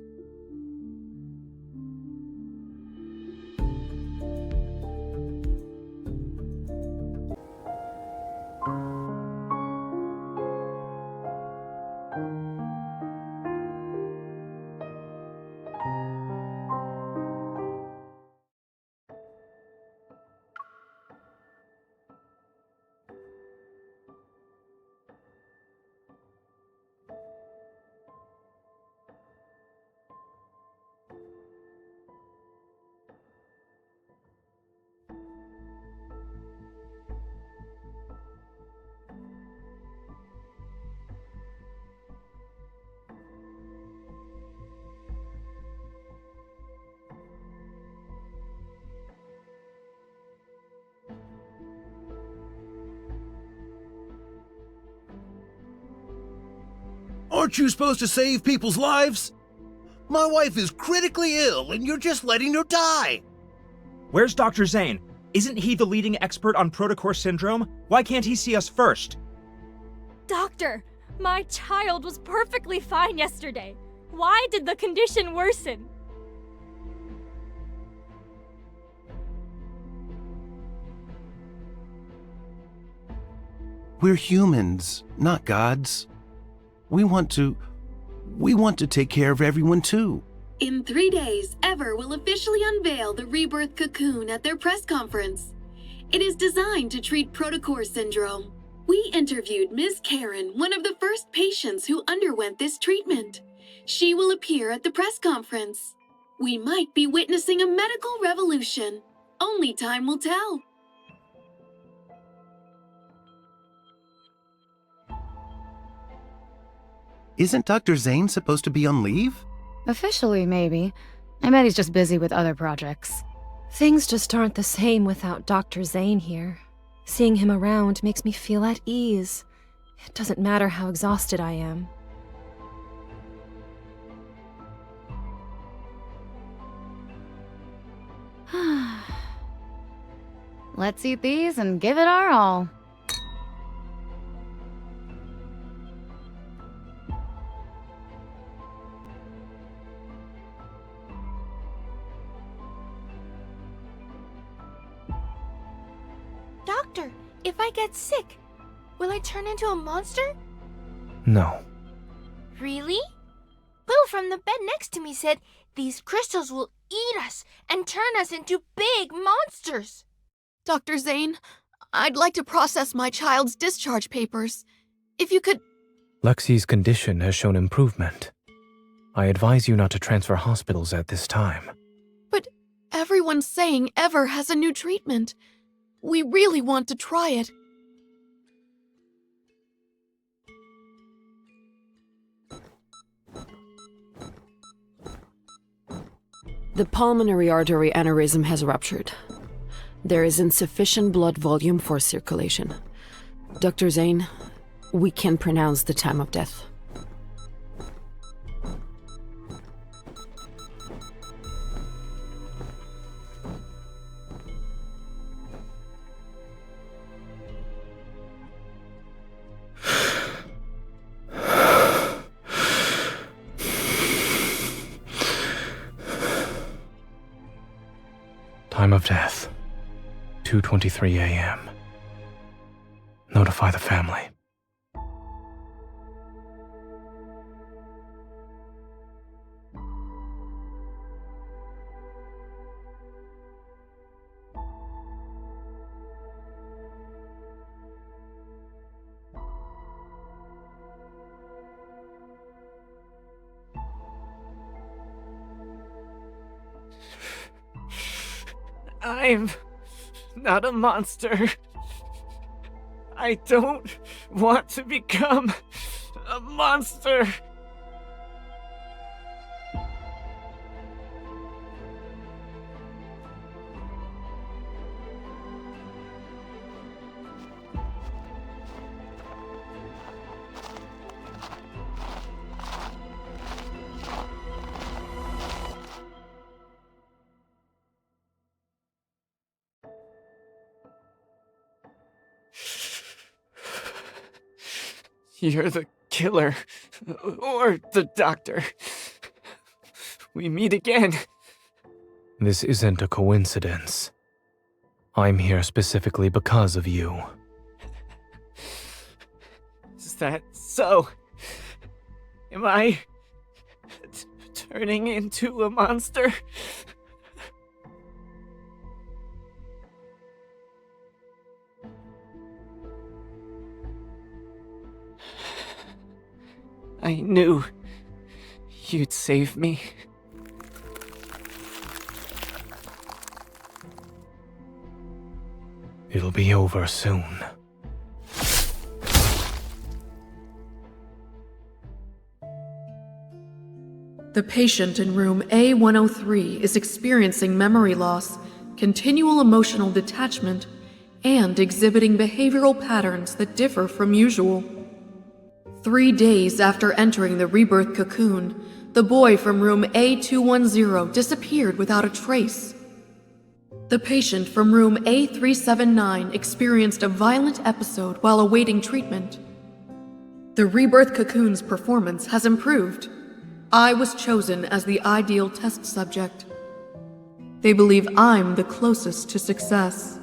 V: Aren't you supposed to save people's lives? My wife is critically ill and you're just letting her die.
L: Where's Dr. Zane? Isn't he the leading expert on protocore syndrome? Why can't he see us first?
A: Doctor, my child was perfectly fine yesterday. Why did the condition worsen?
V: We're humans, not gods. We want to take care of everyone too.
B: In 3 days, Ever will officially unveil the Rebirth cocoon at their press conference. It is designed to treat protocore syndrome. We interviewed Ms. Karen, one of the first patients who underwent this treatment. She will appear at the press conference. We might be witnessing a medical revolution. Only time will tell.
V: Isn't Dr. Zane supposed to be on leave?
C: Officially, maybe. I bet he's just busy with other projects.
D: Things just aren't the same without Dr. Zane here. Seeing him around makes me feel at ease. It doesn't matter how exhausted I am.
C: Let's eat these and give it our all.
N: Doctor, if I get sick, will I turn into a monster?
T: No.
N: Really? Will from the bed next to me said these crystals will eat us and turn us into big monsters.
M: Dr. Zane, I'd like to process my child's discharge papers. If you could...
T: Lexi's condition has shown improvement. I advise you not to transfer hospitals at this time.
M: But everyone's saying Ever has a new treatment. We really want to try it.
W: The pulmonary artery aneurysm has ruptured. There is insufficient blood volume for circulation. Dr. Zane, we can pronounce the time of death.
T: Time of death, 2:23 a.m. Notify the family.
U: I'm not a monster. I don't want to become a monster. You're the killer, or the doctor. We meet again.
T: This isn't a coincidence. I'm here specifically because of you.
U: Is that so? Am I turning into a monster? I knew you'd save me.
T: It'll be over soon.
M: The patient in room A103 is experiencing memory loss, continual emotional detachment, and exhibiting behavioral patterns that differ from usual. 3 days after entering the Rebirth cocoon, the boy from room A210 disappeared without a trace. The patient from room A379 experienced a violent episode while awaiting treatment. The Rebirth cocoon's performance has improved. I was chosen as the ideal test subject. They believe I'm the closest to success.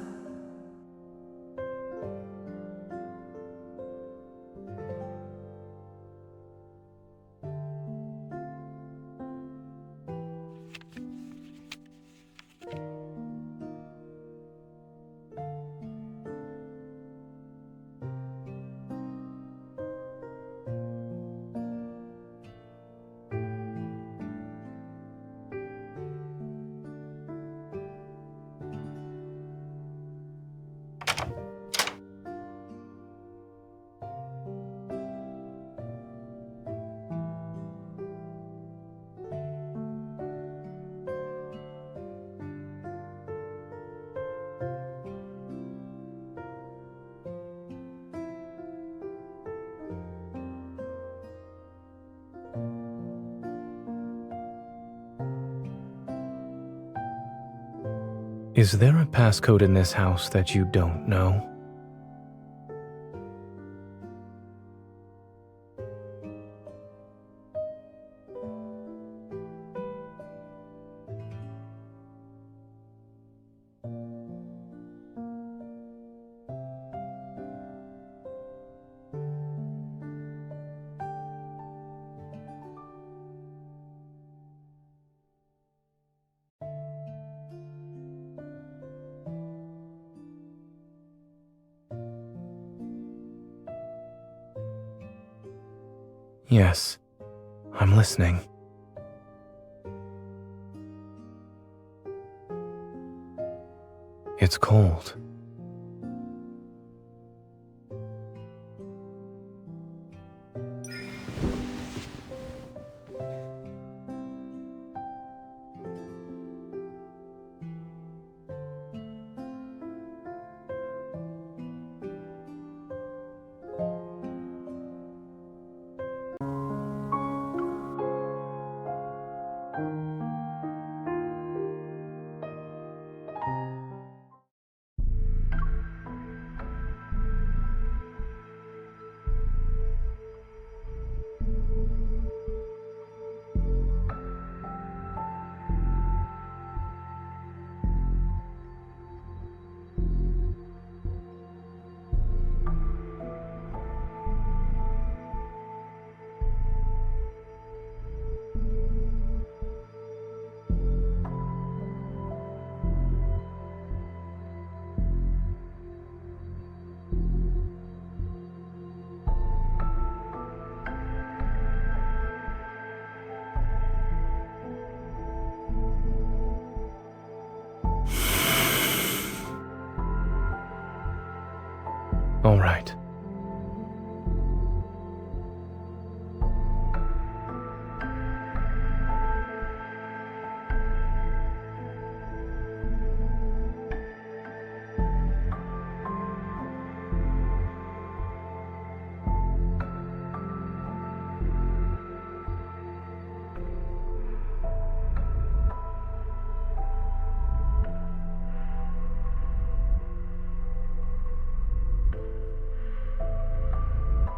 T: Is there a passcode in this house that you don't know? Yes, I'm listening. It's cold. All right.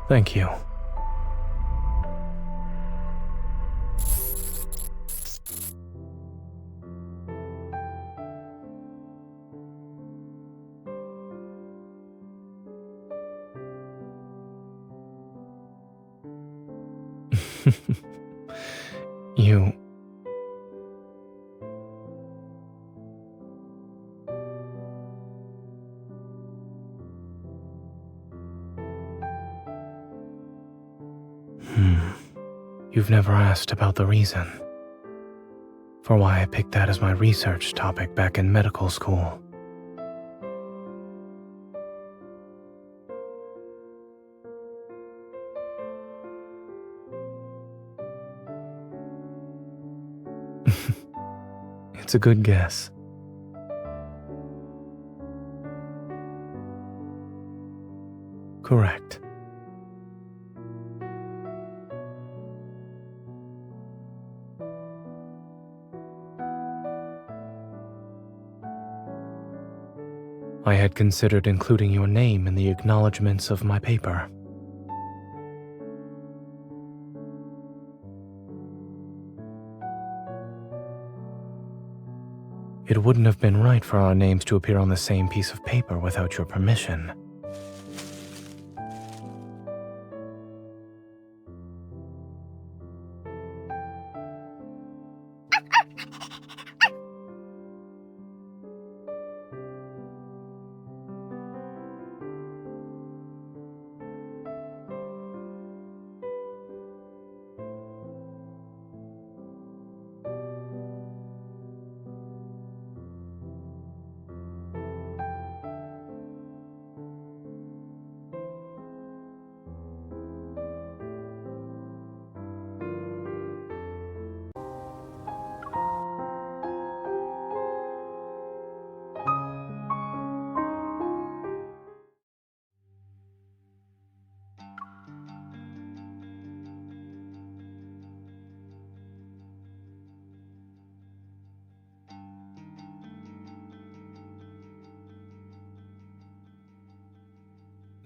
T: Thank you. You... You've never asked about the reason for why I picked that as my research topic back in medical school. It's a good guess. Correct. I had considered including your name in the acknowledgments of my paper. It wouldn't have been right for our names to appear on the same piece of paper without your permission.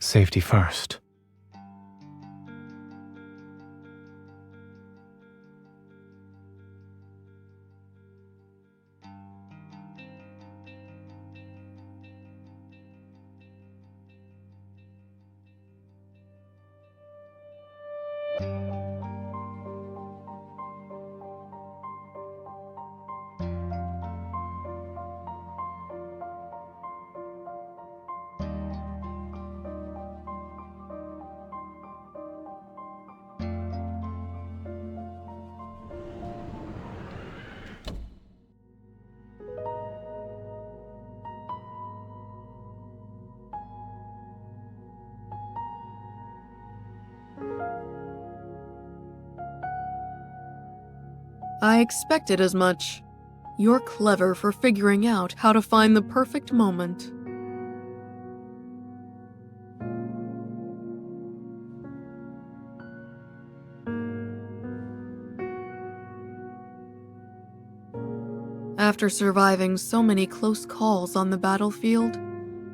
T: Safety first.
M: I expected as much. You're clever for figuring out how to find the perfect moment. After surviving so many close calls on the battlefield,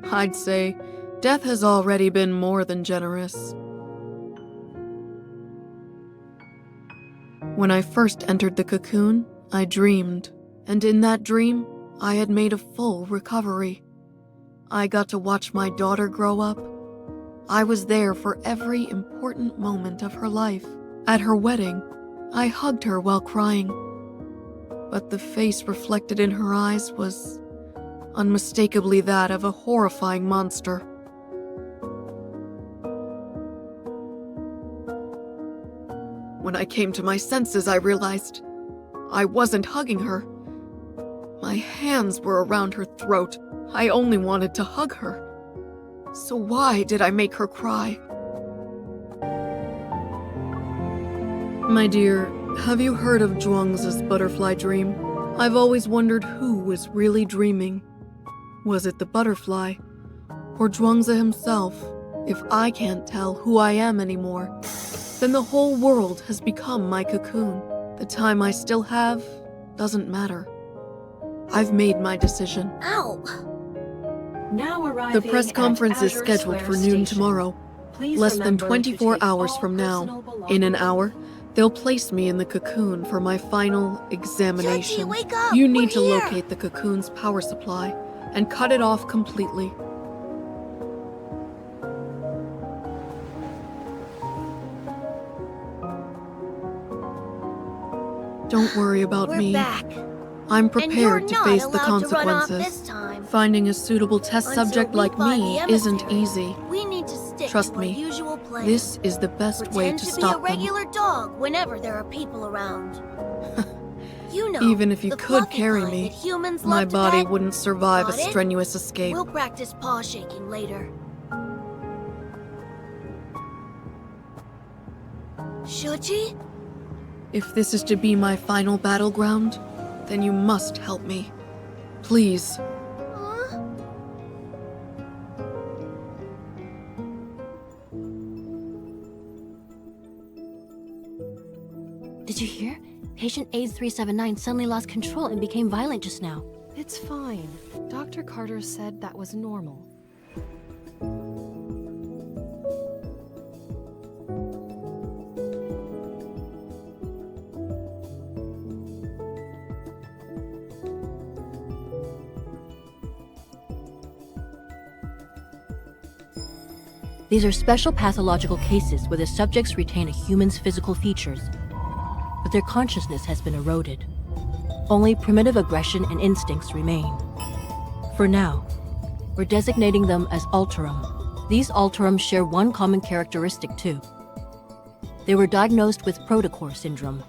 M: I'd say death has already been more than generous. When I first entered the cocoon, I dreamed, and in that dream, I had made a full recovery. I got to watch my daughter grow up. I was there for every important moment of her life. At her wedding, I hugged her while crying. But the face reflected in her eyes was unmistakably that of a horrifying monster. When I came to my senses, I realized I wasn't hugging her. My hands were around her throat. I only wanted to hug her. So why did I make her cry? My dear, have you heard of Zhuangzi's butterfly dream? I've always wondered who was really dreaming. Was it the butterfly? Or Zhuangzi himself? If I can't tell who I am anymore, then the whole world has become my cocoon. The time I still have doesn't matter. I've made my decision.
R: Ow!
M: The press conference is scheduled for noon tomorrow. Less than 24 hours from now. In an hour, they'll place me in the cocoon for my final examination.
R: Wake up!
M: You need to
R: We're here!
M: locate the cocoon's power supply and cut it off completely. Don't worry about
R: We're
M: me.
R: back.
M: I'm
R: And you're
M: prepared to
R: not
M: face the
R: allowed to run off
M: consequences.
R: this time.
M: Finding a suitable test
R: Until
M: subject
R: we
M: like
R: find
M: me
R: the
M: isn't
R: emissary.
M: easy.
R: We need to stick
M: Trust
R: to our
M: me,
R: usual plan.
M: this is the best way
R: Pretend
M: to
R: to
M: stop
R: be a
M: them.
R: regular dog whenever there are people around. You know,
M: Even if you
R: the
M: could
R: fluffy
M: carry
R: kind
M: me,
R: that humans
M: my
R: love to
M: body
R: pet.
M: wouldn't survive a
R: Got it?
M: strenuous escape.
R: We'll practice paw shaking later. Shoji?
M: If this is to be my final battleground, then you must help me. Please.
G: Did you hear? Patient AIDS379 suddenly lost control and became violent just now.
D: It's fine. Dr. Carter said that was normal.
G: These are special pathological cases where the subjects retain a human's physical features, but their consciousness has been eroded. Only primitive aggression and instincts remain. For now, we're designating them as Alterum. These Alterum share one common characteristic too. They were diagnosed with protocore syndrome.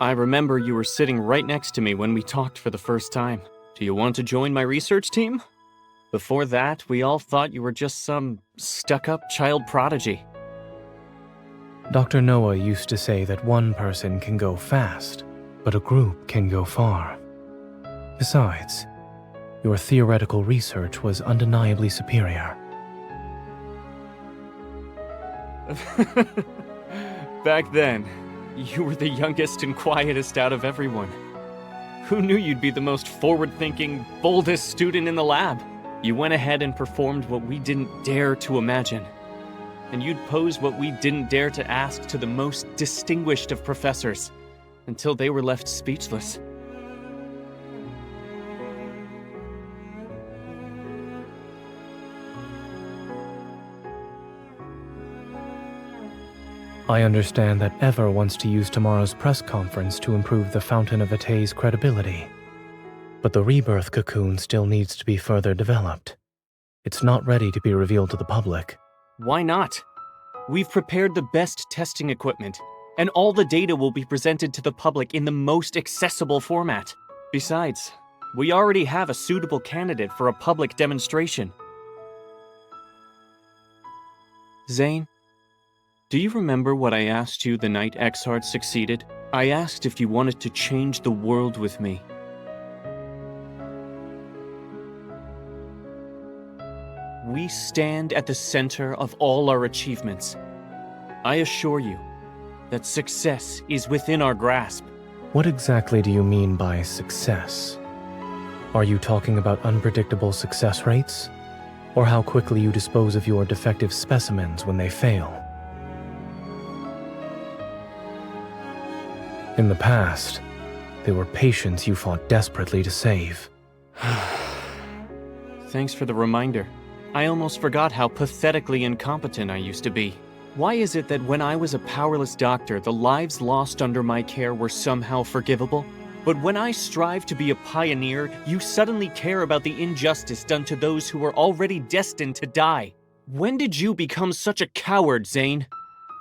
U: I remember you were sitting right next to me when we talked for the first time. Do you want to join my research team? Before that, we all thought you were just some stuck-up child prodigy.
T: Dr. Noah used to say that one person can go fast, but a group can go far. Besides, your theoretical research was undeniably superior.
U: Back then, You were the youngest and quietest out of everyone. Who knew you'd be the most forward-thinking, boldest student in the lab? You went ahead and performed what we didn't dare to imagine. And you'd pose what we didn't dare to ask to the most distinguished of professors, until they were left speechless.
T: I understand that Ever wants to use tomorrow's press conference to improve the Fountain of Ate's credibility. But the Rebirth cocoon still needs to be further developed. It's not ready to be revealed to the public.
U: Why not? We've prepared the best testing equipment, and all the data will be presented to the public in the most accessible format. Besides, we already have a suitable candidate for a public demonstration. Zane, do you remember what I asked you the night Exhart succeeded? I asked if you wanted to change the world with me. We stand at the center of all our achievements. I assure you that success is within our grasp.
T: What exactly do you mean by success? Are you talking about unpredictable success rates? Or how quickly you dispose of your defective specimens when they fail? In the past, they were patients you fought desperately to save.
U: Thanks for the reminder. I almost forgot how pathetically incompetent I used to be. Why is it that when I was a powerless doctor, the lives lost under my care were somehow forgivable? But when I strive to be a pioneer, you suddenly care about the injustice done to those who were already destined to die. When did you become such a coward, Zane?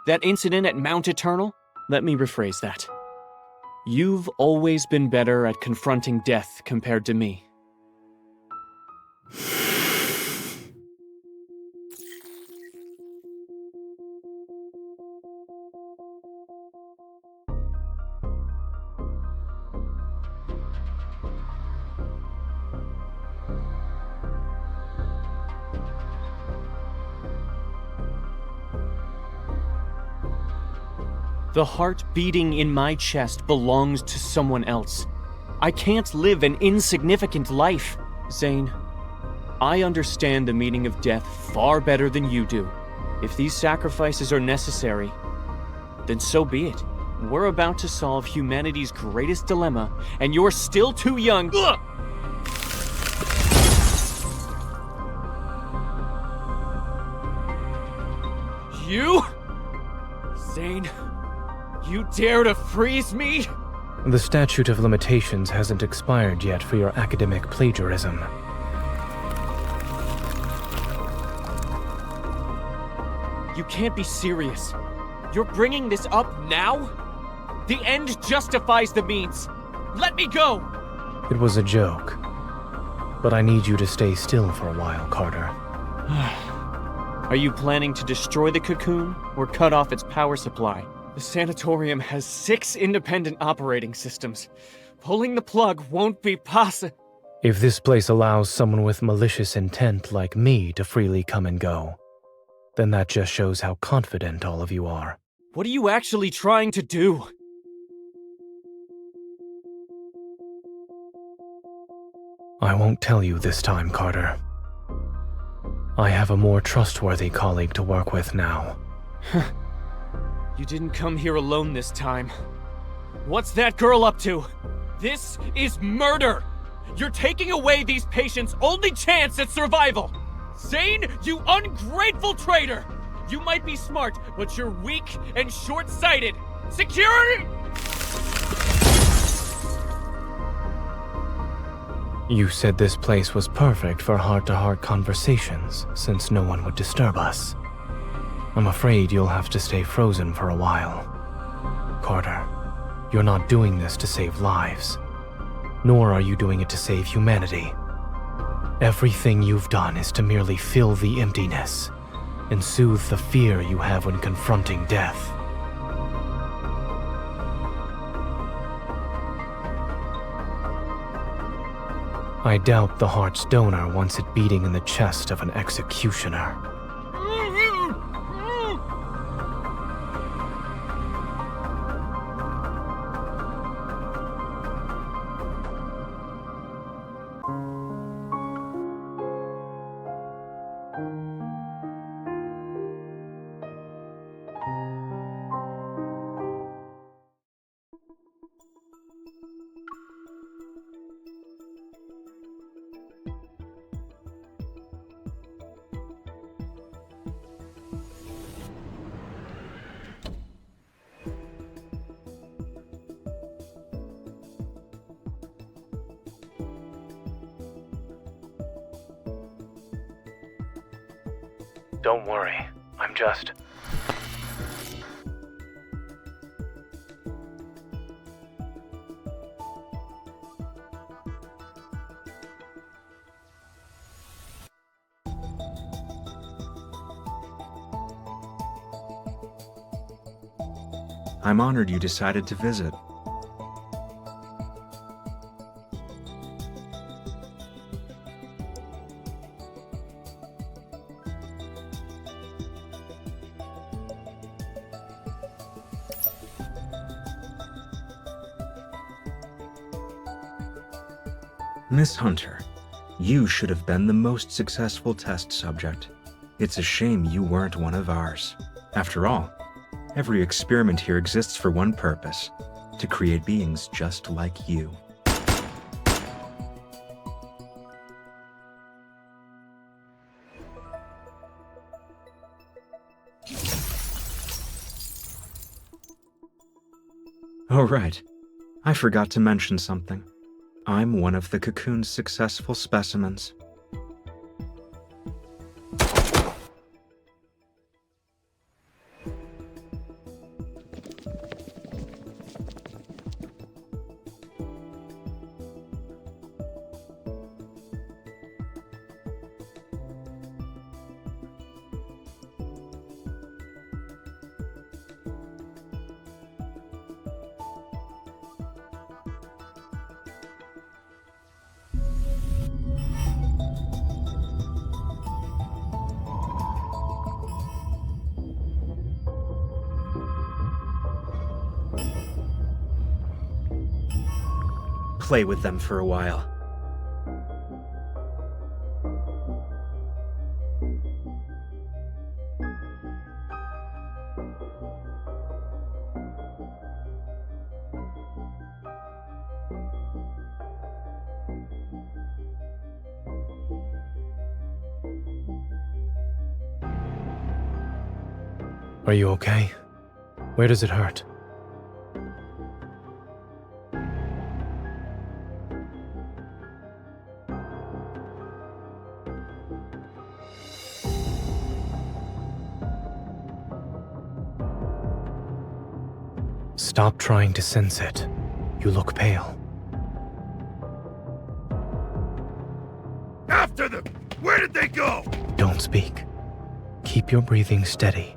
U: That incident at Mount Eternal? Let me rephrase that. You've always been better at confronting death compared to me. The heart beating in my chest belongs to someone else. I can't live an insignificant life. Zane, I understand the meaning of death far better than you do. If these sacrifices are necessary, then so be it. We're about to solve humanity's greatest dilemma, and you're still too young. Ugh! You? Zane, you dare to freeze me?
T: The statute of limitations hasn't expired yet for your academic plagiarism.
U: You can't be serious. You're bringing this up now? The end justifies the means. Let me go!
T: It was a joke. But I need you to stay still for a while, Carter.
U: Are you planning to destroy the cocoon or cut off its power supply? The sanatorium has 6 independent operating systems. Pulling the plug won't be possible.
T: If this place allows someone with malicious intent like me to freely come and go, then that just shows how confident all of you are.
U: What are you actually trying to do?
T: I won't tell you this time, Carter. I have a more trustworthy colleague to work with now.
U: You didn't come here alone this time. What's that girl up to? This is murder! You're taking away these patients' only chance at survival! Zane, you ungrateful traitor! You might be smart, but you're weak and short-sighted! Security!
T: You said this place was perfect for heart-to-heart conversations, since no one would disturb us. I'm afraid you'll have to stay frozen for a while. Carter, you're not doing this to save lives, nor are you doing it to save humanity. Everything you've done is to merely fill the emptiness and soothe the fear you have when confronting death. I doubt the heart's donor wants it beating in the chest of an executioner. Don't worry. I'm just...
H: I'm honored you decided to visit. Miss Hunter, you should have been the most successful test subject. It's a shame you weren't one of ours. After all, every experiment here exists for one purpose: to create beings just like you. Oh right, I forgot to mention something. I'm one of the cocoon's successful specimens. Play with them for a while.
T: Are you okay? Where does it hurt? Stop trying to sense it. You look pale.
P: After them! Where did they go?
T: Don't speak. Keep your breathing steady.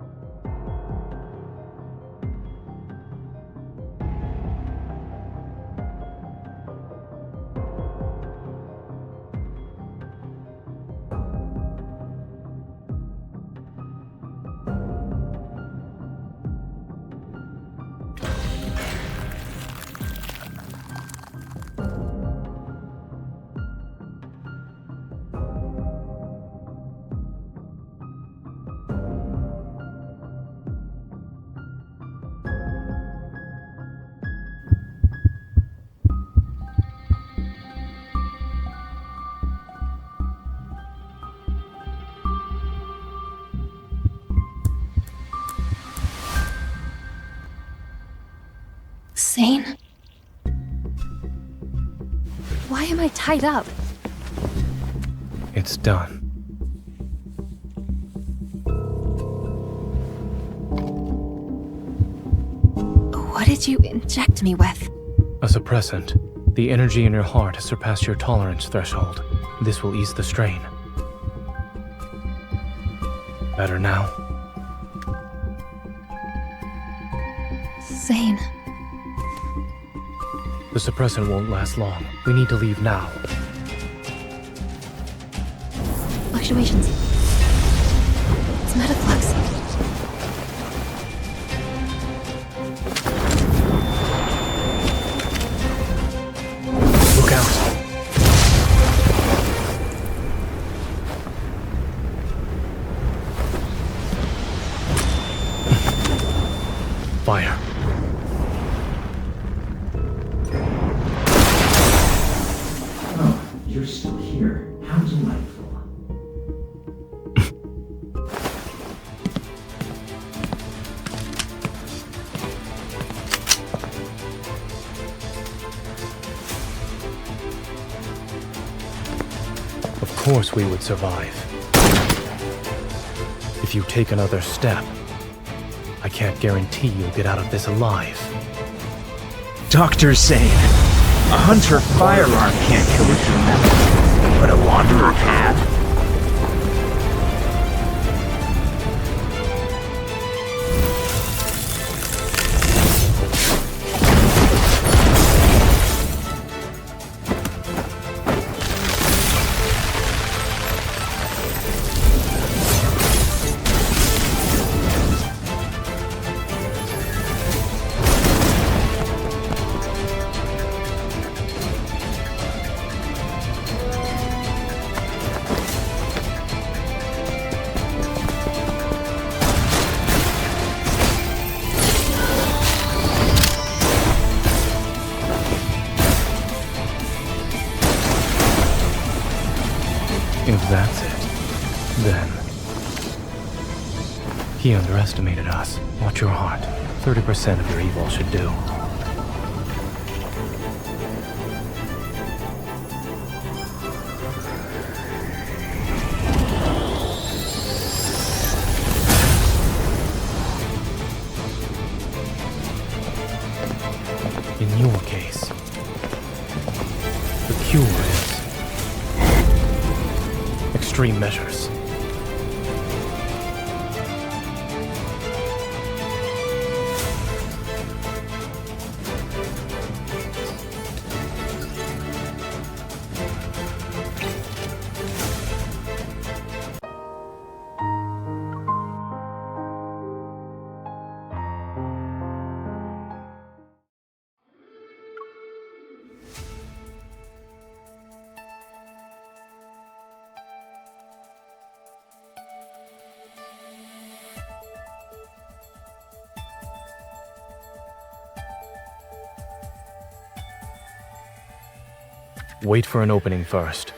D: Zane? Why am I tied up?
T: It's done.
D: What did you inject me with?
T: A suppressant. The energy in your heart has surpassed your tolerance threshold. This will ease the strain. Better now?
D: Zane.
T: The suppressant won't last long. We need to leave now.
D: Fluctuations. It's metaflux.
T: Look out. Fire.
H: You're still here. How delightful.
T: Of course we would survive. If you take another step, I can't guarantee you'll get out of this alive.
L: Dr. Zane, a hunter firearm can't kill a human, but a wanderer can.
T: If that's it, then... He underestimated us. Watch your heart. 30% of your evil should do. In your case, the cure is extreme measures. Wait for an opening first,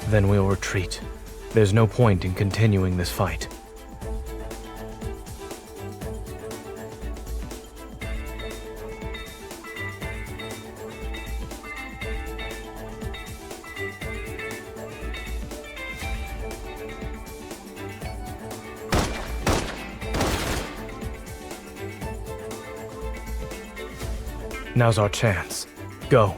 T: then we'll retreat. There's no point in continuing this fight. Now's our chance. Go.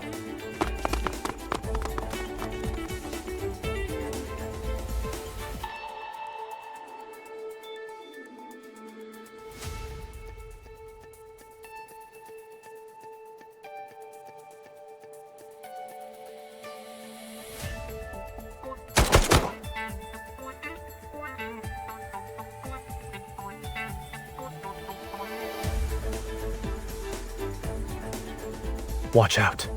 T: Watch out.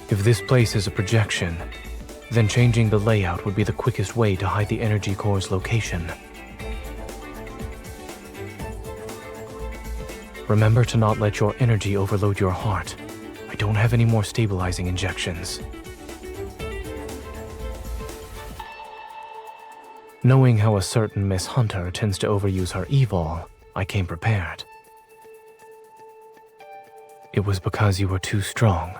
T: If this place is a projection, then changing the layout would be the quickest way to hide the energy core's location. Remember to not let your energy overload your heart. I don't have any more stabilizing injections. Knowing how a certain Miss Hunter tends to overuse her evil, I came prepared. It was because you were too strong.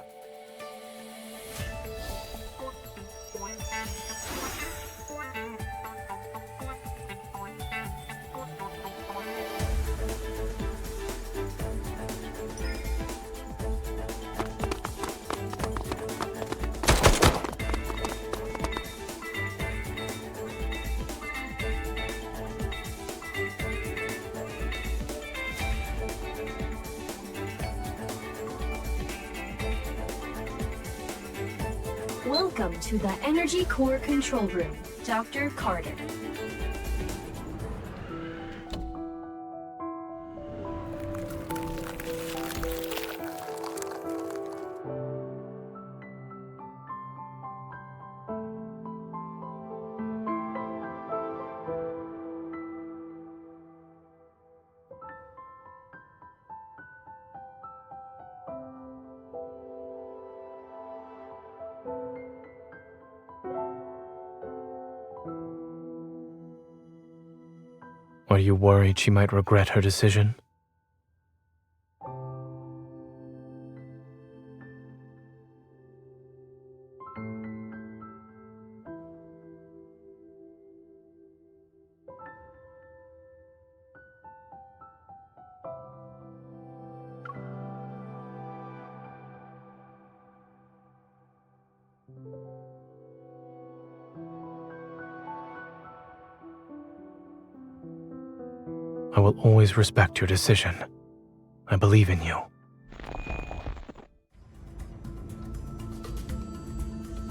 A: Welcome to the Energy Core Control Room, Dr. Carter. Are you worried she might regret her decision?
T: I will always respect your decision. I believe in you.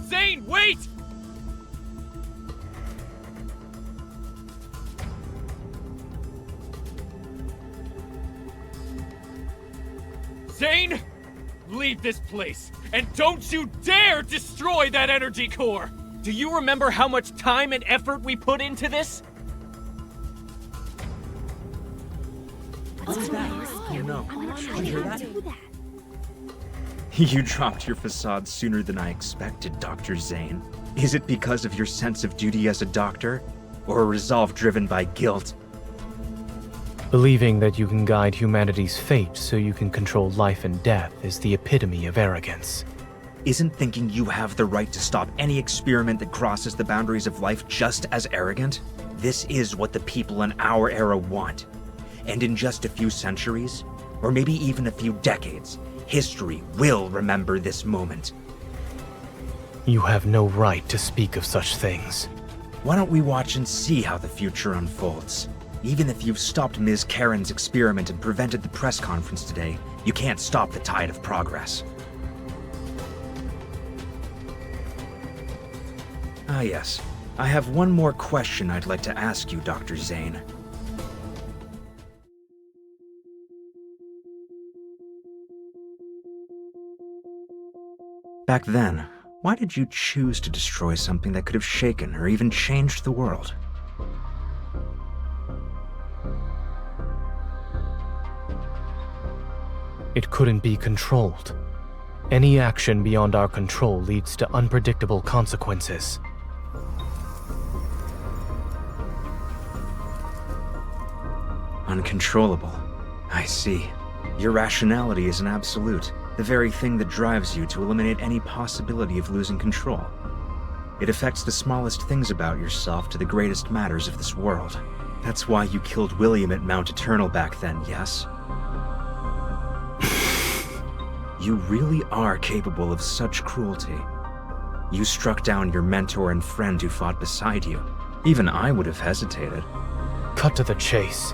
P: Zane, wait! Zane, leave this place, and don't you dare destroy that energy core! Do you remember how much time and effort we put into this?
H: What's that? Oh no. Did you hear that? You dropped your facade sooner than I expected, Dr. Zane. Is it because of your sense of duty as a doctor, or a resolve driven by guilt?
T: Believing that you can guide humanity's fate so you can control life and death is the epitome of arrogance.
H: Isn't thinking you have the right to stop any experiment that crosses the boundaries of life just as arrogant? This is what the people in our era want. And in just a few centuries, or maybe even a few decades, history will remember this moment.
T: You have no right to speak of such things.
H: Why don't we watch and see how the future unfolds? Even if you've stopped Ms. Karen's experiment and prevented the press conference today, you can't stop the tide of progress. Ah yes, I have one more question I'd like to ask you, Dr. Zane. Back then, why did you choose to destroy something that could have shaken or even changed the world?
T: It couldn't be controlled. Any action beyond our control leads to unpredictable consequences.
H: Uncontrollable. I see. Your rationality is an absolute, the very thing that drives you to eliminate any possibility of losing control. It affects the smallest things about yourself to the greatest matters of this world. That's why you killed William at Mount Eternal back then, yes? You really are capable of such cruelty. You struck down your mentor and friend who fought beside you. Even I would have hesitated.
T: Cut to the chase.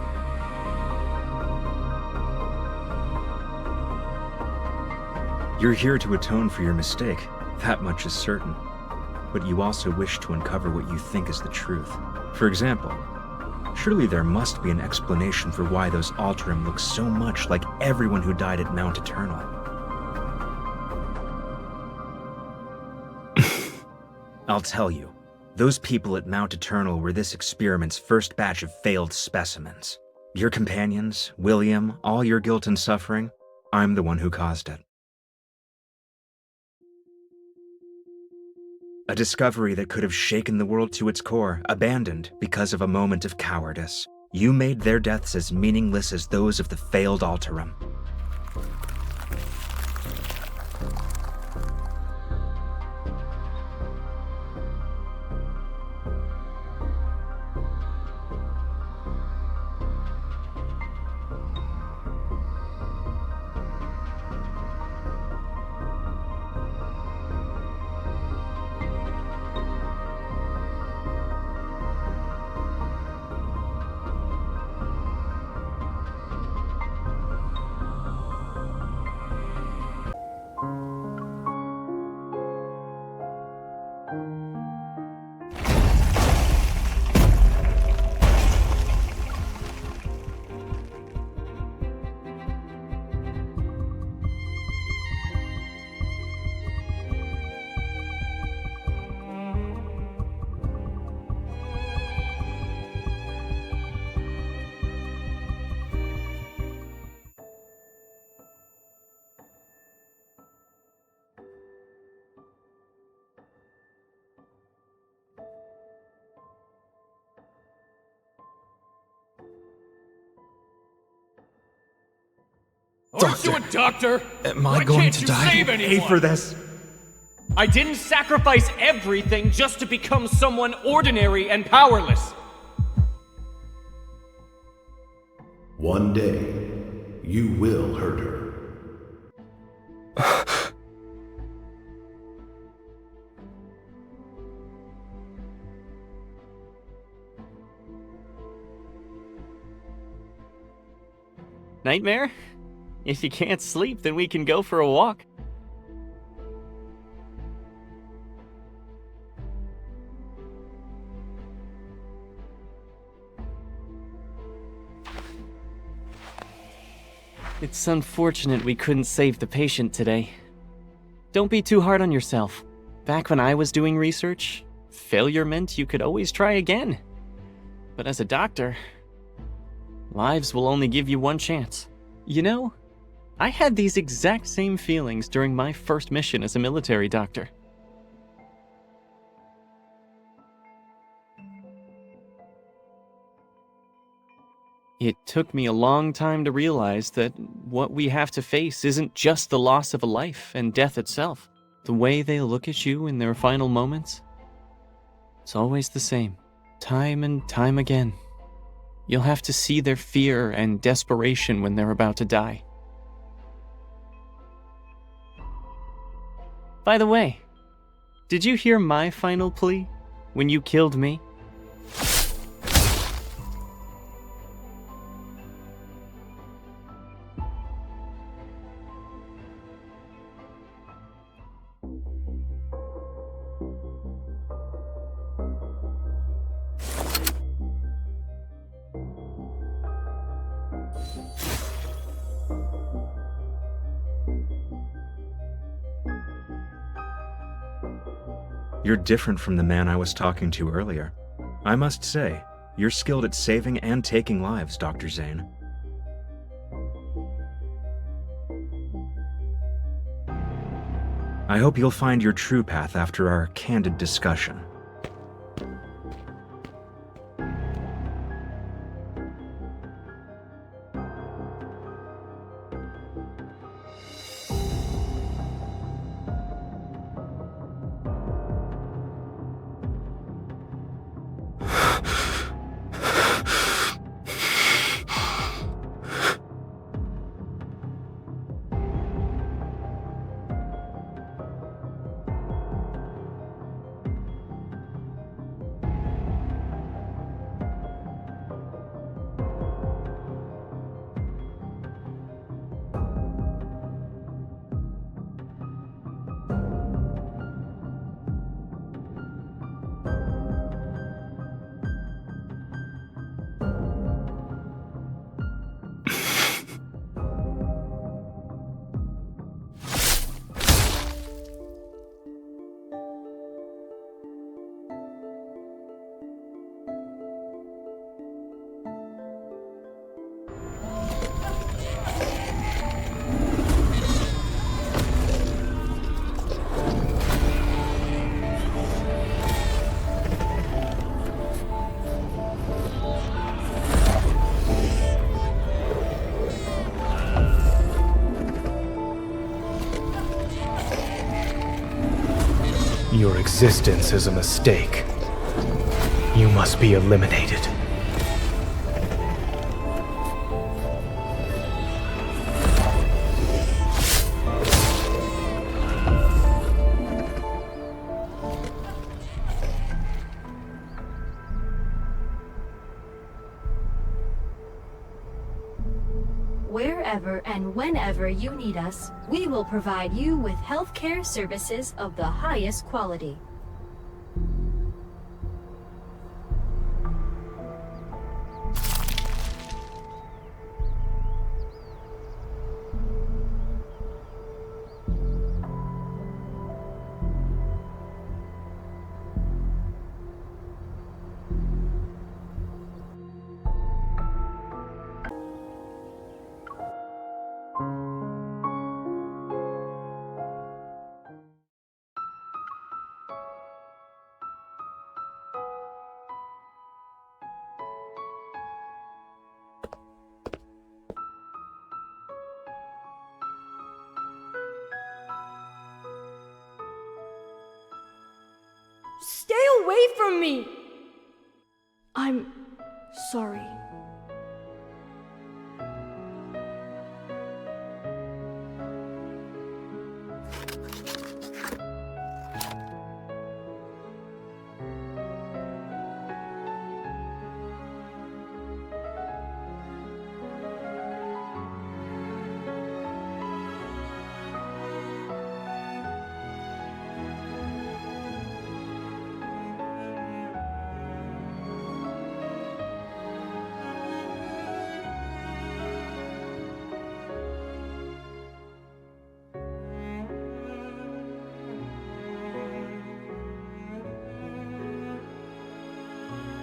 H: You're here to atone for your mistake, that much is certain. But you also wish to uncover what you think is the truth. For example, surely there must be an explanation for why those Alterum look so much like everyone who died at Mount Eternal. I'll tell you, those people at Mount Eternal were this experiment's first batch of failed specimens. Your companions, William, all your guilt and suffering, I'm the one who caused it. A discovery that could have shaken the world to its core, abandoned because of a moment of cowardice. You made their deaths as meaningless as those of the failed Alterum.
P: Aren't you a doctor?
H: Am
P: Why
H: I going
P: can't
H: to
P: you
H: die?
P: save anyone?
H: Pay for this.
P: I didn't sacrifice everything just to become someone ordinary and powerless.
K: One day, you will hurt her.
U: Nightmare? If you can't sleep, then we can go for a walk. It's unfortunate we couldn't save the patient today. Don't be too hard on yourself. Back when I was doing research, failure meant you could always try again. But as a doctor, lives will only give you one chance. You know, I had these exact same feelings during my first mission as a military doctor. It took me a long time to realize that what we have to face isn't just the loss of a life and death itself. The way they look at you in their final moments, it's always the same, time and time again. You'll have to see their fear and desperation when they're about to die. By the way, did you hear my final plea when you killed me?
H: You're different from the man I was talking to earlier. I must say, you're skilled at saving and taking lives, Dr. Zane. I hope you'll find your true path after our candid discussion.
T: Your existence is a mistake. You must be eliminated.
A: Wherever and whenever you need us, we will provide you with healthcare services of the highest quality.
O: Stay away from me! I'm sorry.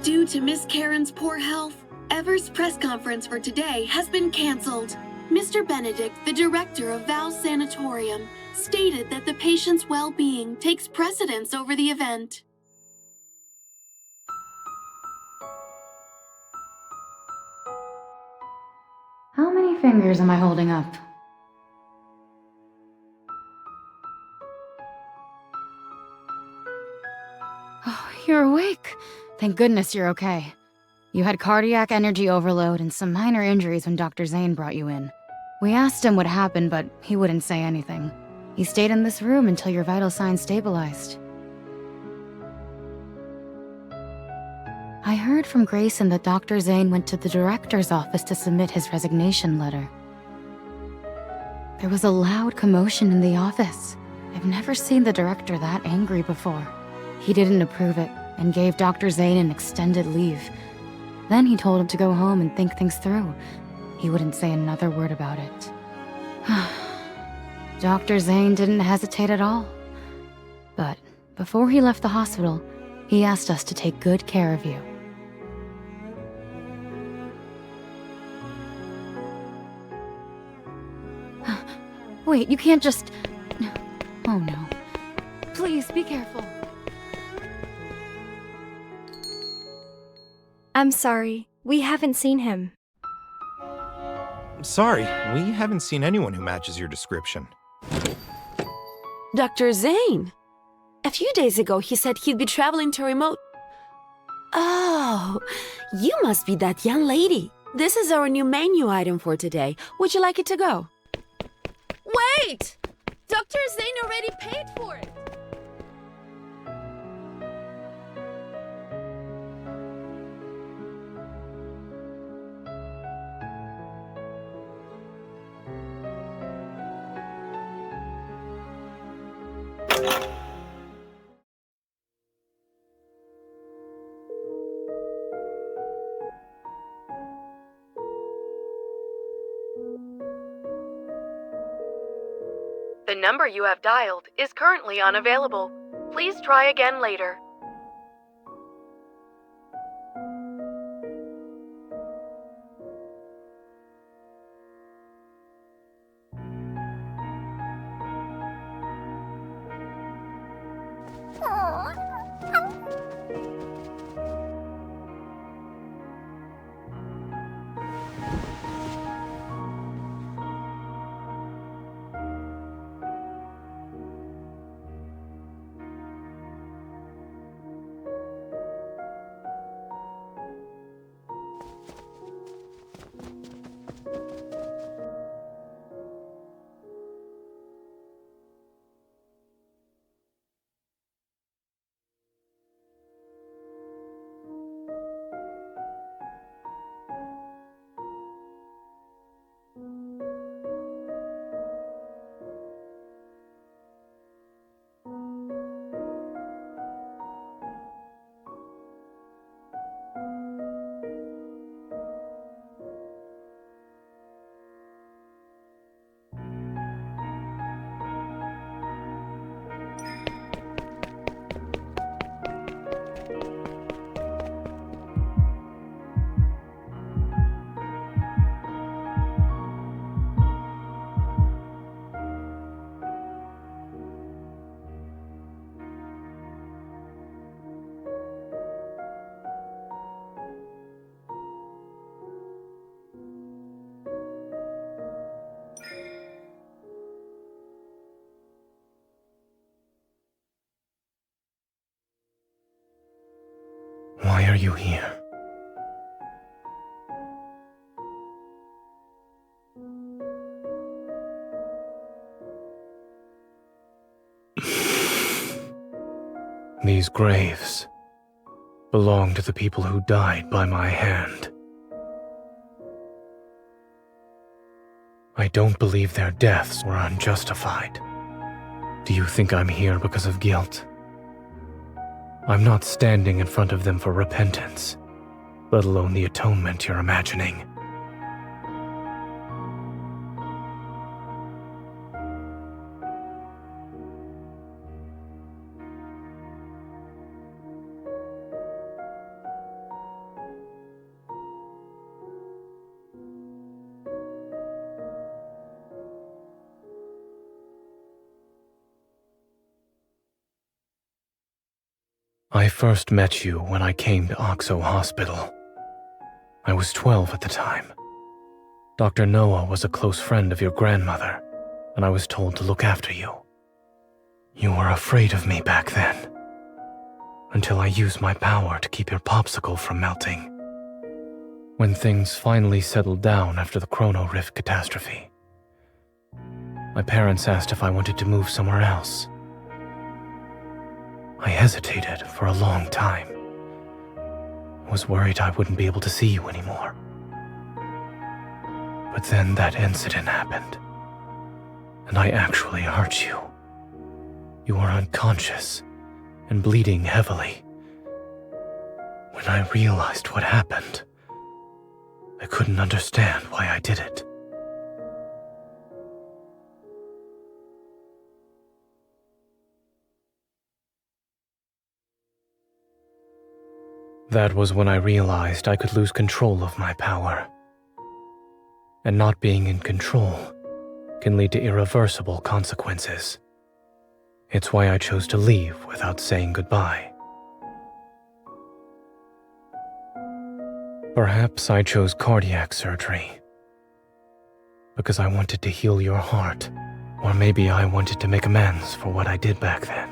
B: Due to Miss Karen's poor health, Ever's press conference for today has been cancelled. Mr. Benedict, the director of Val's Sanatorium, stated that the patient's well-being takes precedence over the event.
C: How many fingers am I holding up? Oh, you're awake. Thank goodness you're okay. You had cardiac energy overload and some minor injuries when Dr. Zane brought you in. We asked him what happened, but he wouldn't say anything. He stayed in this room until your vital signs stabilized. I heard from Grayson that Dr. Zane went to the director's office to submit his resignation letter. There was a loud commotion in the office. I've never seen the director that angry before. He didn't approve it and gave Dr. Zane an extended leave. Then he told him to go home and think things through. He wouldn't say another word about it. Dr. Zane didn't hesitate at all. But before he left the hospital, he asked us to take good care of you. Wait, you can't just... Oh no. Please, be careful.
A: I'm sorry. We haven't seen him.
I: Sorry, we haven't seen anyone who matches your description.
W: Dr. Zane! A few days ago, he said he'd be traveling to remote... Oh, you must be that young lady. This is our new menu item for today. Would you like it to go?
N: Wait! Dr. Zane already paid for it!
B: The number you have dialed is currently unavailable. Please try again later.
T: Why are you here? These graves belong to the people who died by my hand. I don't believe their deaths were unjustified. Do you think I'm here because of guilt? I'm not standing in front of them for repentance, let alone the atonement you're imagining. I first met you when I came to Oxo Hospital. I was 12 at the time. Dr. Noah was a close friend of your grandmother, and I was told to look after you. You were afraid of me back then, until I used my power to keep your popsicle from melting. When things finally settled down after the Chrono Rift catastrophe, my parents asked if I wanted to move somewhere else. I hesitated for a long time. I was worried I wouldn't be able to see you anymore. But then that incident happened, and I actually hurt you. You were unconscious and bleeding heavily. When I realized what happened, I couldn't understand why I did it. That was when I realized I could lose control of my power. And not being in control can lead to irreversible consequences. It's why I chose to leave without saying goodbye. Perhaps I chose cardiac surgery because I wanted to heal your heart, or maybe I wanted to make amends for what I did back then.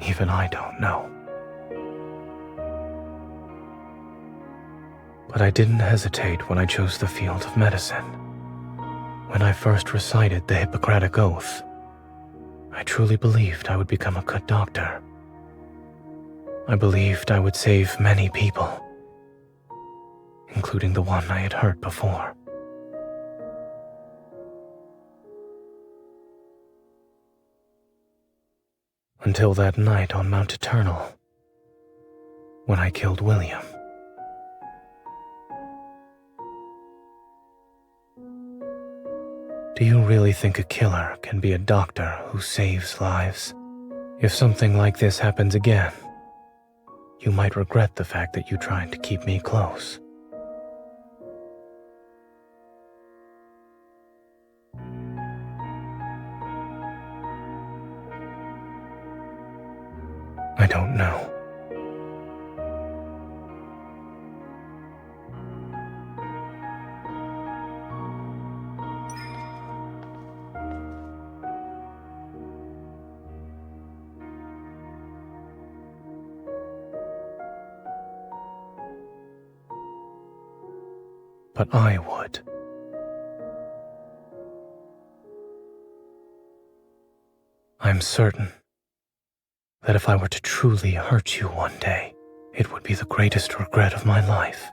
T: Even I don't know. But I didn't hesitate when I chose the field of medicine. When I first recited the Hippocratic Oath, I truly believed I would become a good doctor. I believed I would save many people, including the one I had hurt before. Until that night on Mount Eternal, when I killed William. Do you really think a killer can be a doctor who saves lives? If something like this happens again, you might regret the fact that you tried to keep me close. I don't know. But I would. I'm certain that if I were to truly hurt you one day, it would be the greatest regret of my life.